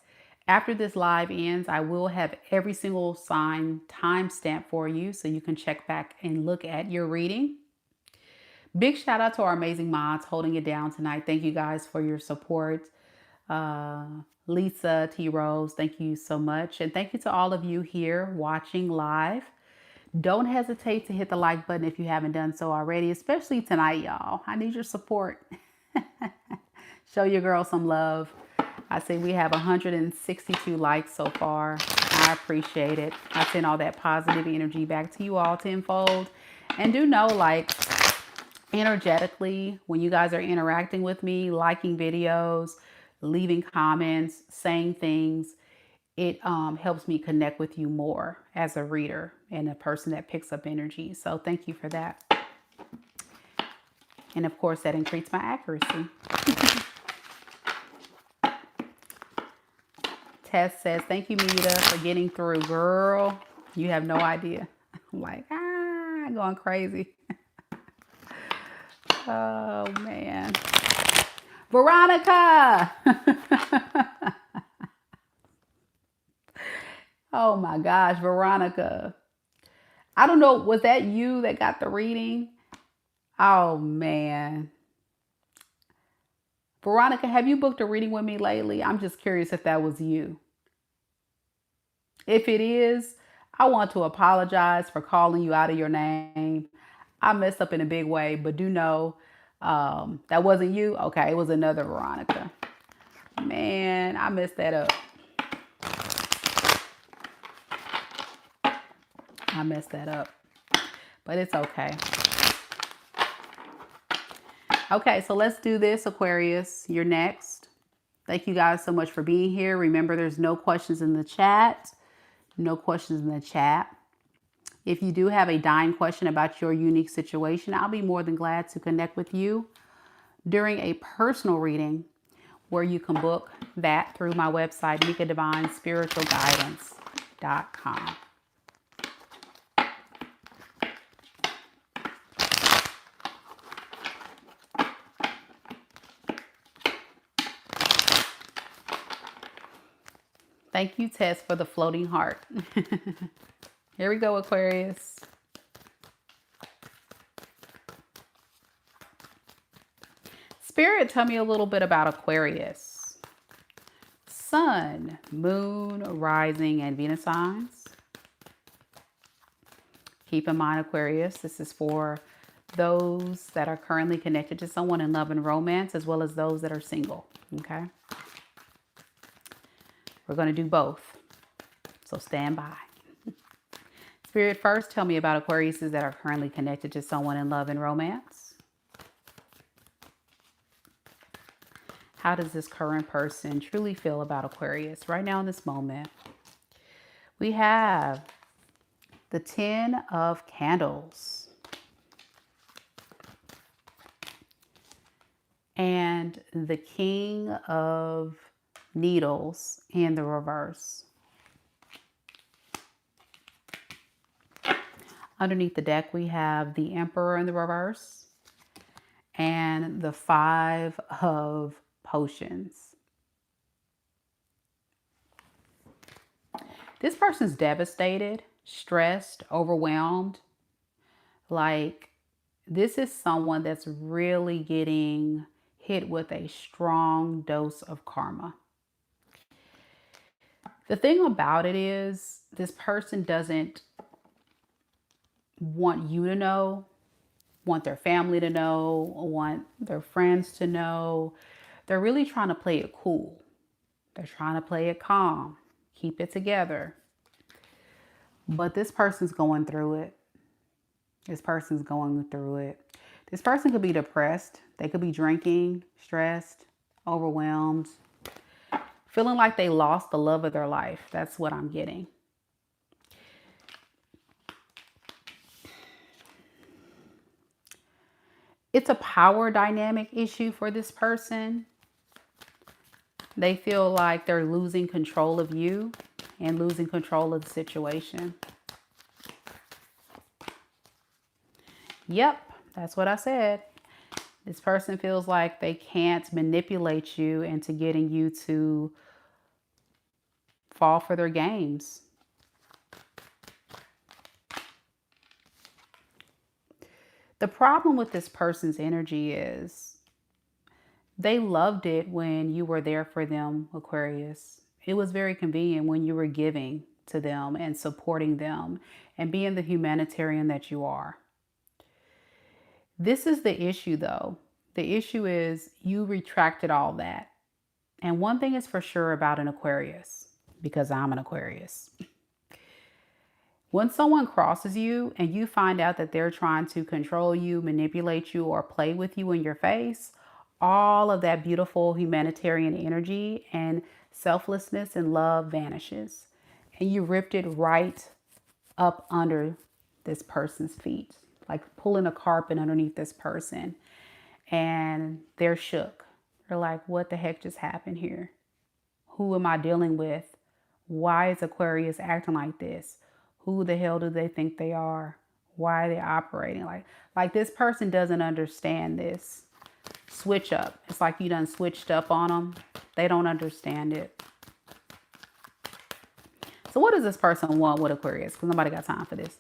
after this live ends, I will have every single sign timestamp for you so you can check back and look at your reading. Big shout out to our amazing mods holding it down tonight. Thank you guys for your support. Lisa, T. Rose, thank you so much. And thank you to all of you here watching live. Don't hesitate to hit the like button if you haven't done so already, especially tonight, y'all. I need your support. Show your girl some love. I see we have 162 likes so far. I appreciate it. I send all that positive energy back to you all tenfold. And do know, like, energetically, when you guys are interacting with me, liking videos, leaving comments, saying things, it helps me connect with you more as a reader and a person that picks up energy. So thank you for that. And of course, that increased my accuracy. Tess says, thank you, Mita, for getting through. Girl, you have no idea. I'm like, going crazy. Oh, man. Veronica! Oh, my gosh, Veronica. I don't know, was that you that got the reading? Oh, man. Veronica, have you booked a reading with me lately? I'm just curious if that was you. If it is, I want to apologize for calling you out of your name. I messed up in a big way, but do know that wasn't you. Okay, it was another Veronica. Man, I messed that up. I messed that up, but it's okay. Okay, so let's do this, Aquarius. You're next. Thank you guys so much for being here. Remember, there's no questions in the chat. No questions in the chat. If you do have a dying question about your unique situation, I'll be more than glad to connect with you during a personal reading where you can book that through my website, MikaDivineSpiritualGuidance.com. Thank you, Tess, for the floating heart. Here we go, Aquarius. Spirit, tell me a little bit about Aquarius. Sun, Moon, Rising, and Venus signs. Keep in mind, Aquarius, this is for those that are currently connected to someone in love and romance, as well as those that are single, okay? We're going to do both, so stand by. Spirit, first, tell me about Aquariuses that are currently connected to someone in love and romance. How does this current person truly feel about Aquarius right now in this moment? We have the 10 of Candles and the King of Needles in the reverse. Underneath the deck, we have the Emperor in the reverse and the 5 of Potions. This person's devastated, stressed, overwhelmed. Like, this is someone that's really getting hit with a strong dose of karma. The thing about it is, this person doesn't want you to know, want their family to know, want their friends to know. They're really trying to play it cool. They're trying to play it calm, keep it together. But this person's going through it. This person's going through it. This person could be depressed. They could be drinking, stressed, overwhelmed, feeling like they lost the love of their life. That's what I'm getting. It's a power dynamic issue for this person. They feel like they're losing control of you and losing control of the situation. Yep, that's what I said. This person feels like they can't manipulate you into getting you to fall for their games. The problem with this person's energy is they loved it when you were there for them, Aquarius. It was very convenient when you were giving to them and supporting them and being the humanitarian that you are. This is the issue, though. The issue is you retracted all that. And one thing is for sure about an Aquarius, because I'm an Aquarius. When someone crosses you and you find out that they're trying to control you, manipulate you, or play with you in your face, all of that beautiful humanitarian energy and selflessness and love vanishes. And you ripped it right up under this person's feet, like pulling a carpet underneath this person. And they're shook. They're like, what the heck just happened here? Who am I dealing with? Why is Aquarius acting like this? Who the hell do they think they are? Why are they operating like this person doesn't understand this switch up? It's like you done switched up on them. They don't understand it. So what does this person want with Aquarius? Because nobody got time for this.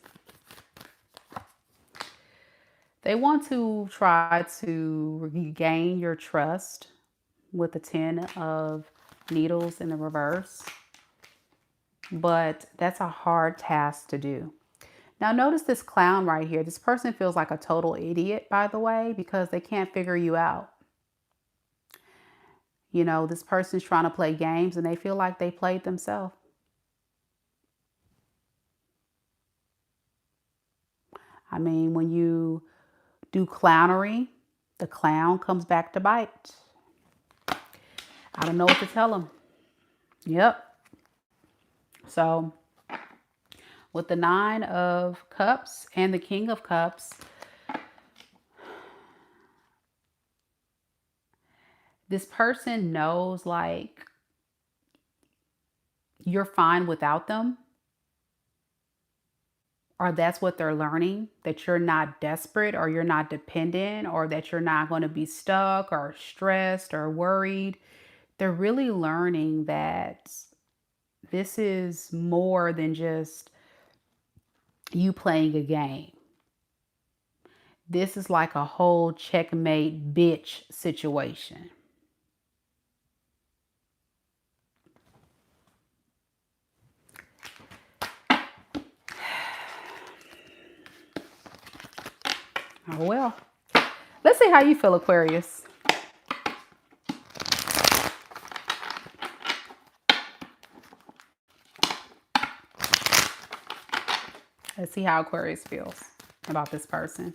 They want to try to regain your trust with the 10 of Needles in the reverse. But that's a hard task to do. Now notice this clown right here. This person feels like a total idiot, by the way, because they can't figure you out. You know, this person's trying to play games and they feel like they played themselves. I mean, when you do clownery, the clown comes back to bite. I don't know what to tell them. Yep. So with the 9 of Cups and the King of Cups, this person knows like you're fine without them, or that's what they're learning, that you're not desperate or you're not dependent or that you're not going to be stuck or stressed or worried. They're really learning that this is more than just you playing a game. This is like a whole checkmate bitch situation. Oh well. Let's see how you feel, Aquarius. Let's see how Aquarius feels about this person.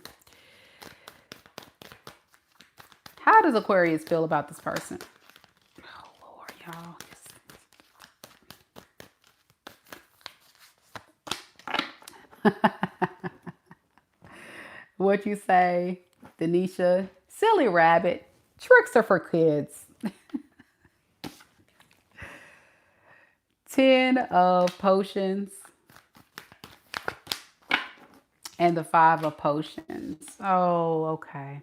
How does Aquarius feel about this person? Oh, Lord, y'all. What you say, Denisha? Silly rabbit. Tricks are for kids. 10 of Potions. And the 5 of Potions. Oh, okay.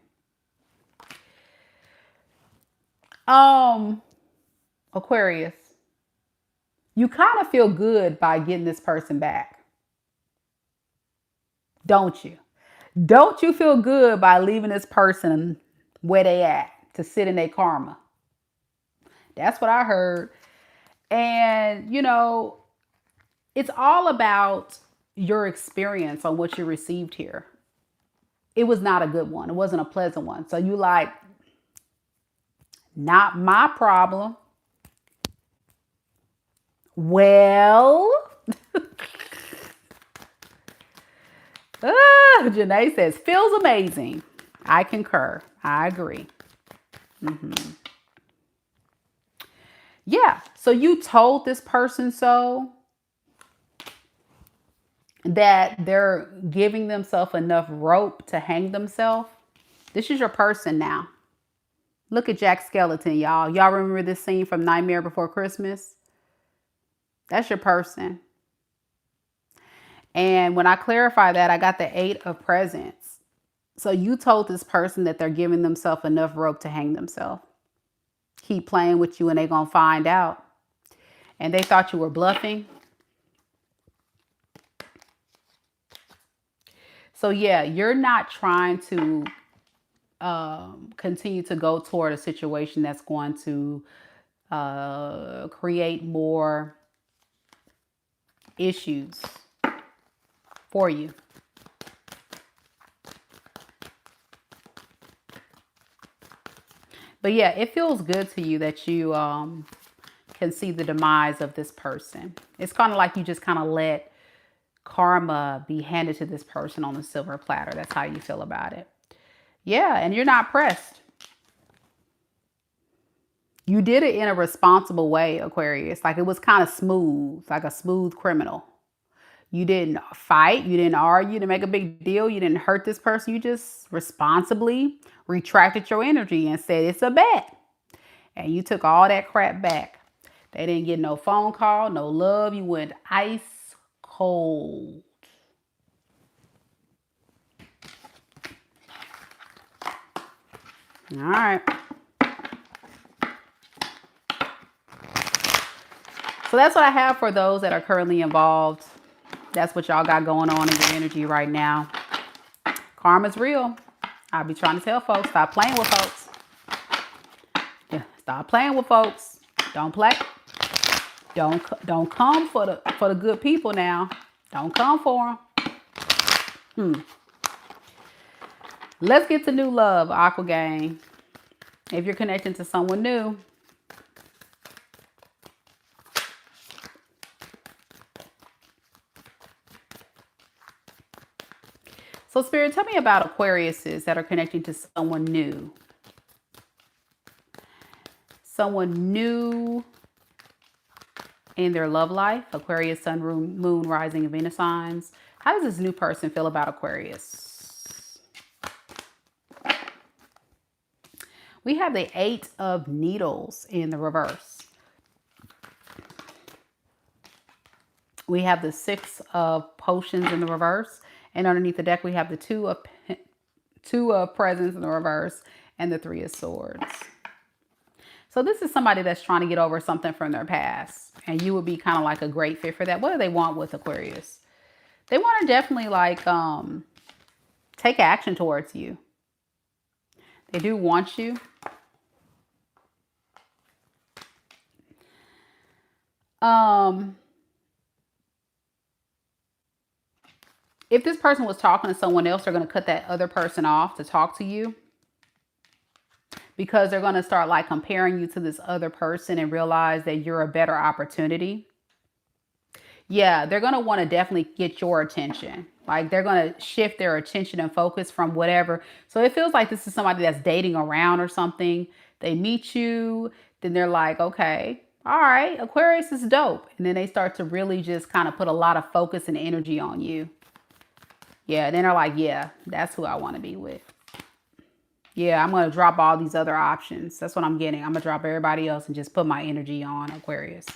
Aquarius, you kind of feel good by getting this person back. Don't you? Don't you feel good by leaving this person where they at to sit in their karma? That's what I heard. And, you know, it's all about your experience on what you received here. It was not a good one. It wasn't a pleasant one. So you like, not my problem. Well, Janae says, feels amazing. I concur. I agree. Yeah. So you told this person so that they're giving themselves enough rope to hang themselves. This is your person now. Look at Jack Skellington, y'all. Y'all remember this scene from Nightmare Before Christmas? That's your person. And when I clarify that, I got the 8 of Presents. So you told this person that they're giving themselves enough rope to hang themselves. Keep playing with you and they're going to find out. And they thought you were bluffing. So yeah, you're not trying to continue to go toward a situation that's going to create more issues for you. But yeah, it feels good to you that you can see the demise of this person. It's kind of like you just kind of let karma be handed to this person on a silver platter. That's how you feel about it. Yeah, and you're not pressed. You did it in a responsible way, Aquarius. Like it was kind of smooth, like a smooth criminal. You didn't fight. You didn't argue to make a big deal. You didn't hurt this person. You just responsibly retracted your energy and said, it's a bet. And you took all that crap back. They didn't get no phone call, no love. You went ice cold. All right. So that's what I have for those that are currently involved. That's what y'all got going on in your energy right now. Karma's real. I'll be trying to tell folks, stop playing with folks. Yeah, stop playing with folks. Don't play. Don't come for the good people now. Don't come for them. Let's get to new love, Aqua Gang. If you're connecting to someone new, so Spirit, tell me about Aquariuses that are connecting to someone new. Someone new in their love life. Aquarius, Sun, Moon, Rising, and Venus signs. How does this new person feel about Aquarius? We have the 8 of Needles in the reverse. We have the 6 of Potions in the reverse. And underneath the deck, we have the 2 of Presents in the reverse and the 3 of Swords. So this is somebody that's trying to get over something from their past. And you would be kind of like a great fit for that. What do they want with Aquarius? They want to definitely like take action towards you. They do want you. If this person was talking to someone else, they're going to cut that other person off to talk to you. Because they're going to start like comparing you to this other person and realize that you're a better opportunity. Yeah, they're going to want to definitely get your attention. Like they're going to shift their attention and focus from whatever. So it feels like this is somebody that's dating around or something. They meet you, then they're like, okay, all right, Aquarius is dope. And then they start to really just kind of put a lot of focus and energy on you. Yeah, then they're like, yeah, that's who I want to be with. Yeah, I'm going to drop all these other options. That's what I'm getting. I'm going to drop everybody else and just put my energy on Aquarius.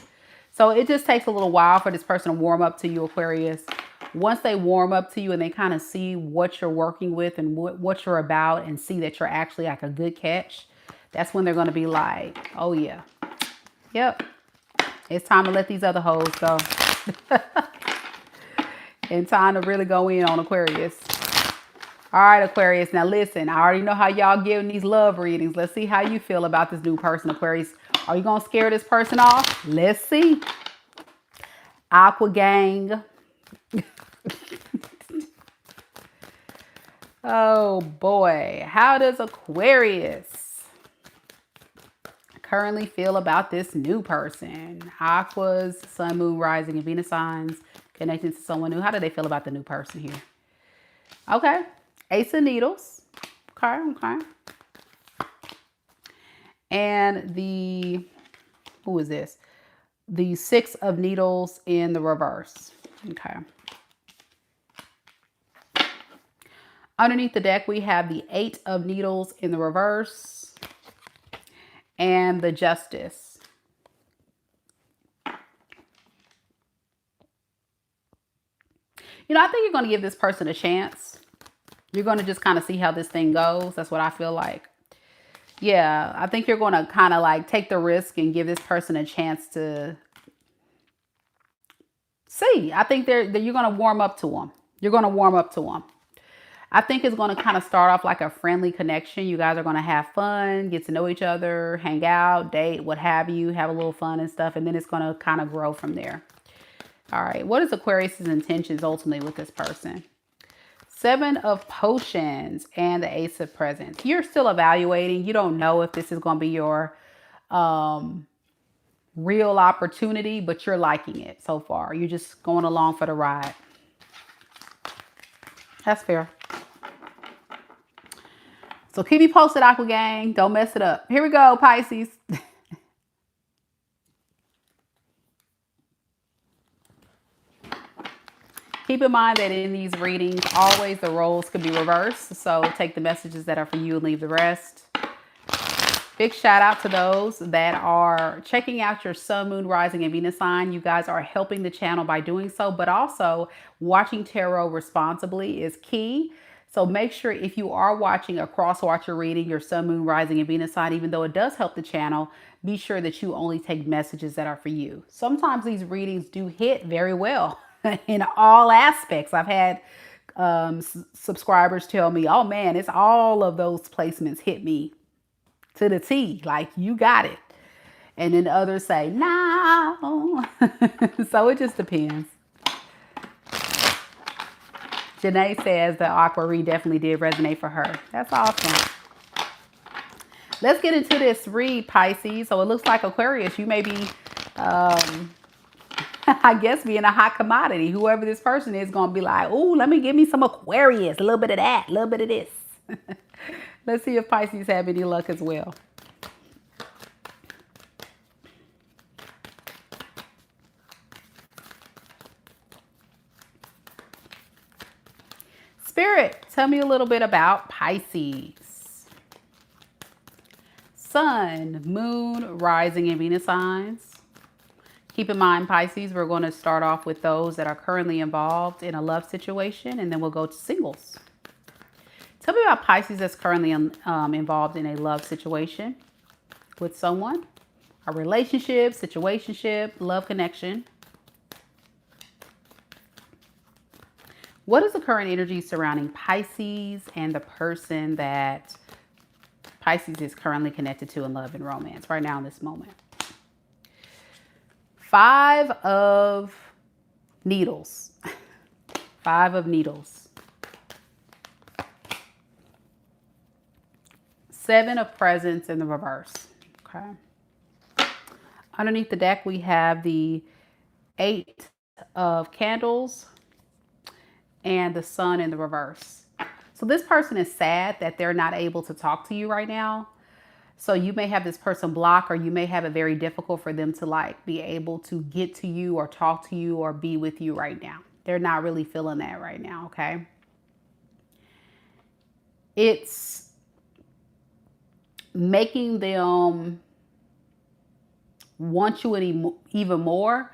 So it just takes a little while for this person to warm up to you, Aquarius. Once they warm up to you and they kind of see what you're working with and what you're about and see that you're actually like a good catch, that's when they're going to be like, oh, yeah. Yep. It's time to let these other hoes go. And time to really go in on Aquarius. All right, Aquarius. Now listen, I already know how y'all giving these love readings. Let's see how you feel about this new person, Aquarius. Are you going to scare this person off? Let's see. Aqua Gang. Oh boy. How does Aquarius currently feel about this new person? Aquas, Sun, Moon, Rising, and Venus signs connecting to someone new. How do they feel about the new person here? Okay. Ace of Needles. Okay, okay. And the, who is this? The 6 of Needles in the reverse. Okay. Underneath the deck, we have the 8 of Needles in the reverse and the Justice. You know, I think you're going to give this person a chance. You're going to just kind of see how this thing goes. That's what I feel like. Yeah, I think you're going to kind of like take the risk and give this person a chance to see. I think you're going to warm up to them. You're going to warm up to them. I think it's going to kind of start off like a friendly connection. You guys are going to have fun, get to know each other, hang out, date, what have you, have a little fun and stuff. And then it's going to kind of grow from there. All right. What is Aquarius's intentions ultimately with this person? Seven of Potions and the Ace of Presents. You're still evaluating. You don't know if this is going to be your real opportunity, but you're liking it so far. You're just going along for the ride. That's fair. So keep me posted, Aqua Gang. Don't mess it up. Here we go, Pisces. Keep in mind that in these readings, always the roles could be reversed. So take the messages that are for you and leave the rest. Big shout out to those that are checking out your sun, moon, rising, and Venus sign. You guys are helping the channel by doing so, but also watching tarot responsibly is key. So make sure if you are watching a cross-watcher reading, your sun, moon, rising, and Venus sign, even though it does help the channel, be sure that you only take messages that are for you. Sometimes these readings do hit very well in all aspects. I've had subscribers tell me, oh man, it's all of those placements hit me to the T, like you got it. And then others say, no. So it just depends. Janae says the Aqua read definitely did resonate for her. That's awesome. Let's get into this read, Pisces. So it looks like Aquarius, you may be, I guess, being a hot commodity. Whoever this person is going to be like, oh, let me give me some Aquarius, a little bit of that, a little bit of this. Let's see if Pisces have any luck as well. Spirit, tell me a little bit about Pisces. Sun, moon, rising, and Venus signs. Keep in mind, Pisces, we're going to start off with those that are currently involved in a love situation, and then we'll go to singles. Tell me about Pisces that's currently involved in a love situation with someone, a relationship, situationship, love connection. What is the current energy surrounding Pisces and the person that Pisces is currently connected to in love and romance right now in this moment? Five of Needles. Five of Needles. Seven of Presents in the reverse. Okay. Underneath the deck, we have the Eight of Candles and the Sun in the reverse. So this person is sad that they're not able to talk to you right now. So you may have this person block, or you may have it very difficult for them to like be able to get to you or talk to you or be with you right now. They're not really feeling that right now. Okay. It's making them want you even more.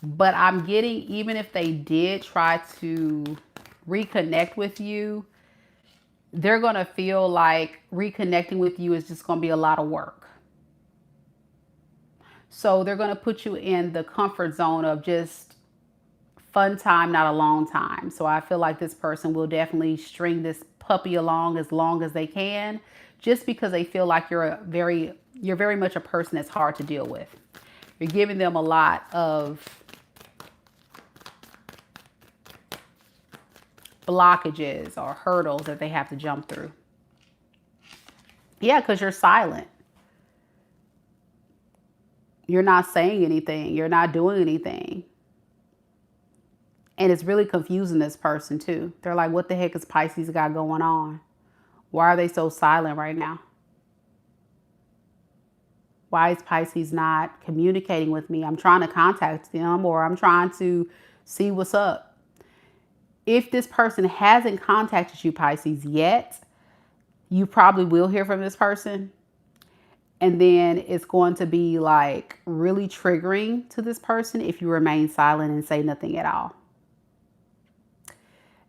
But I'm getting, even if they did try to reconnect with you, they're going to feel like reconnecting with you is just going to be a lot of work. So they're going to put you in the comfort zone of just fun time, not a long time. So I feel like this person will definitely string this puppy along as they can, just because they feel like you're very much a person that's hard to deal with. You're giving them a lot of blockages or hurdles that they have to jump through. Yeah, because you're silent. You're not saying anything. You're not doing anything. And it's really confusing this person too. They're like, what the heck is Pisces got going on? Why are they so silent right now? Why is Pisces not communicating with me? I'm trying to contact them, or I'm trying to see what's up. If this person hasn't contacted you, Pisces, yet, you probably will hear from this person. And then it's going to be like really triggering to this person if you remain silent and say nothing at all.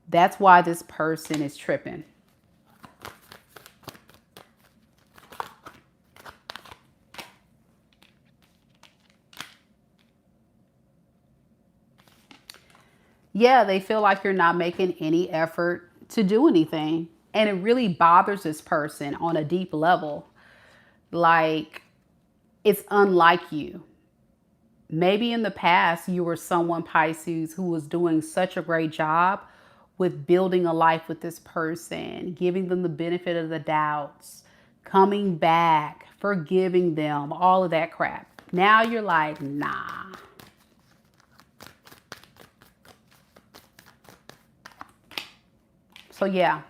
That's why this person is tripping. Yeah, they feel like you're not making any effort to do anything. And it really bothers this person on a deep level. Like, it's unlike you. Maybe in the past, you were someone, Pisces, who was doing such a great job with building a life with this person, giving them the benefit of the doubts, coming back, forgiving them, all of that crap. Now you're like, nah. So yeah,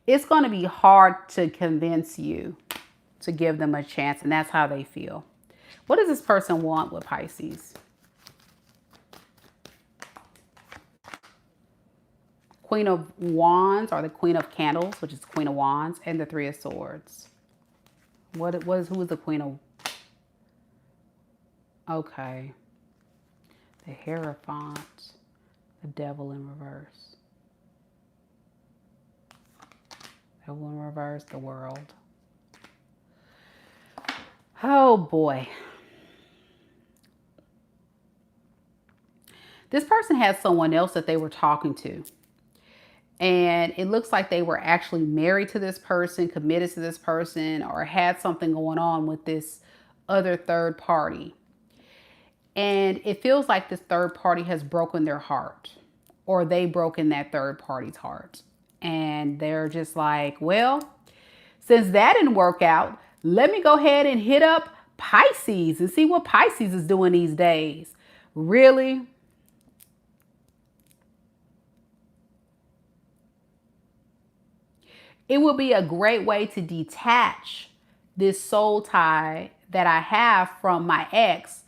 it's going to be hard to convince you to give them a chance, and that's how they feel. What does this person want with Pisces? Queen of Wands, or the Queen of Candles, which is Queen of Wands, and the Three of Swords. Who is the Queen of? Okay. The Hierophant, the Devil in reverse. Devil in reverse, the World. Oh boy. This person has someone else that they were talking to. And it looks like they were actually married to this person, committed to this person, or had something going on with this other third party. And it feels like this third party has broken their heart, or they broken that third party's heart. And they're just like, well, since that didn't work out, let me go ahead and hit up Pisces and see what Pisces is doing these days. Really? It would be a great way to detach this soul tie that I have from my ex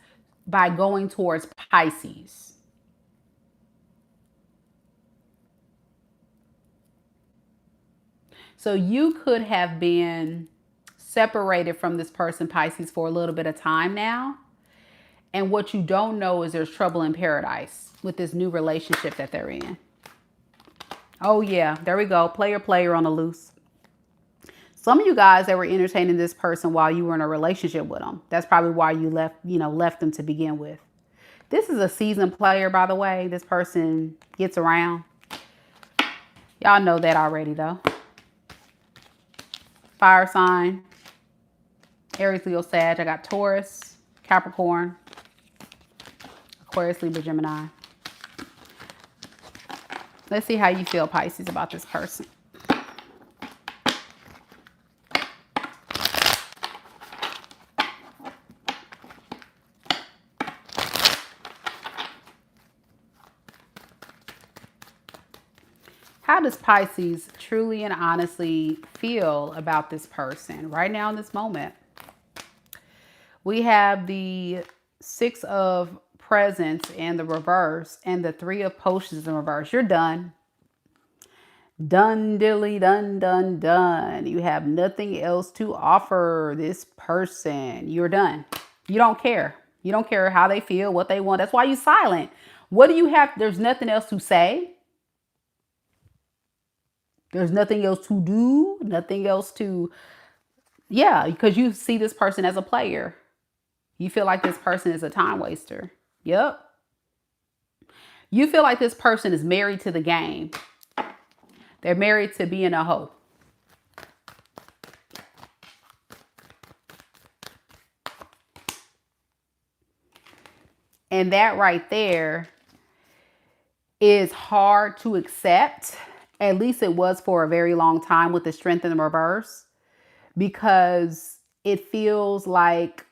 by going towards Pisces. So you could have been separated from this person, Pisces, for a little bit of time now. And what you don't know is there's trouble in paradise with this new relationship that they're in. Oh yeah, there we go. Player on the loose. Some of you guys that were entertaining this person while you were in a relationship with them. That's probably why you left them to begin with. This is a seasoned player, by the way. This person gets around. Y'all know that already, though. Fire sign. Aries, Leo, Sag. I got Taurus, Capricorn, Aquarius, Libra, Gemini. Let's see how you feel, Pisces, about this person. How does Pisces truly and honestly feel about this person right now in this moment? We have the Six of Presents in the reverse and the Three of Potions in reverse. You're done. Done, dilly, done, done, done. You have nothing else to offer this person. You're done. You don't care. You don't care how they feel, what they want. That's why you're silent. What do you have? There's nothing else to say. There's nothing else to do, nothing else to, yeah, because you see this person as a player. You feel like this person is a time waster. Yep. You feel like this person is married to the game. They're married to being a hoe. And that right there is hard to accept. At least it was for a very long time with the Strength in the reverse, because it feels like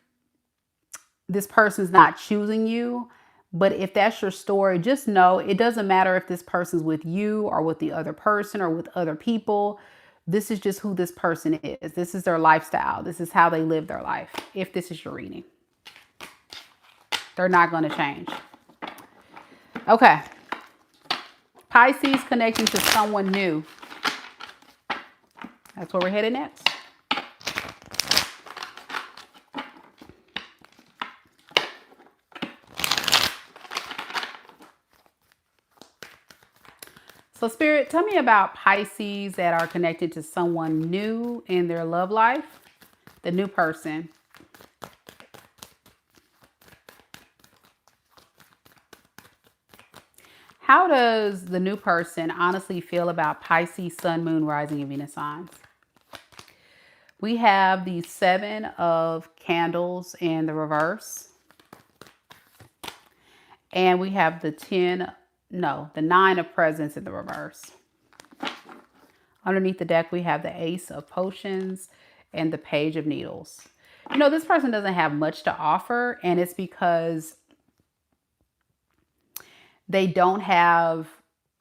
this person's not choosing you. But if that's your story, just know it doesn't matter if this person's with you or with the other person or with other people. This is just who this person is. This is their lifestyle. This is how they live their life. If this is your reading, they're not going to change. Okay. Pisces connecting to someone new. That's where we're headed next. So Spirit, tell me about Pisces that are connected to someone new in their love life. The new person. How does the new person honestly feel about Pisces, Sun, Moon, Rising, and Venus signs? We have the Seven of Candles in the reverse. And we have the Nine of Presents in the reverse. Underneath the deck, we have the Ace of Potions and the Page of Needles. You know, this person doesn't have much to offer, and it's because they don't have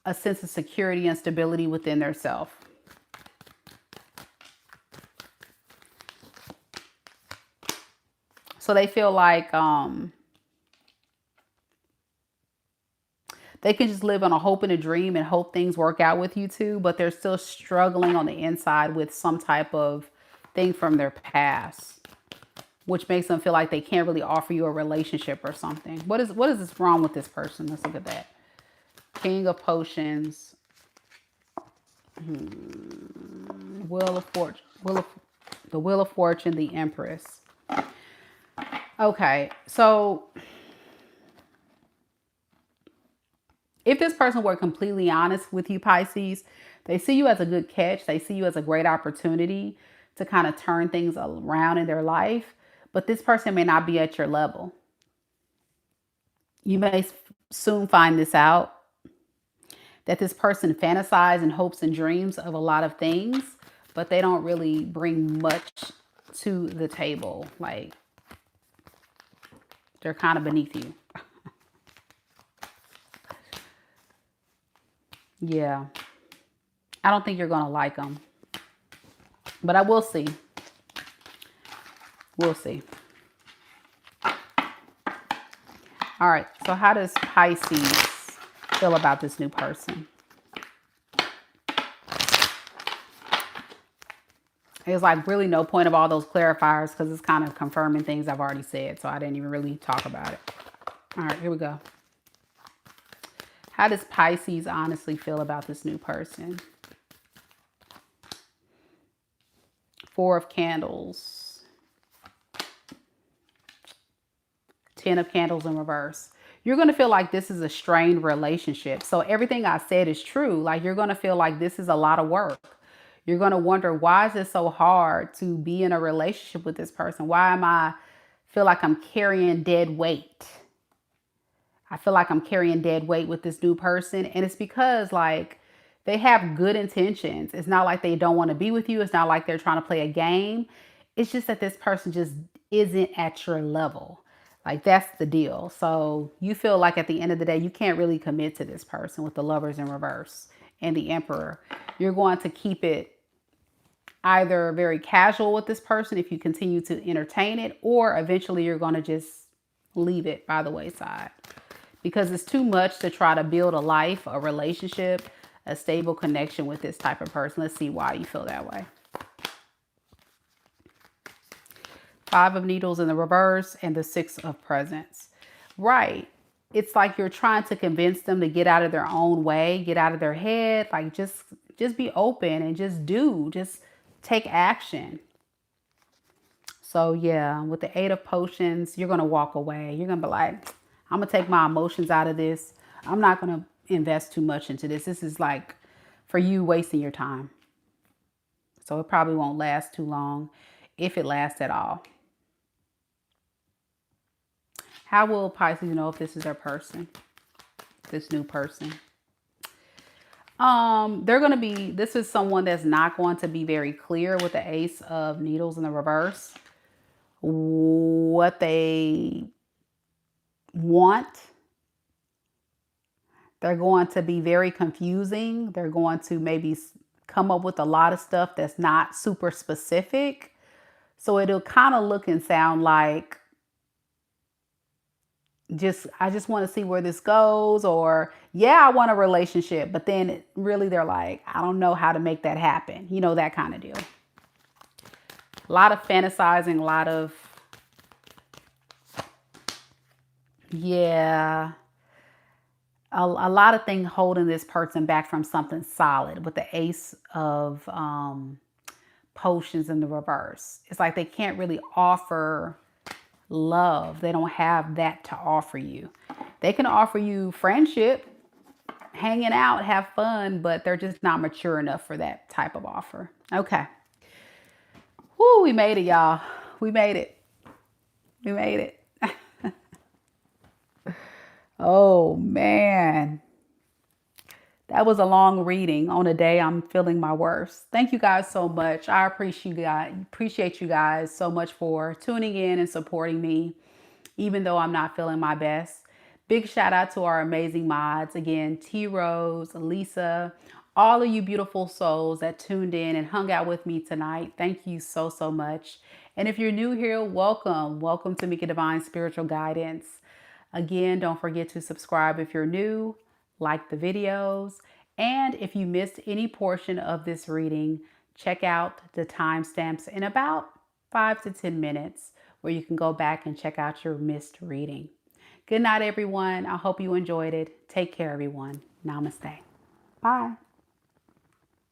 a sense of security and stability within their self. So they feel like they can just live on a hope and a dream and hope things work out with you too, but they're still struggling on the inside with some type of thing from their past, which makes them feel like they can't really offer you a relationship or something. What is this wrong with this person? Let's look at that. King of Potions. Wheel of Fortune. The Wheel of Fortune, the Empress. Okay, so if this person were completely honest with you, Pisces, they see you as a good catch. They see you as a great opportunity to kind of turn things around in their life. But this person may not be at your level. You may soon find this out, that this person fantasizes and hopes and dreams of a lot of things, but they don't really bring much to the table. Like, they're kind of beneath you. Yeah. I don't think you're going to like them. But I will see. We'll see. All right. So how does Pisces feel about this new person? There's like really no point of all those clarifiers because it's kind of confirming things I've already said. So I didn't even really talk about it. All right, here we go. How does Pisces honestly feel about this new person? Four of Candles. 10 of Candles in reverse. You're going to feel like this is a strained relationship. So everything I said is true. Like, you're going to feel like this is a lot of work. You're going to wonder, why is it so hard to be in a relationship with this person? Why am I feel like I'm carrying dead weight? I feel like I'm carrying dead weight with this new person. And it's because, like, they have good intentions. It's not like they don't want to be with you. It's not like they're trying to play a game. It's just that this person just isn't at your level. Like, that's the deal. So you feel like at the end of the day, you can't really commit to this person with the Lovers in reverse and the Emperor. You're going to keep it either very casual with this person if you continue to entertain it, or eventually you're going to just leave it by the wayside because it's too much to try to build a life, a relationship, a stable connection with this type of person. Let's see why you feel that way. 5 of Needles in the reverse and the 6 of Presents. Right. It's like you're trying to convince them to get out of their own way, get out of their head. Like, just be open and just take action. So yeah, with the 8 of Potions, you're going to walk away. You're going to be like, I'm going to take my emotions out of this. I'm not going to invest too much into this. This is like for you wasting your time. So it probably won't last too long, if it lasts at all. How will Pisces know if this is their person? This new person? They're going to be, this is someone that's not going to be very clear with the Ace of Needles in the reverse. What they want. They're going to be very confusing. They're going to maybe come up with a lot of stuff that's not super specific. So it'll kind of look and sound like, I just want to see where this goes, or yeah, I want a relationship, but then really they're like, I don't know how to make that happen. You know, that kind of deal. A lot of fantasizing, a lot of, yeah, a lot of things holding this person back from something solid with the Ace of Potions in the reverse. It's like they can't really offer love. They don't have that to offer you. They can offer you friendship, hanging out, have fun, but they're just not mature enough for that type of offer. Okay. Whoo, we made it, y'all. We made it. We made it. Oh, man. That was a long reading on a day I'm feeling my worst. Thank you guys so much. I appreciate you guys so much for tuning in and supporting me, even though I'm not feeling my best. Big shout out to our amazing mods. Again, T Rose, Lisa, all of you beautiful souls that tuned in and hung out with me tonight. Thank you so, so much. And if you're new here, welcome. Welcome to Mika Divine Spiritual Guidance. Again, don't forget to subscribe if you're new, like the videos, and if you missed any portion of this reading, check out the timestamps in about 5 to 10 minutes where you can go back and check out your missed reading. Good night, everyone. I hope you enjoyed it. Take care, everyone. Namaste. Bye.